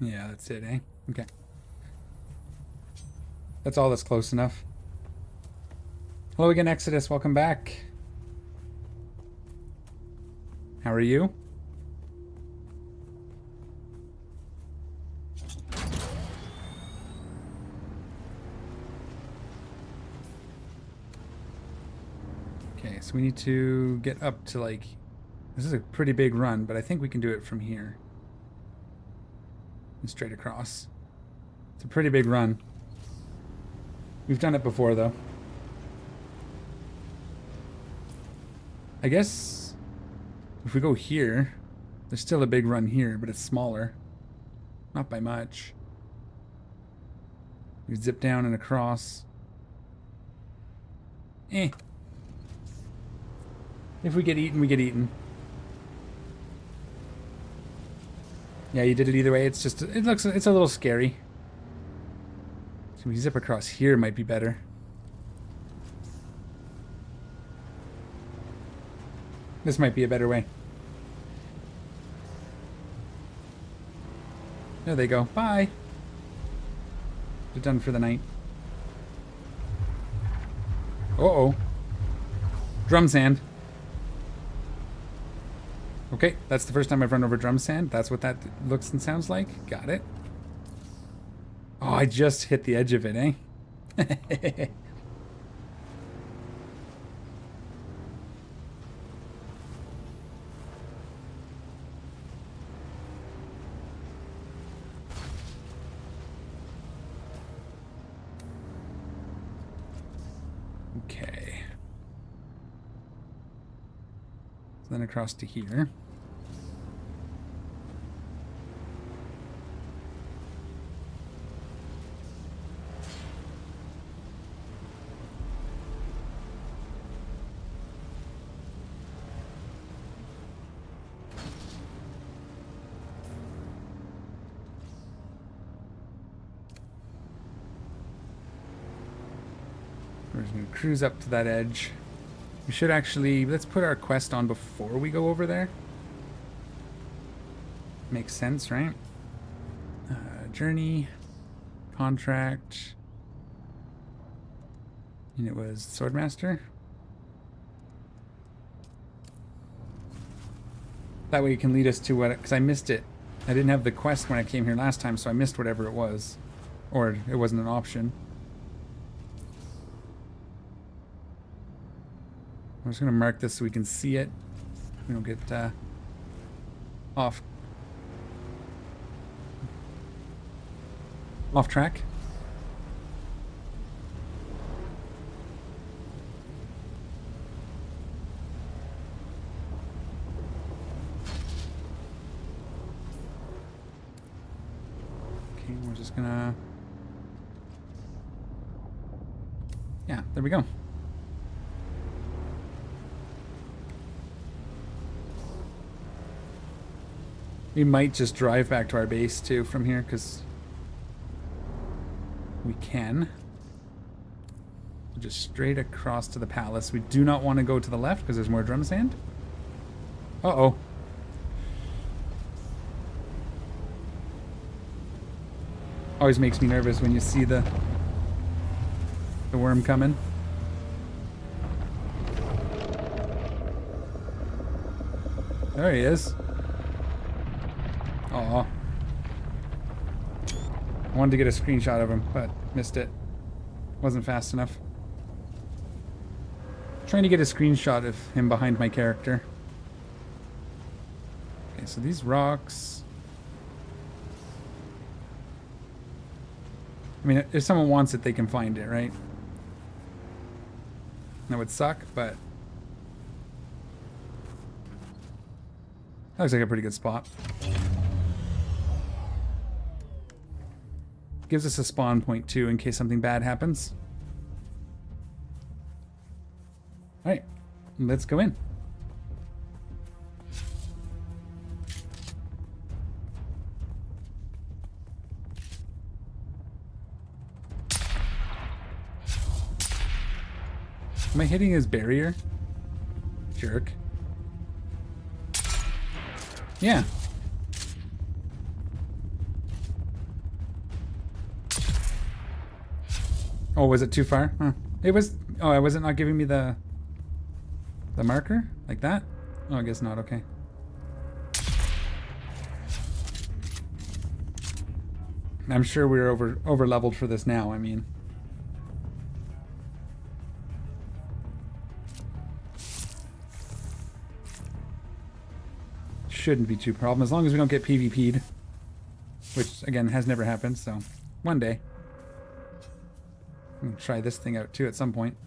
Yeah, that's it, eh? Okay. That's all that's close enough. Hello again, Exodus. Welcome back. How are you? Okay, so we need to get up to like... This is a pretty big run, but I think we can do it from here. And straight across. It's a pretty big run. We've done it before, though. I guess if we go here, there's still a big run here, but it's smaller. Not by much. We zip down and across. Eh. If we get eaten, we get eaten. Yeah, you did it either way. It's just, it's a little scary. So we zip across here might be better. This might be a better way. There they go. Bye. We're done for the night. Uh-oh. Drum sand. Okay, that's the first time I've run over drum sand. That's what that looks and sounds like. Got it. Oh, I just hit the edge of it, eh? Okay. So then across to here. We're just going to cruise up to that edge. We should actually... Let's put our quest on before we go over there. Makes sense, right? Journey. Contract. And it was Swordmaster. That way it can lead us to what... Because I missed it. I didn't have the quest when I came here last time, so I missed whatever it was. Or it wasn't an option. I'm just going to mark this so we can see it. We don't get off track. Okay, we're just gonna... Yeah, there we go. We might just drive back to our base too from here, because we can. Just straight across to the palace. We do not want to go to the left because there's more drum sand. Uh-oh. Always makes me nervous when you see the worm coming. There he is. Aw. I wanted to get a screenshot of him, but missed it. Wasn't fast enough. Trying to get a screenshot of him behind my character. Okay, so these rocks... I mean, if someone wants it, they can find it, right? That would suck, but... That looks like a pretty good spot. Gives us a spawn point too in case something bad happens. Alright, let's go in. Am I hitting his barrier? Jerk. Oh, was it too far? Huh. It was... Oh, was it not giving me the marker? Like that? Oh, I guess not. Okay. I'm sure we're over leveled for this now. I mean... Shouldn't be too problem as long as we don't get PvP'd. Which, again, has never happened, so... One day. I'm gonna try this thing out, too, at some point.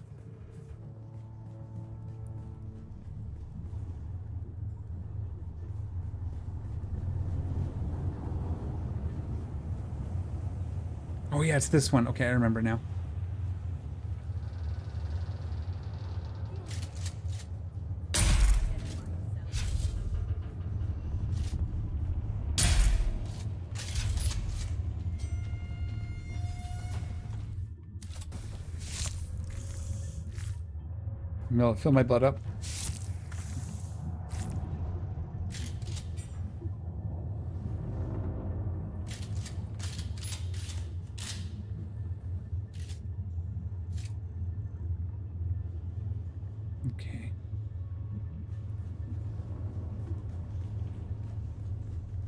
Oh, yeah, it's this one. Okay, I remember now. Fill my blood up. Okay.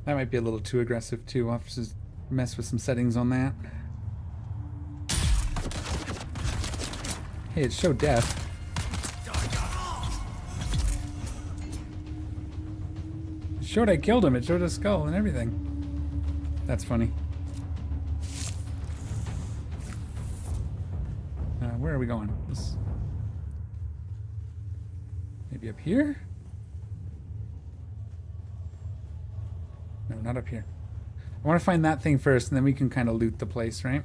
That might be a little too aggressive too. I'll have to just mess with some settings on that. Hey, it showed death. It showed I killed him. It showed a skull and everything. That's funny. Where are we going? Maybe up here? No, not up here. I want to find that thing first, and then we can kind of loot the place, right?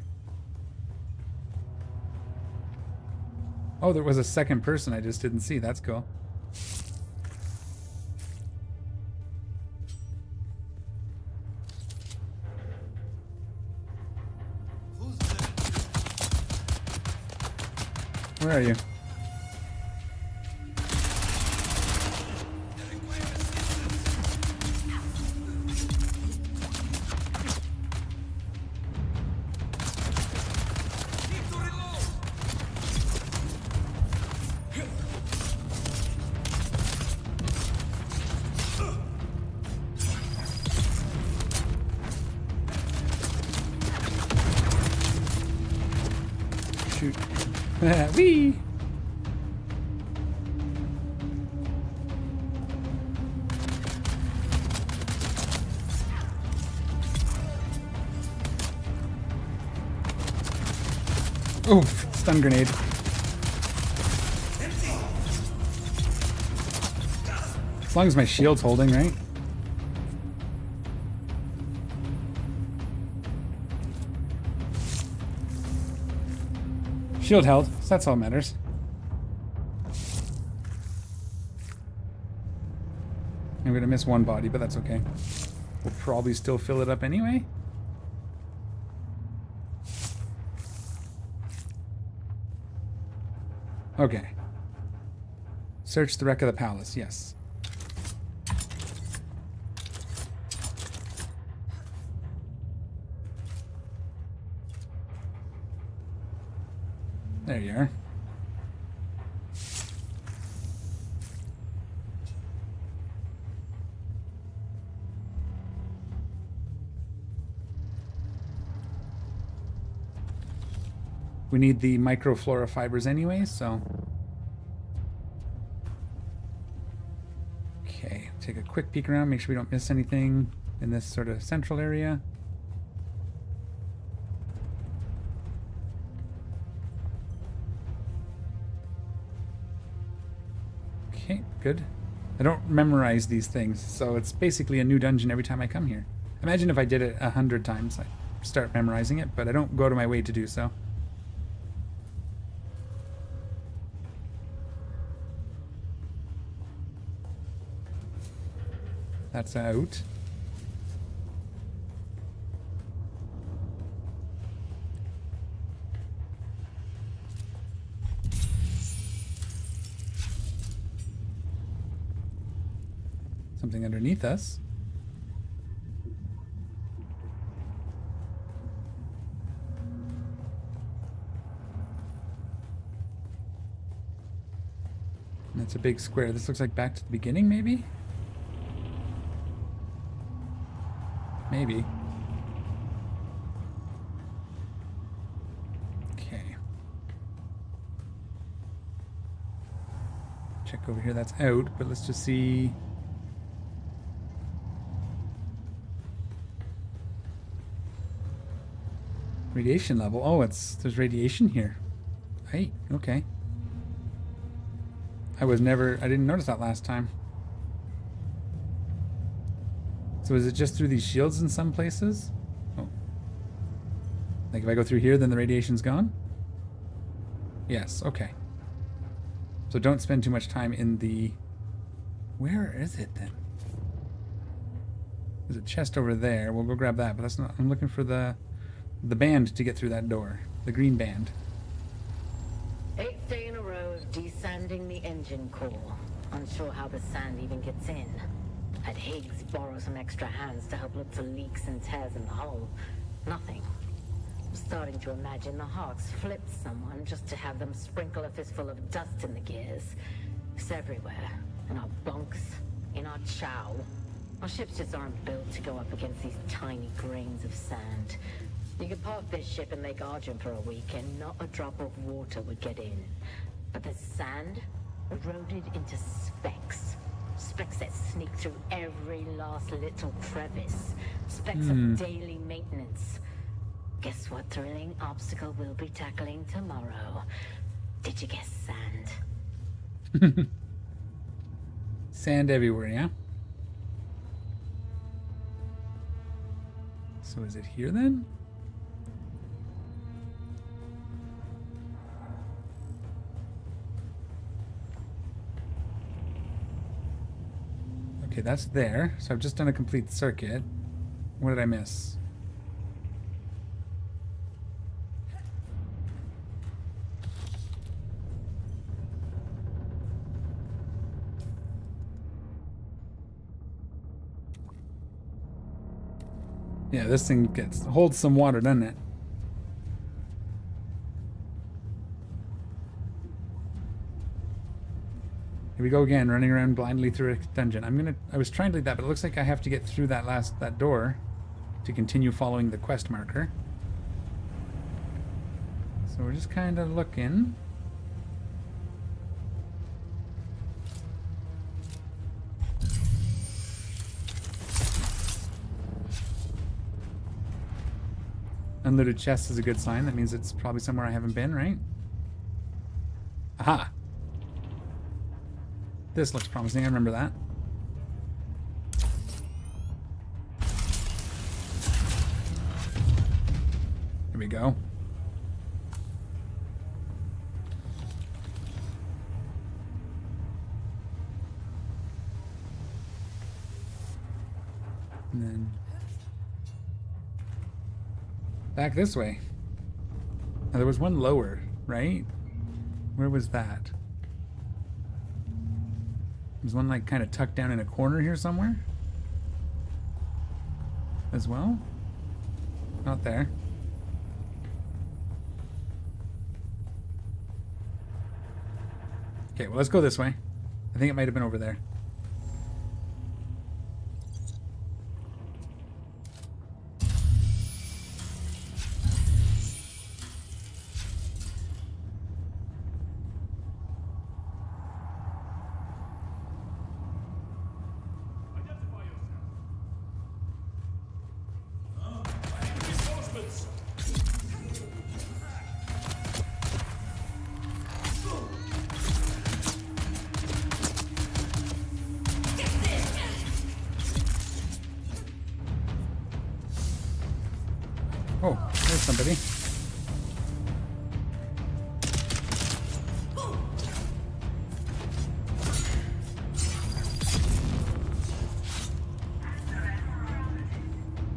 Oh, there was a second person I just didn't see. That's cool. Where are you? Shoot. Whee! Oof, stun grenade. As long as my shield's holding, right? Shield held, so that's all that matters. I'm gonna miss one body, but that's okay. We'll probably still fill it up anyway. Okay. Search the wreck of the palace, yes. There you are. We need the microflora fibers anyway, so... Okay, take a quick peek around, make sure we don't miss anything in this sort of central area. Okay, good. I don't memorize these things, so it's basically a new dungeon every time I come here. Imagine if I did it 100 times, I'd start memorizing it, but I don't go to my way to do so. That's out. Something underneath us. That's a big square. This looks like back to the beginning, maybe? Maybe. Okay. Check over here. That's out, but let's just see. Radiation level. Oh, there's radiation here. Hey, okay. I didn't notice that last time. So is it just through these shields in some places? Oh. Like if I go through here, then the radiation's gone? Yes, okay. So don't spend too much time in the... Where is it then? There's a chest over there. We'll go grab that, but that's not... I'm looking for the band to get through that door. The green band. 8th day in a row of desanding the engine core. Unsure how the sand even gets in. Had Higgs borrow some extra hands to help look for leaks and tears in the hull. Nothing. I'm starting to imagine the Hawks flipped someone just to have them sprinkle a fistful of dust in the gears. It's everywhere. In our bunks, in our chow. Our ships just aren't built to go up against these tiny grains of sand. You could park this ship in Lake Argent for a week and not a drop of water would get in. But the sand eroded into specks. Specks that sneak through every last little crevice. Specks of daily maintenance. Guess what thrilling obstacle we'll be tackling tomorrow? Did you guess sand? Sand everywhere, yeah? So is it here then? Okay, that's there. So I've just done a complete circuit. What did I miss? Yeah, this thing holds some water, doesn't it? Here we go again, running around blindly through a dungeon. I was trying to do that, but it looks like I have to get through that door to continue following the quest marker. So we're just kind of looking. Unlooted chest is a good sign. That means it's probably somewhere I haven't been, right? Aha! This looks promising. I remember that. Here we go. And then back this way. Now, there was one lower, right? Where was that? There's one like kind of tucked down in a corner here somewhere as well. Not there. Okay, well, let's go this way. I think it might have been over there. Oh, there's somebody.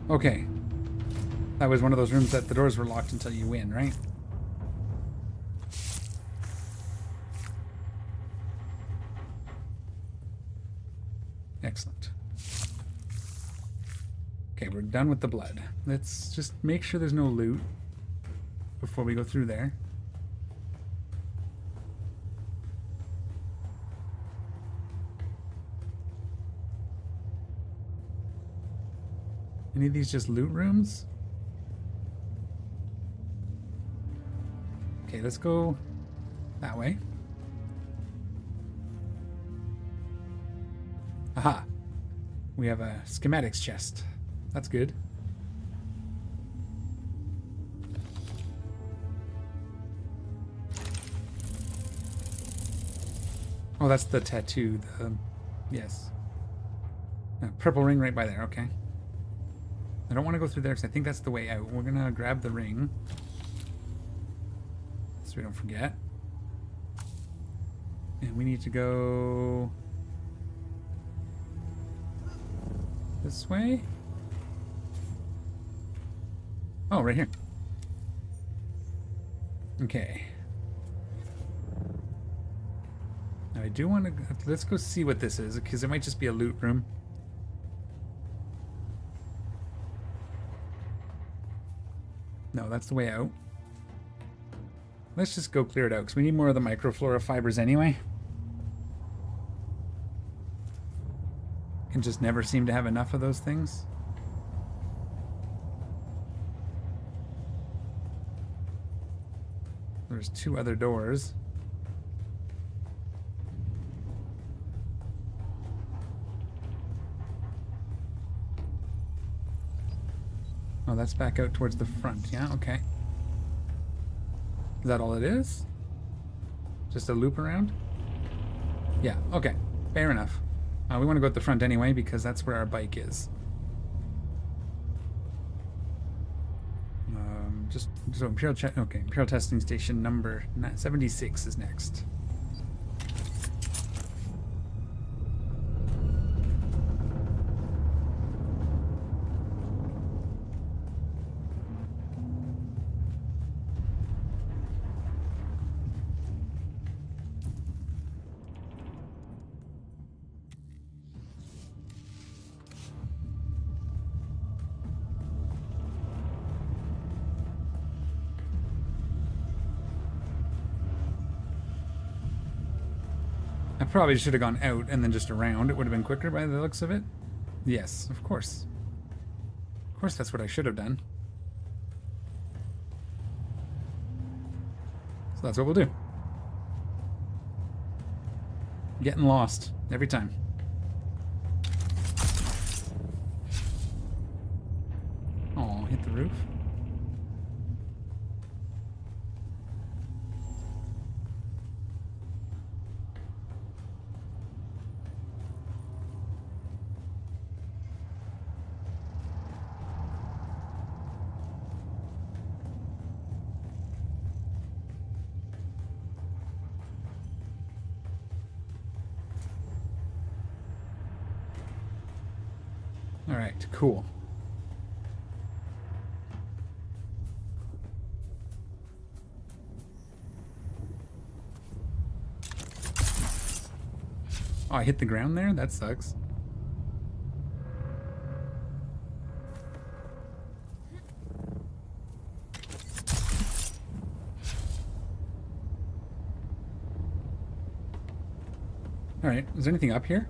Okay. That was one of those rooms that the doors were locked until you win, right? Excellent. Okay, we're done with the blood. Let's just make sure there's no loot before we go through there. Any of these just loot rooms? Okay, let's go that way. Aha! We have a schematics chest. That's good. Oh, that's the tattoo. Yes. Purple ring right by there. Okay. I don't want to go through there because I think that's the way out. We're going to grab the ring so we don't forget. And we need to go this way. Oh, right here. Okay. Now I do want to... Let's go see what this is, because it might just be a loot room. No, that's the way out. Let's just go clear it out, because we need more of the microflora fibers anyway. Can just never seem to have enough of those things. There's 2 other doors. Oh, that's back out towards the front. Yeah, okay. Is that all it is? Just a loop around? Yeah, okay. Fair enough. We want to go at the front anyway because that's where our bike is. So Imperial Imperial Testing Station number 76 is next. I probably should have gone out and then just around. It would have been quicker by the looks of it. Yes, of course. Of course, that's what I should have done. So that's what we'll do. Getting lost every time. Oh, hit the roof. All right, cool. Oh, I hit the ground there? That sucks. All right, is there anything up here?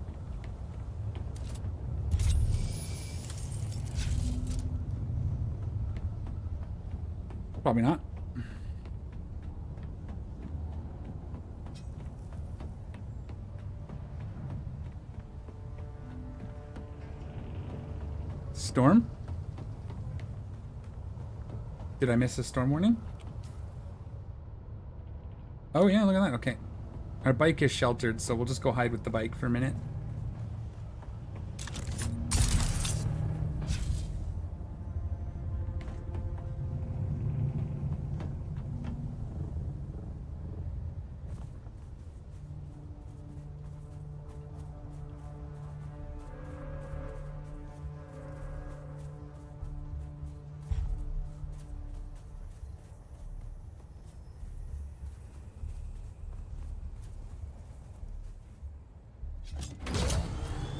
Probably not. Storm? Did I miss a storm warning? Oh yeah, look at that. Okay. Our bike is sheltered, so we'll just go hide with the bike for a minute.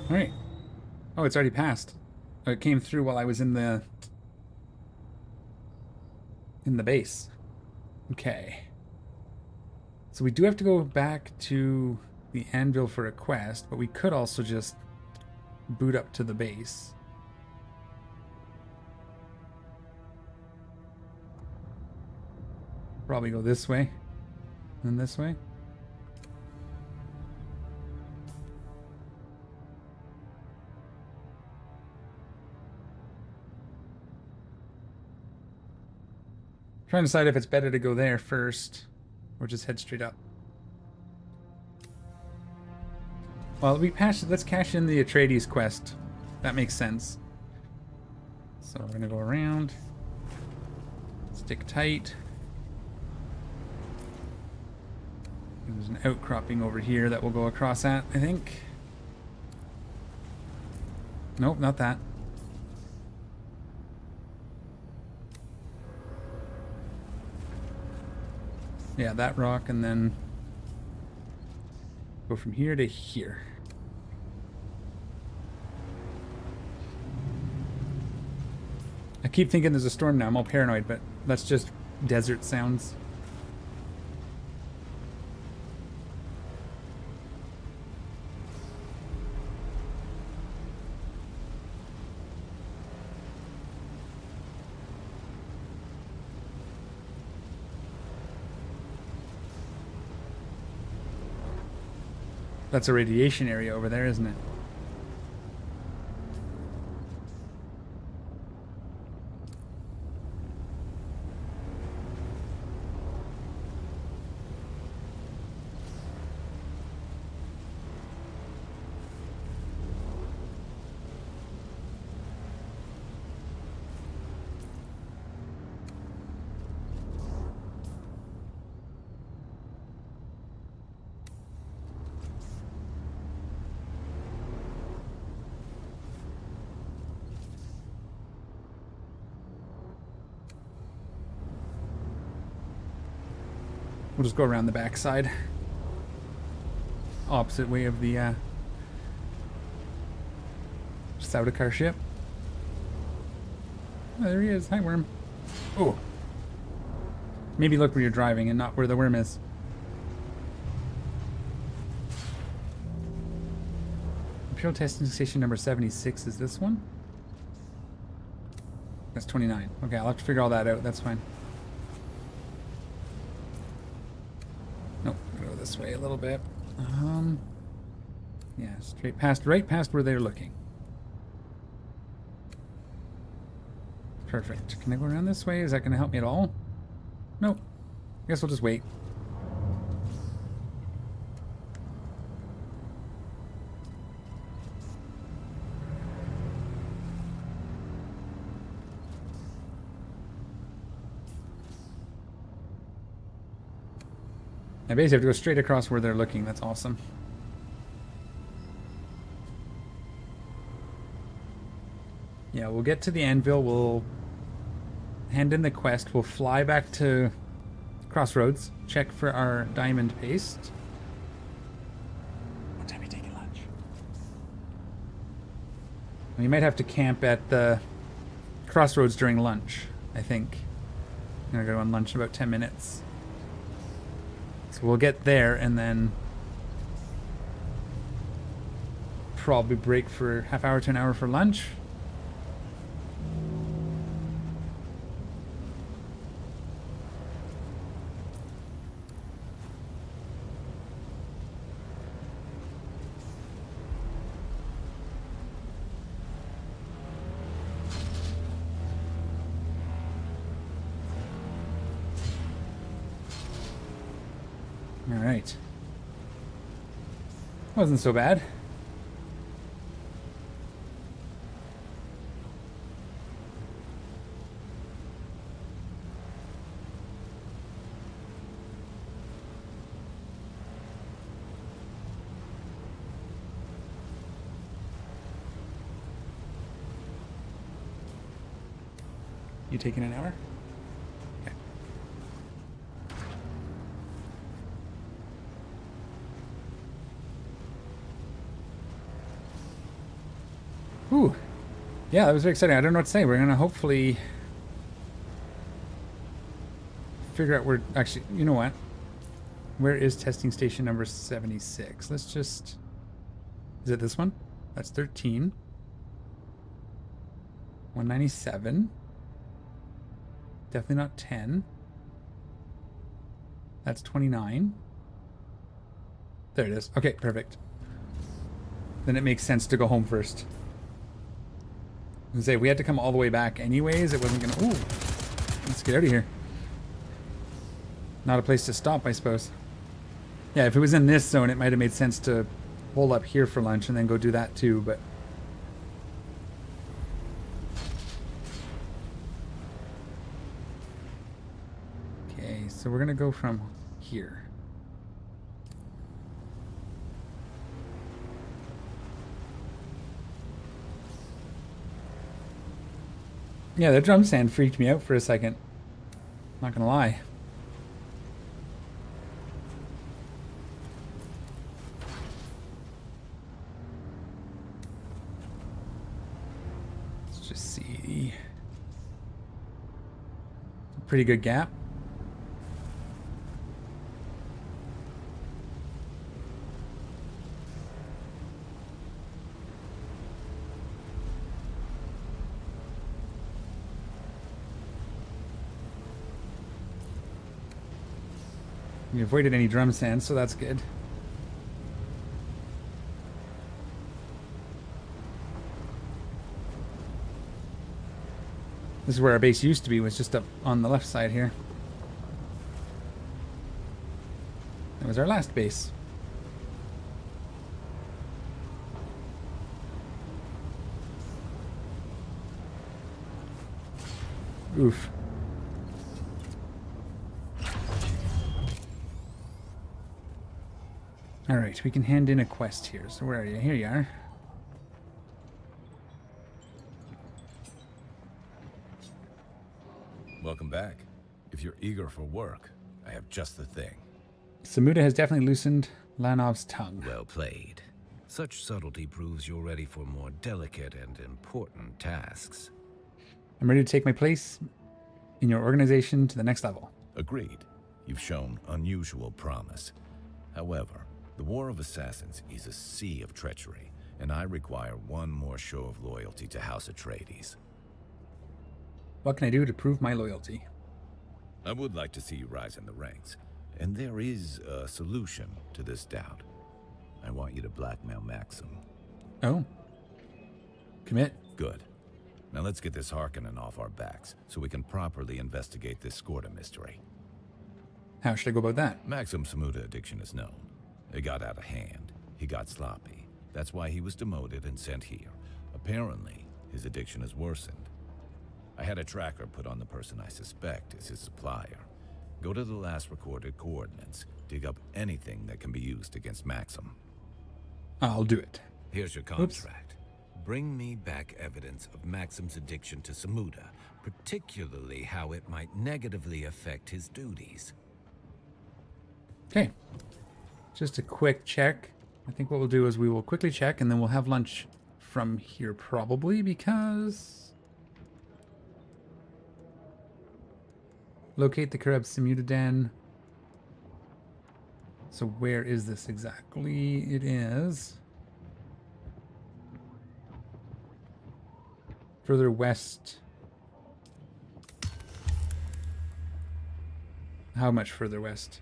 All right. Oh, it's already passed. Oh, it came through while I was in the base. Okay. So we do have to go back to the anvil for a quest, but we could also just boot up to the base. Probably go this way. And this way. Trying to decide if it's better to go there first or just head straight up. Well, let's cash in the Atreides quest. That makes sense. So we're gonna go around. Stick tight. There's an outcropping over here that we'll go across at, I think. Nope, not that. Yeah, that rock, and then go from here to here. I keep thinking there's a storm now. I'm all paranoid, but that's just desert sounds. That's a radiation area over there, isn't it? We'll just go around the backside. Opposite way of the Sardaukar ship. Oh, there he is. Hi, worm. Oh. Maybe look where you're driving and not where the worm is. Imperial testing station number 76 is this one? That's 29. Okay, I'll have to figure all that out. That's fine. Nope, go this way a little bit. Yeah, straight past, right past where they're looking. Perfect. Can I go around this way? Is that going to help me at all? Nope. I guess we'll just wait. I basically have to go straight across where they're looking. That's awesome. Yeah, we'll get to the anvil. We'll hand in the quest. We'll fly back to Crossroads. Check for our diamond paste. What time are you taking lunch? We might have to camp at the Crossroads during lunch, I think. I'm going to go on lunch in about 10 minutes. So we'll get there and then probably break for half hour to an hour for lunch. Alright. Wasn't so bad. You taking an hour? Okay. Ooh. Yeah, that was very exciting. I don't know what to say. We're going to hopefully figure out where... Actually, you know what? Where is testing station number 76? Let's just... Is it this one? That's 13. 197. Definitely not 10. That's 29. There it is. Okay, perfect. Then it makes sense to go home first. I was gonna say, if we had to come all the way back anyways, it wasn't gonna... Ooh! Let's get out of here. Not a place to stop, I suppose. Yeah, if it was in this zone, it might have made sense to hold up here for lunch and then go do that too, but... Okay, so we're gonna go from here. Yeah, the drum stand freaked me out for a second. Not gonna lie. Let's just see. Pretty good gap. We avoided any drum sand, so that's good. This is where our base used to be, was just up on the left side here. That was our last base. Oof. Alright, we can hand in a quest here. So where are you? Here you are. Welcome back. If you're eager for work, I have just the thing. Samuda has definitely loosened Lanov's tongue. Well played. Such subtlety proves you're ready for more delicate and important tasks. I'm ready to take my place in your organization to the next level. Agreed. You've shown unusual promise. However, the War of Assassins is a sea of treachery, and I require one more show of loyalty to House Atreides. What can I do to prove my loyalty? I would like to see you rise in the ranks, and there is a solution to this doubt. I want you to blackmail Maxim. Oh. Commit. Good. Now let's get this Harkonnen off our backs, so we can properly investigate this Skorda mystery. How should I go about that? Maxim's Samuda addiction is known. It got out of hand. He got sloppy. That's why he was demoted and sent here. Apparently, his addiction has worsened. I had a tracker put on the person I suspect is his supplier. Go to the last recorded coordinates. Dig up anything that can be used against Maxim. I'll do it. Here's your contract. Bring me back evidence of Maxim's addiction to Samuda, particularly how it might negatively affect his duties. Okay. Just a quick check. I think what we'll do is we will quickly check and then we'll have lunch from here probably because... Locate the Kareb Samuda Den. So where is this exactly? It is... further west. How much further west?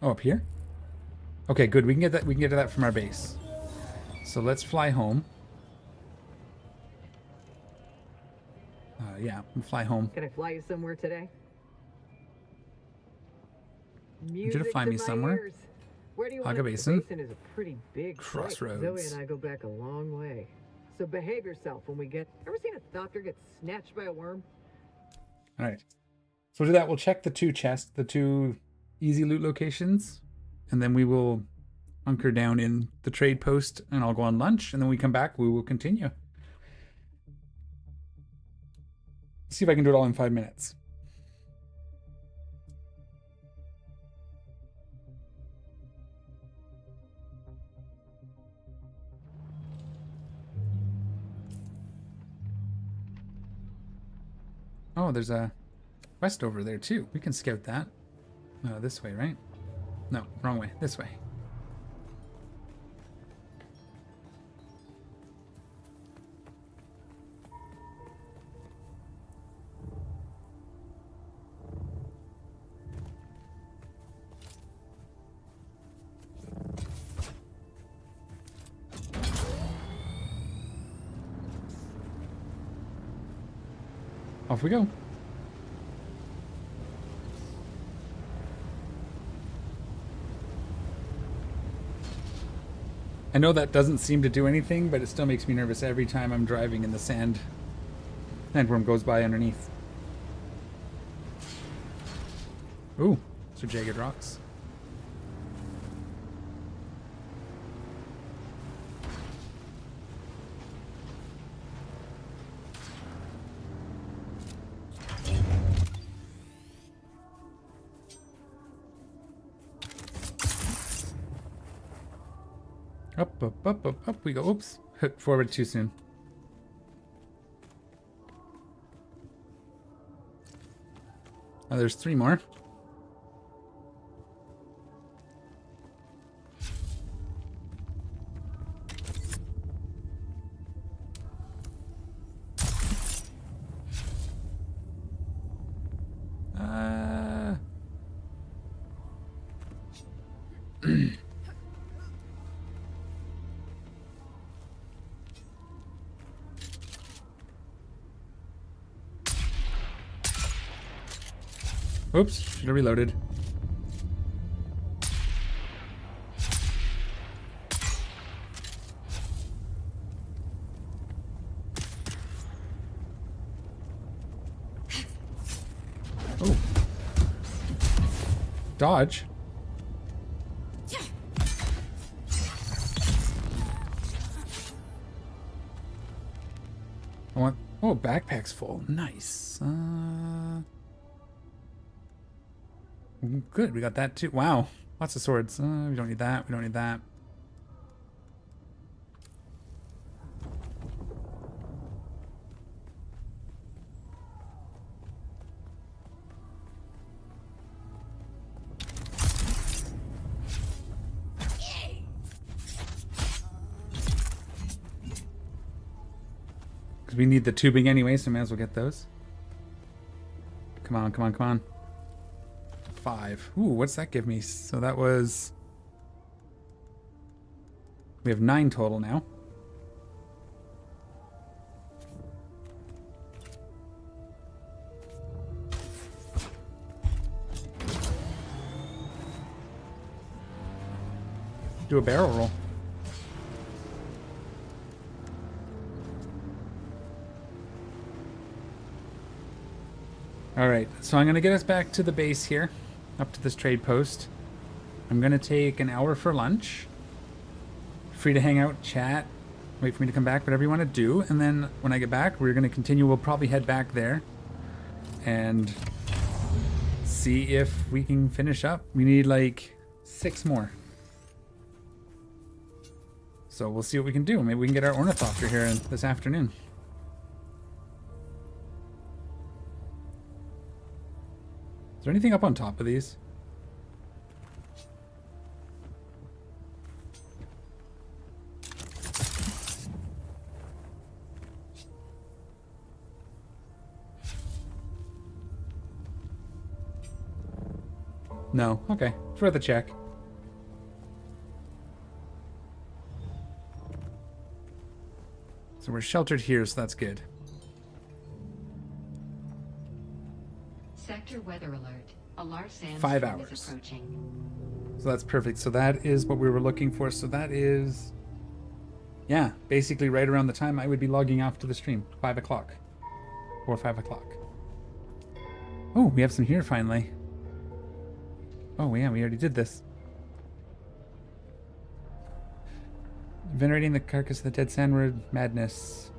Oh, up here? Okay, good. We can get that. We can get to that from our base. So let's fly home. Yeah, we'll fly home. Can I fly you somewhere today? You should fly me somewhere. Ears. Where do you Haga want Basin. Basin is a pretty big Crossroads. Place. Zoe and I go back a long way. So behave yourself when we get... Ever seen a doctor get snatched by a worm? All right. So we'll do that. We'll check the two chests, the two easy loot locations, and then we will hunker down in the trade post, and I'll go on lunch, and then when we come back, we will continue. See if I can do it all in 5 minutes. Oh, there's a quest over there too. We can scout that. This way, right? No, wrong way. This way. off we go. I know that doesn't seem to do anything, but it still makes me nervous every time I'm driving in the sand. Sandworm goes by underneath. Ooh, so jagged rocks. Up, up, up, up, up we go. Oops, hit forward too soon. Oh, there's 3 more. Oops, should have reloaded. Oh. Dodge. I want... Oh, backpack's full. Nice. Good, we got that too. Wow, lots of swords. We don't need that. We don't need that. Because we need the tubing anyway, so may as well get those. Come on, come on, come on. 5. Ooh, what's that give me? So that was... We have 9 total now. Do a barrel roll. Alright, so I'm going to get us back to the base here. Up to this trade post. I'm gonna take an hour for lunch. Free to hang out, chat, wait for me to come back, whatever you want to do. And then when I get back, we're gonna continue. We'll probably head back there and see if we can finish up. We need like 6 more. So we'll see what we can do. Maybe we can get our ornithopter here this afternoon. Is there anything up on top of these? No. Okay. It's worth a check. So we're sheltered here, so that's good. Sector weather alert. A large 5 sandstorm hours. is approaching. So that's perfect. So that is what we were looking for. So that is, yeah, basically right around the time I would be logging off to the stream. 5 o'clock. Or 5 o'clock. Oh, we have some here finally. Oh, yeah, we already did this. Venerating the carcass of the dead sandward madness.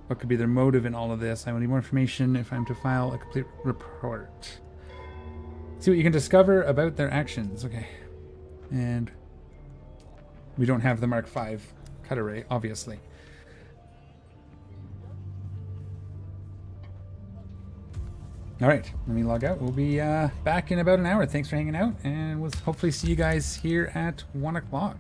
What could be their motive in all of this? I will need more information if I'm to file a complete report. See what you can discover about their actions. Okay. And we don't have the Mark V cut array, obviously. All right, let me log out. We'll be back in about an hour. Thanks for hanging out, and we'll hopefully see you guys here at 1 o'clock.